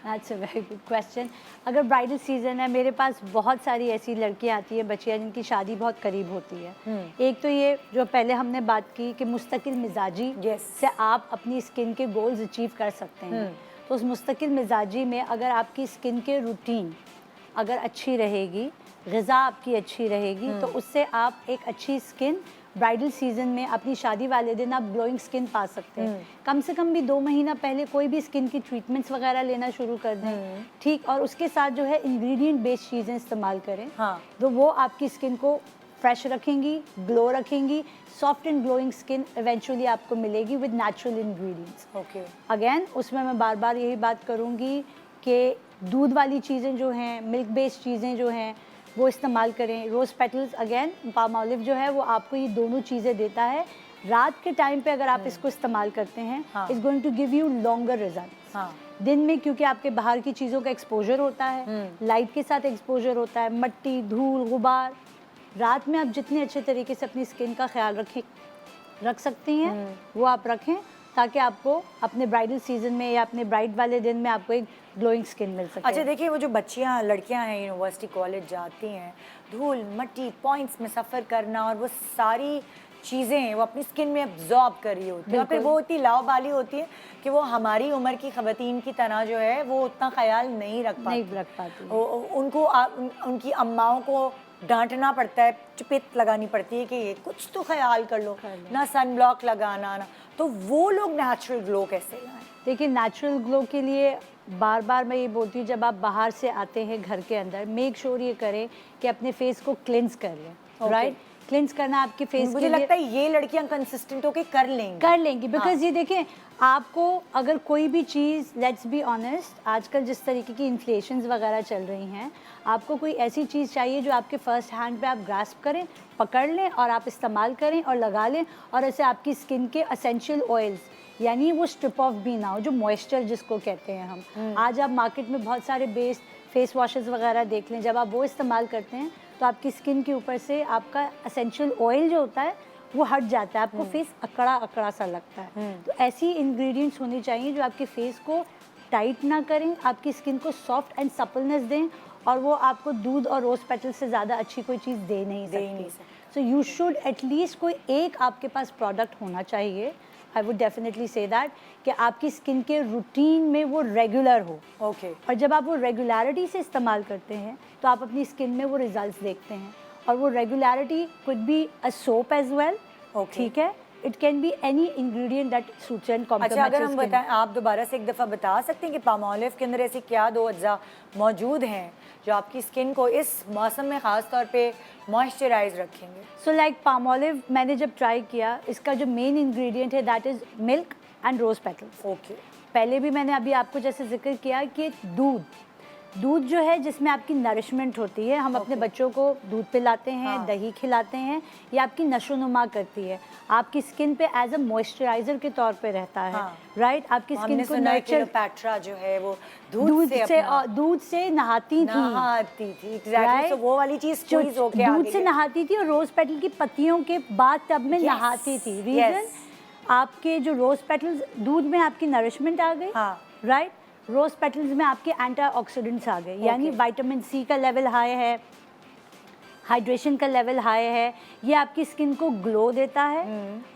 That's a very good question. अगर ब्राइडल सीज़न है, मेरे पास बहुत सारी ऐसी लड़कियां आती हैं, बच्चियां जिनकी शादी बहुत करीब होती है। एक तो ये जो पहले हमने बात की कि मुस्तकिल मिजाजी से आप अपनी स्किन के गोल्स अचीव कर सकते हैं। तो उस मुस्तकिल मिजाजी में अगर आपकी स्किन के रूटीन अगर अच्छी रहेगी, ग़िज़ा आपकी अच्छी रहेगी, तो उससे आप एक अच्छी स्किन ब्राइडल सीजन में अपनी शादी वाले दिन आप ग्लोइंग स्किन पा सकते हैं। कम से कम भी 2 महीना पहले कोई भी स्किन की ट्रीटमेंट्स वगैरह लेना शुरू कर दें, ठीक, और उसके साथ जो है इंग्रेडिएंट बेस्ड चीज़ें इस्तेमाल करें। तो वो आपकी स्किन को फ्रेश रखेंगी, ग्लो रखेंगी, soft and glowing skin eventually आपको मिलेगी with natural ingredients.
Okay,
again उसमें मैं बार बार यही बात करूँगी कि दूध वाली चीज़ें जो हैं, मिल्क बेस्ड चीज़ें जो हैं, वो इस्तेमाल करें। रोज़ पेटल्स, अगेन पामोलिव जो है वो आपको ये दोनों चीज़ें देता है। रात के टाइम पे अगर आप इसको इस्तेमाल करते हैं, it's going to give you longer result. दिन में क्योंकि आपके बाहर की चीज़ों का एक्सपोजर होता है, लाइट के साथ एक्सपोजर होता है, मट्टी, धूल, गुबार, रात में आप जितने अच्छे तरीके से अपनी स्किन का ख्याल रख सकती हैं वो आप रखें, ताकि आपको अपने ब्राइडल सीजन में या अपने ब्राइड वाले दिन में आपको एक ग्लोइंग स्किन मिल सके।
अच्छा, देखिए वो जो बच्चियां लड़कियां हैं यूनिवर्सिटी कॉलेज जाती हैं, धूल मट्टी पॉइंट्स में सफ़र करना और वो सारी चीज़ें वो अपनी स्किन में अब्जॉर्ब कर रही होती है, और फिर वो इतनी लावाबाली होती है कि वो हमारी उम्र की ख़वातीन की तरह जो है वो उतना ख्याल नहीं रख पाती। उनको उनकी अम्माओं को डांटना पड़ता है, चुपित लगानी पड़ती है कि ये कुछ तो ख्याल कर लो ना, सन ब्लॉक लगाना ना। तो वो लोग नेचुरल ग्लो कैसे लाएं?
देखिए, नेचुरल ग्लो के लिए बार बार मैं ये बोलती हूँ, जब आप बाहर से आते हैं घर के अंदर, मेक श्योर ये करें कि अपने फेस को क्लिंस कर लें। राइट, क्लिंस करना आपके फेस
मुझे लगता है ये लड़कियां कंसिस्टेंट होके कर लेंगी बिकॉज
ये देखें, आपको अगर कोई भी चीज़, लेट्स बी ऑनेस्ट, आजकल जिस तरीके की इन्फ्लेशंस वगैरह चल रही हैं, आपको कोई ऐसी चीज़ चाहिए जो आपके फर्स्ट हैंड पे आप ग्रास्प करें, पकड़ लें और आप इस्तेमाल करें और लगा लें, और ऐसे आपकी स्किन के एसेंशियल ऑयल्स, यानी वो स्ट्रिप ऑफ भी ना हो, जो मॉइस्चर जिसको कहते हैं हम। आज आप मार्केट में बहुत सारे बेस्ड फेस वॉशेस वगैरह देख लें, जब आप वो इस्तेमाल करते हैं तो आपकी स्किन के ऊपर से आपका एसेंशियल ऑयल जो होता है वो हट जाता है, आपको फेस अकड़ा अकड़ा सा लगता है। तो ऐसी इंग्रेडिएंट्स होनी चाहिए जो आपके फेस को टाइट ना करें, आपकी स्किन को सॉफ्ट एंड सपलनेस दें, और वो आपको दूध और रोज़ पेटल से ज़्यादा अच्छी कोई चीज़ दे नहीं सकती। सो यू शुड एटलीस्ट कोई एक आपके पास प्रोडक्ट होना चाहिए, I would definitely say that, कि आपकी स्किन के रूटीन में वो रेगुलर हो।
ओके।
और जब आप वो रेगुलरिटी से इस्तेमाल करते हैं तो आप अपनी स्किन में वो रिजल्ट्स देखते हैं, और वो regularity could be a soap as well, ठीक है, it can be any ingredient that suits and compliments.
अच्छा, अगर हम बताएं, आप दोबारा से एक दफ़ा बता सकते हैं कि पामोलिव के अंदर ऐसी क्या 2 अज्जा मौजूद हैं जो आपकी स्किन को इस मौसम में ख़ास तौर पे मॉइस्चराइज रखेंगे?
सो लाइक पामोलिव मैंने जब ट्राई किया, इसका जो मेन इंग्रेडिएंट है that is milk and rose petals.
Okay.
पहले भी मैंने अभी आपको जैसे जिक्र किया कि दूध जो है जिसमें आपकी नरिशमेंट होती है, हम अपने बच्चों को दूध पिलाते हैं, दही खिलाते हैं, ये आपकी नशोनुमा करती है, आपकी स्किन पे एज अ मॉइस्चराइजर के तौर पे रहता है, राइट। आपकी स्किन को
क्लियोपैट्रा जो है वो दूध
से नहाती थी,
एग्जैक्टली। तो वो वाली चीज स्क्वीज होके आ गई,
दूध से नहाती थी और रोज पेटल की पत्तियों के बाद टब में नहाती थी। रीजन आपके जो रोज पेटल्स, दूध में आपकी नरिशमेंट आ गई, राइट, रोज पेटल्स में आपके एंटीऑक्सीडेंट्स आ गए, यानी विटामिन सी का लेवल हाई है, हाइड्रेशन का लेवल हाई है, ये आपकी स्किन को ग्लो देता है,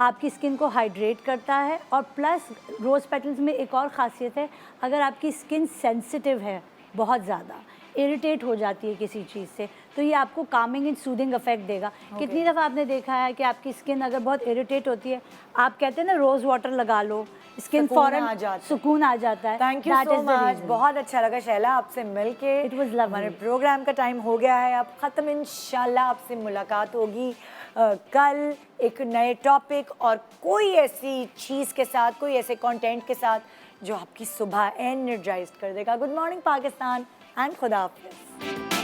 आपकी स्किन को हाइड्रेट करता है, और प्लस रोज़ पेटल्स में एक और ख़ासियत है, अगर आपकी स्किन सेंसिटिव है, बहुत ज़्यादा इरिटेट हो जाती है किसी चीज़ से, तो ये आपको कामिंग एंड सूदिंग इफेक्ट देगा। कितनी दफ़ा आपने देखा है कि आपकी स्किन अगर बहुत इरिटेट होती है, आप कहते हैं ना रोज़ वाटर लगा लो, स्किन फौरन सुकून आ जाता है।
थैंक यू सो मच, बहुत अच्छा लगा शैला आपसे मिलके।
It was lovely.
हमारे प्रोग्राम का टाइम हो गया है अब ख़त्म, इंशाल्लाह आपसे मुलाकात होगी कल एक नए टॉपिक और कोई ऐसी चीज़ के साथ, कोई ऐसे कंटेंट के साथ जो आपकी सुबह एनर्जाइज कर देगा। गुड मॉर्निंग पाकिस्तान एंड खुदा हाफिज़।